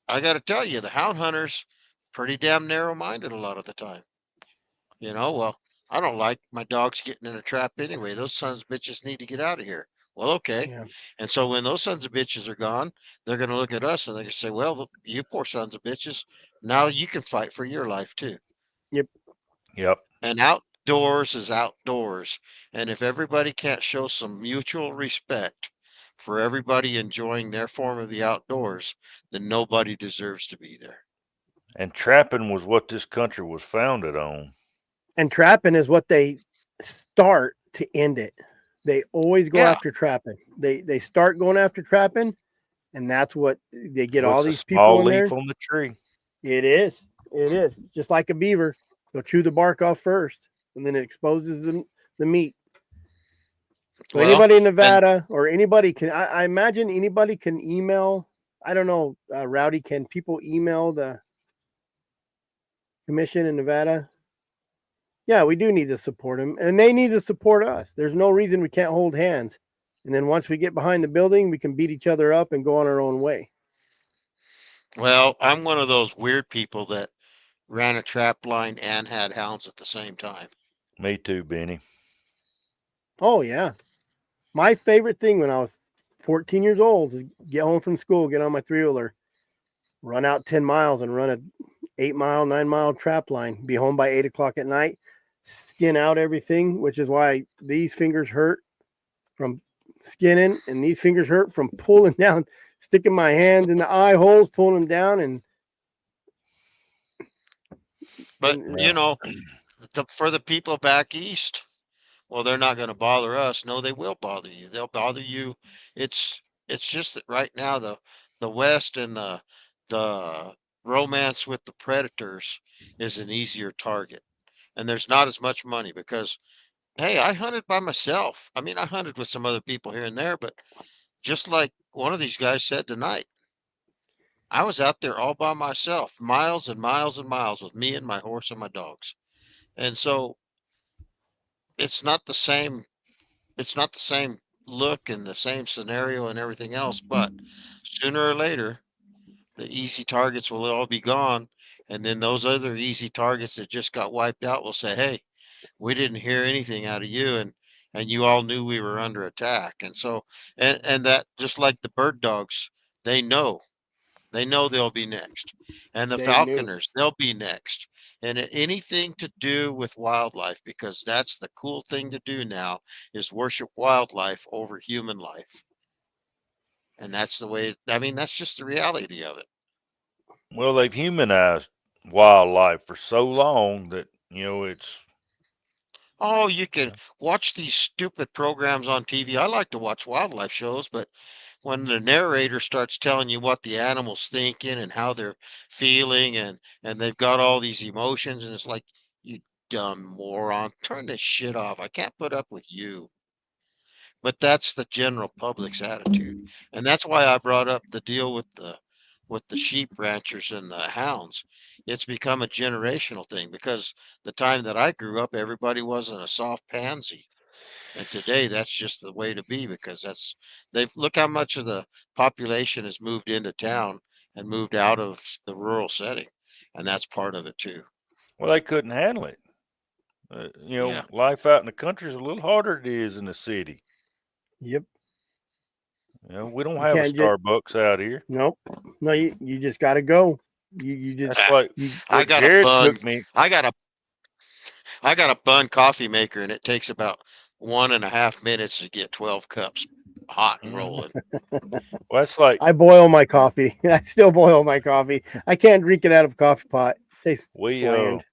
I got to tell you, the hound hunters pretty damn narrow-minded a lot of the time. Well, I don't like my dogs getting in a trap anyway. Those sons of bitches need to get out of here. Well, okay. Yeah. And so when those sons of bitches are gone, they're going to look at us and they're going to say, well, you poor sons of bitches, now you can fight for your life too. Yep. And outdoors is outdoors. And if everybody can't show some mutual respect for everybody enjoying their form of the outdoors, then nobody deserves to be there. And trapping was what this country was founded on. And trapping is what they start to end it. They always go after trapping. They start going after trapping, and that's what they get all these people in there. Small leaf on the tree. It is. It is. Just like a beaver. They'll chew the bark off first, and then it exposes the meat. So anybody in Nevada or anybody can, I imagine anybody can email. I don't know, Rowdy, can people email the commission in Nevada? Yeah, we do need to support them, and they need to support us. There's no reason we can't hold hands. And then once we get behind the building, we can beat each other up and go on our own way. Well, I'm one of those weird people that ran a trap line and had hounds at the same time. Me too, Benny. Oh, yeah. My favorite thing when I was 14 years old is get home from school, get on my 3-wheeler, run out 10 miles and run a 8-mile, 9-mile trap line, be home by 8 o'clock at night, skin out everything, which is why these fingers hurt from skinning and these fingers hurt from pulling down, sticking my hands in the eye holes, pulling them down. But for the people back east, well, they're not going to bother us. No, they will bother you. They'll bother you. It's just that right now the West and the romance with the predators is an easier target, and there's not as much money because hey, I hunted by myself. I mean, I hunted with some other people here and there, but just like one of these guys said tonight, I was out there all by myself, miles and miles and miles with me and my horse and my dogs. And so it's not the same look and the same scenario and everything else, but sooner or later the easy targets will all be gone, and then those other easy targets that just got wiped out will say, hey, we didn't hear anything out of you, and you all knew we were under attack. And so and that, just like the bird dogs, they know they'll be next, and the They knew. falconers, they'll be next, and anything to do with wildlife, because that's the cool thing to do now, is worship wildlife over human life. And that's the way, I mean, that's just the reality of it. Well, they've humanized wildlife for so long that it's. Oh, you can watch these stupid programs on TV. I like to watch wildlife shows, but when the narrator starts telling you what the animal's thinking and how they're feeling, and they've got all these emotions, and it's like, you dumb moron, turn this shit off. I can't put up with you. But that's the general public's attitude. And that's why I brought up the deal with the sheep ranchers and the hounds. It's become a generational thing, because the time that I grew up, everybody wasn't a soft pansy. And today that's just the way to be, because they've, look how much of the population has moved into town and moved out of the rural setting. And that's part of it too. Well, they couldn't handle it. Yeah. Life out in the country is a little harder than it is in the city. Yep. We don't You have a can't Starbucks out here. Nope. No, you just got to go. You just That's like I what got Jared a bun. took me. I got a bun coffee maker, and it takes about 1.5 minutes to get 12 cups hot and rolling. Well, that's like I boil my coffee. I still boil my coffee. I can't drink it out of a coffee pot. It tastes bland.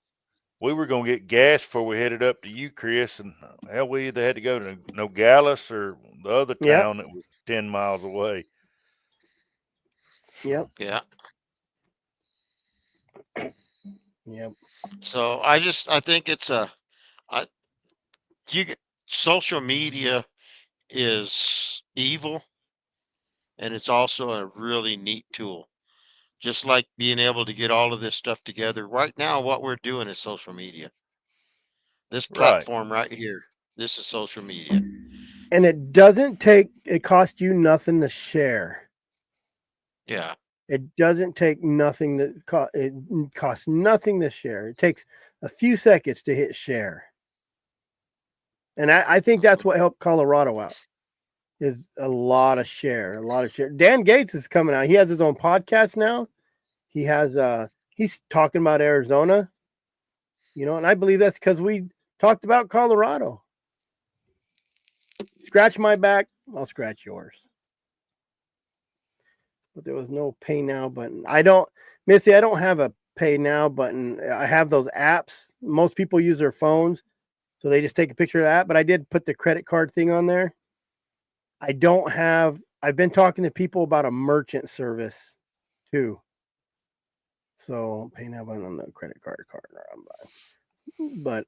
we were gonna get gas before we headed up to you, Chris, and hell, we either had to go to Nogales or the other town that was 10 miles away. Yep. Yeah. Yep. So I think it's social media is evil, and it's also a really neat tool. Just like being able to get all of this stuff together. Right now, what we're doing is social media. This platform right here, this is social media. And it costs you nothing to share. Yeah. It doesn't take nothing it costs nothing to share. It takes a few seconds to hit share. And I think that's what helped Colorado out, is a lot of share. Dan Gates is coming out. He has his own podcast now. He has he's talking about Arizona, and I believe that's because we talked about Colorado. Scratch my back, I'll scratch yours. But there was no pay now button. Missy, I don't have a pay now button. I have those apps. Most people use their phones, so they just take a picture of that. But I did put the credit card thing on there. I've been talking to people about a merchant service too. So pay now button on the credit card. But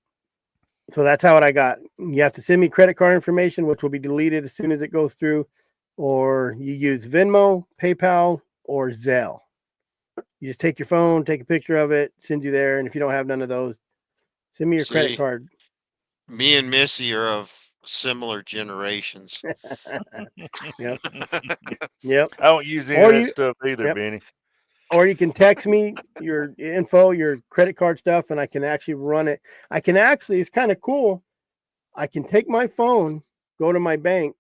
so that's how I got. You have to send me credit card information, which will be deleted as soon as it goes through, or you use Venmo, PayPal, or Zelle. You just take your phone, take a picture of it, send you there. And if you don't have none of those, send me your credit card. Me and Missy are of similar generations. Yep. Yep. I don't use any of that stuff either, Benny. Or you can text me your info, your credit card stuff, and I can actually run it. It's kind of cool. I can take my phone, go to my bank,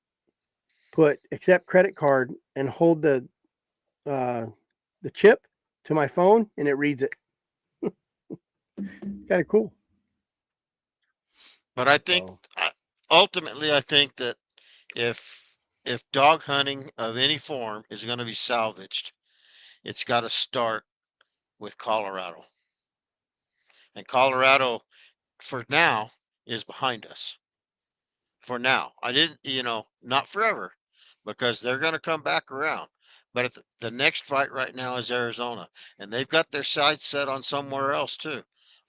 put accept credit card and hold the chip to my phone, and it reads it. Kind of cool. But I think So, ultimately, I think that if dog hunting of any form is going to be salvaged, it's got to start with Colorado. And Colorado, for now, is behind us. For now, I didn't, not forever, because they're going to come back around. But the next fight right now is Arizona, and they've got their sights set on somewhere else too.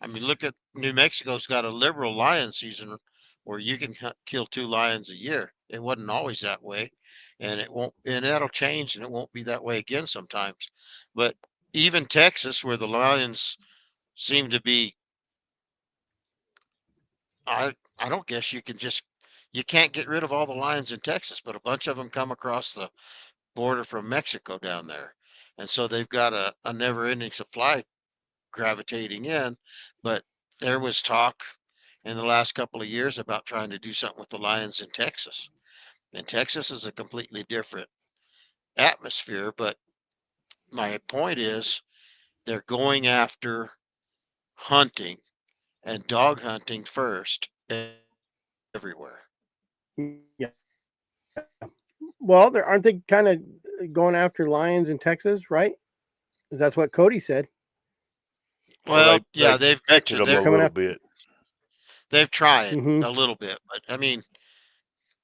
I mean, look at New Mexico's got a liberal lion season where you can kill 2 lions a year. It wasn't always that way, and it won't, and that'll change, and it won't be that way again sometimes. But even Texas, where the lions seem to be, I don't guess you can't get rid of all the lions in Texas, but a bunch of them come across the border from Mexico down there. And so they've got a never ending supply gravitating in. But there was talk in the last couple of years about trying to do something with the lions in Texas. And Texas is a completely different atmosphere. But my point is, they're going after hunting and dog hunting first everywhere. yeah. Well, aren't they kind of going after lions in Texas, right? That's what Cody said. Well, yeah, they they've protected mentioned them a coming little after. bit. they've tried Mm-hmm. a little bit, but I mean,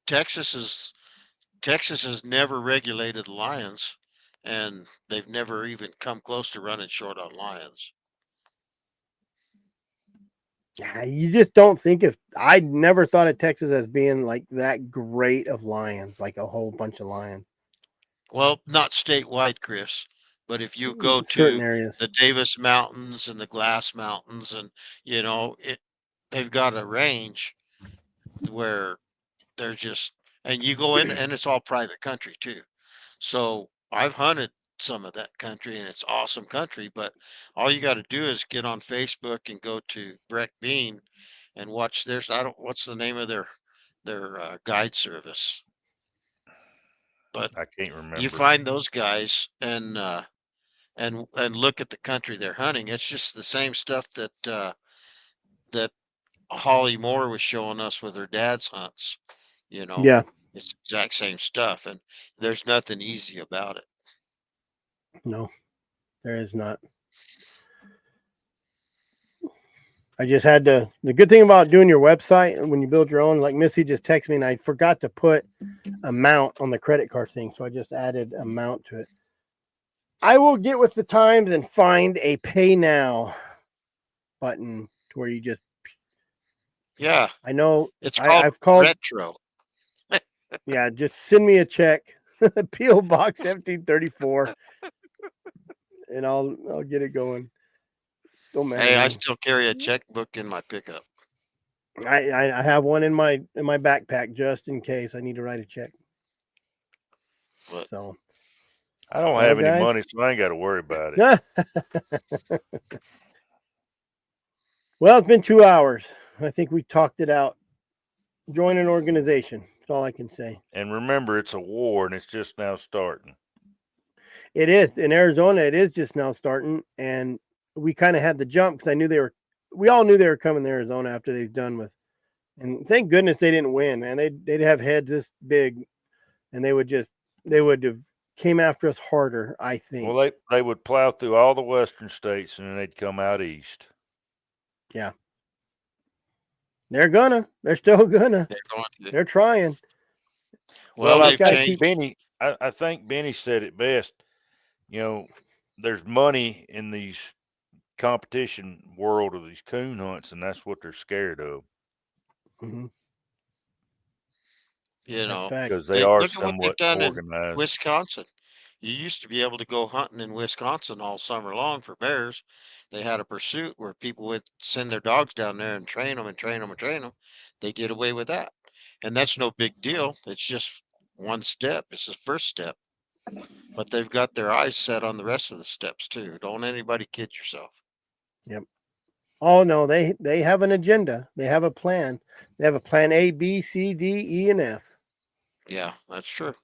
Texas has never regulated lions, and they've never even come close to running short on lions. Yeah, you just don't think of. I never thought of Texas as being like that great of lions, like a whole bunch of lions. Well, not statewide, Chris, but if you go Certain to areas. the Davis Mountains and the Glass Mountains, and they've got a range where they're just, and you go in, and it's all private country too. So I've hunted some of that country, and it's awesome country, but all you got to do is get on Facebook and go to Breck Bean and watch theirs. What's the name of their guide service? But I can't you remember. find those guys and look at the country they're hunting. It's just the same stuff that Holly Moore was showing us with her dad's hunts. You know, Yeah. it's the exact same stuff, and there's nothing easy about it. No, there is not. I just had to. The good thing about doing your website when you build your own, like Missy just texted me, and I forgot to put amount on the credit card thing, so I just added amount to it. I will get with the times and find a pay now button to where you just. Yeah, I know. it's called I've called. retro. Yeah, just send me a check, PO Box 1734, and I'll get it going. Don't matter Hey, to I me. still carry a checkbook in my pickup. I have one in my backpack just in case I need to write a check. But So I don't well, have any guys. money, so I ain't got to worry about it. Well, it's been 2 hours. I think we talked it out. Join an organization. That's all I can say. And remember, it's a war, and it's just now starting. It is in Arizona. It is just now starting, and we kind of had the jump because I knew they were. We all knew they were coming to Arizona after they've done with. And thank goodness they didn't win, man. They'd have heads this big, and they would have came after us harder, I think. Well, they would plow through all the western states, and then they'd come out east. Yeah. They're still gonna. they're going to. They're trying. Well, I they've gotta think keep. changed. I think Benny said it best. There's money in these competition world of these coon hunts, and that's what they're scared of Mhm. You That's know, fact. because they are look at what they've somewhat done in organized. Wisconsin. You used to be able to go hunting in Wisconsin all summer long for bears. They had a pursuit where people would send their dogs down there and train them and train them and train them. They did away with that. And that's no big deal. It's just one step. It's the first step. But they've got their eyes set on the rest of the steps too. Don't anybody kid yourself. Yep. Oh no, they have an agenda. They have a plan. They have a plan A, B, C, D, E, and F. Yeah, that's true.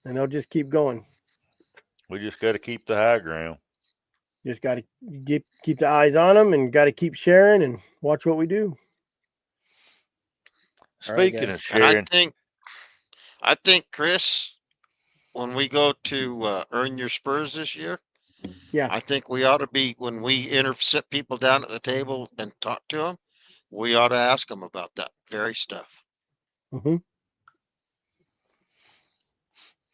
and they'll just keep going. We just got to keep the high ground. Just got to keep the eyes on them, and got to keep sharing and watch what we do. Speaking of And sharing, I think, Chris, when we go to earn your spurs this year, Yeah. I think we ought to be, when we sit people down at the table and talk to them, we ought to ask them about that very stuff. Mm-hmm.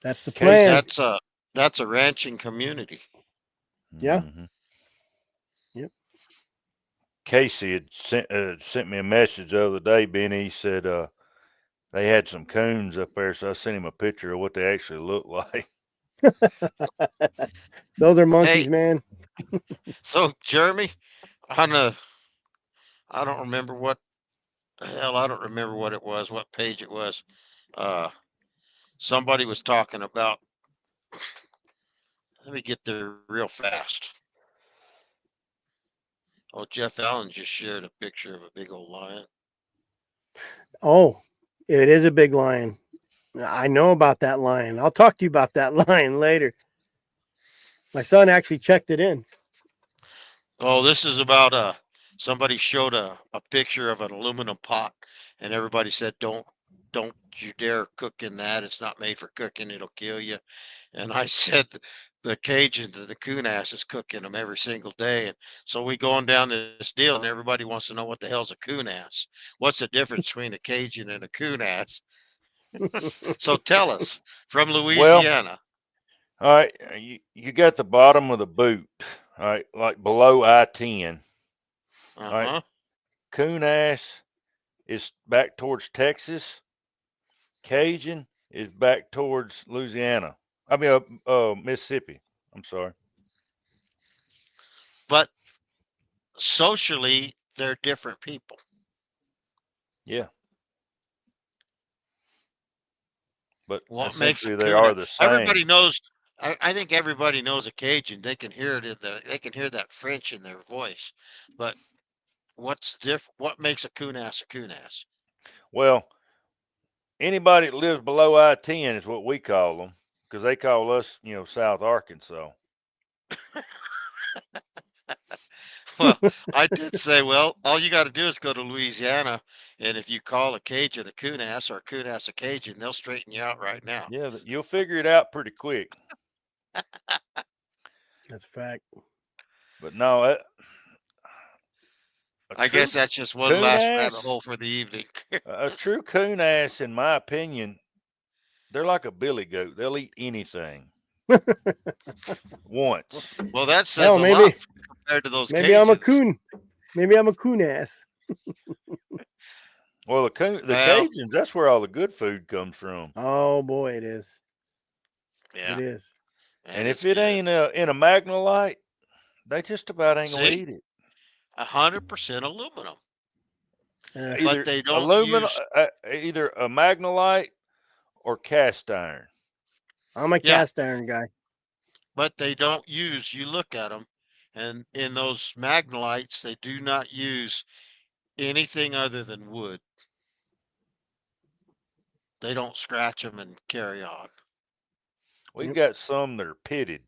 That's the Casey, plan. That's a ranching community. Yeah. Mhm. Yep. Casey had sent me a message the other day, Benny. He said they had some coons up there, so I sent him a picture of what they actually look like. Those are monkeys, Hey, man. so Jeremy, I don't remember what I don't remember what it was, what page it was. Somebody was talking about. Let me get there real fast. Oh, Jeff Allen just shared a picture of a big old lion. Oh, it is a big lion. I know about that lion. I'll talk to you about that lion later. My son actually checked it in. Oh, this is about somebody showed a picture of an aluminum pot, and everybody said, don't you dare cook in that. It's not made for cooking, it'll kill you. And I said the Cajuns and the coon asses cooking them every single day. And so we going down this deal, and everybody wants to know what the hell's a coon ass. What's the difference between a Cajun and a coon ass? So tell us, from Well, Louisiana. all right, you got the bottom of the boot, all right, like below I-10. All right, Uh-huh. coon ass is back towards Texas. Cajun is back towards Louisiana. I mean, Mississippi. I'm sorry. But socially, they're different people. Yeah. But What makes a essentially, they coon are ass? the same. Everybody knows. I think everybody knows a Cajun. They can hear it they can hear that French in their voice. But what's different? What makes a coon ass a coon ass? Well, anybody that lives below I-10 is what we call them, because they call us, South Arkansas. Well, I did say, well, all you got to do is go to Louisiana, and if you call a Cajun a coon ass or a coon ass a Cajun, they'll straighten you out right now. Yeah, you'll figure it out pretty quick. That's a fact. But no, I guess that's just one coon last rabbit ass, hole for the evening. a true coon ass, in my opinion, they're like a billy goat. They'll eat anything once. Well, that says Hell, a maybe, lot compared to those maybe I'm a Cajuns. coon. Maybe I'm a coon ass. Well, the Cajuns, that's where all the good food comes from. Oh boy, it is. Yeah. It is. And if it ain't in a Magnolite, they just about ain't gonna eat it. 100% aluminum. Either but they don't aluminum, use either a Magnolite or cast iron. I'm a cast iron guy. But they don't use. You look at them, and in those Magnolites, they do not use anything other than wood. They don't scratch them and carry on. We've got some that are pitted.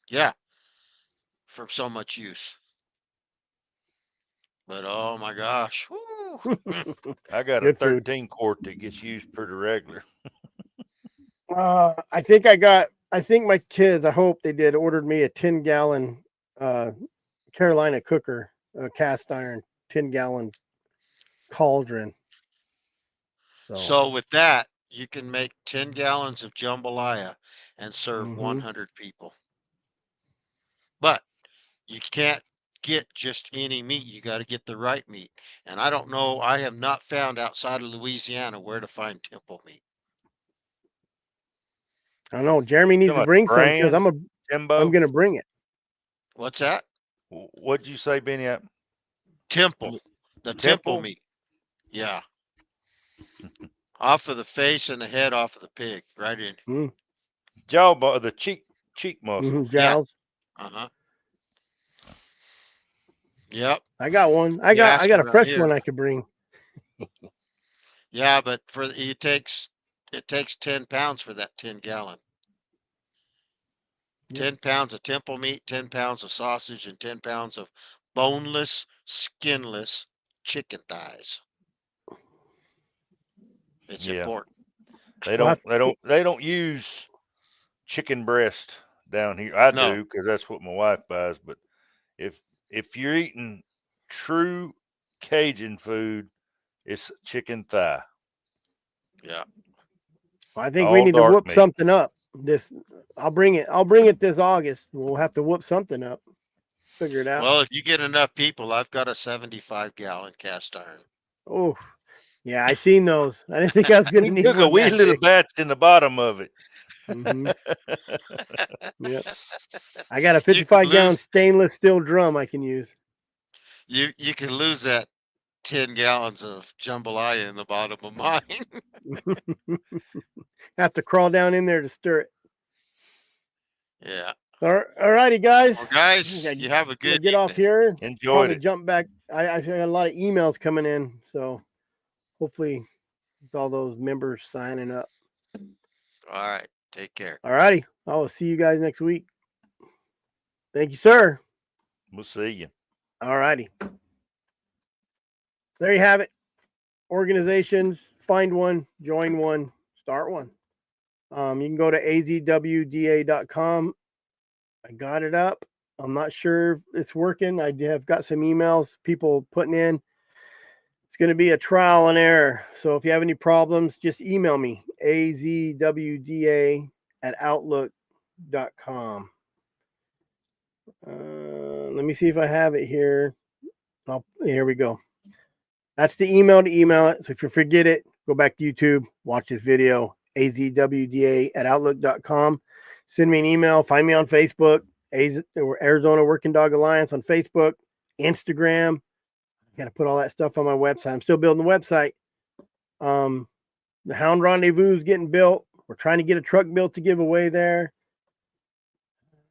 Yeah, from so much use. But oh my gosh, woo. I got Good a 13 quart that gets used pretty regular. I think my kids, I hope they did, ordered me a 10-gallon Carolina cooker, cast iron 10-gallon cauldron. So with that, you can make 10 gallons of jambalaya and serve Mhm. 100 people. But you can't get just any meat. You got to get the right meat. And I don't know. I have not found outside of Louisiana where to find temple meat. I know Jeremy needs to bring some because I'm going to bring it. What's that? What'd you say, Benny? Temple. The temple meat. Yeah. Off of the face and the head off of the pig, right in. Jawbone, the cheek muscle. Jowls. Yeah. Uh-huh. Yep. I got one. I got a fresh one I could bring. Yeah, but it takes It takes 10 pounds for that 10-gallon. Yep. 10 pounds of temple meat, 10 pounds of sausage, and 10 pounds of boneless, skinless chicken thighs. It's Yeah. important. They Well, don't use chicken breast down here. I No. do because that's what my wife buys. But if you're eating true Cajun food, it's chicken thigh. Yeah. I think we All need to dark whoop meat. something up. I'll bring it this August. We'll have to whoop something up. Figure it out. Well, if you get enough people, I've got a 75-gallon cast iron. Oh, yeah, I seen those. I didn't think I was going to We need took a one wee that little big. batch in the bottom of it. Mm-hmm. Yep. I got a You could 55-gallon lose. stainless steel drum I can use. You can lose that 10 gallons of jambalaya in the bottom of mine. Have to crawl down in there to stir it. Yeah. All righty, guys. Well, guys, you have a I'm gonna good get off evening. here. Enjoyed Probably it. jump back. I got a lot of emails coming in, so hopefully it's all those members signing up. All right. Take care. All righty. I will see you guys next week. Thank you, sir. We'll see you. All righty. There you have it. Organizations, find one, join one, start one. You can go to azwda.com. I got it up. I'm not sure if it's working. I have got some emails, people putting in. It's going to be a trial and error. So if you have any problems, just email me, azwda@outlook.com. Let me see if I have it here. Here we go. That's the email to email it. So if you forget it, go back to YouTube, watch this video, azwda@outlook.com. Send me an email. Find me on Facebook, Arizona Working Dog Alliance on Facebook, Instagram. Got to put all that stuff on my website. I'm still building the website. The Hound Rendezvous is getting built. We're trying to get a truck built to give away there.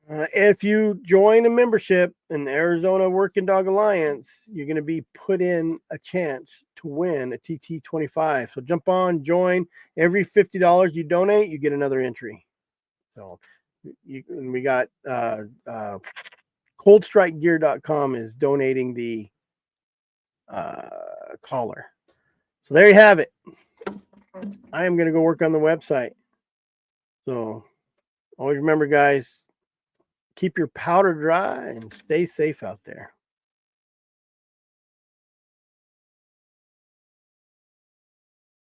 If you join a membership in the Arizona Working Dog Alliance, you're going to be put in a chance to win a TT25. So jump on, join. Every $50 you donate, you get another entry. So we got coldstrikegear.com is donating the collar. So there you have it. I am going to go work on the website. So always remember, guys, keep your powder dry and stay safe out there.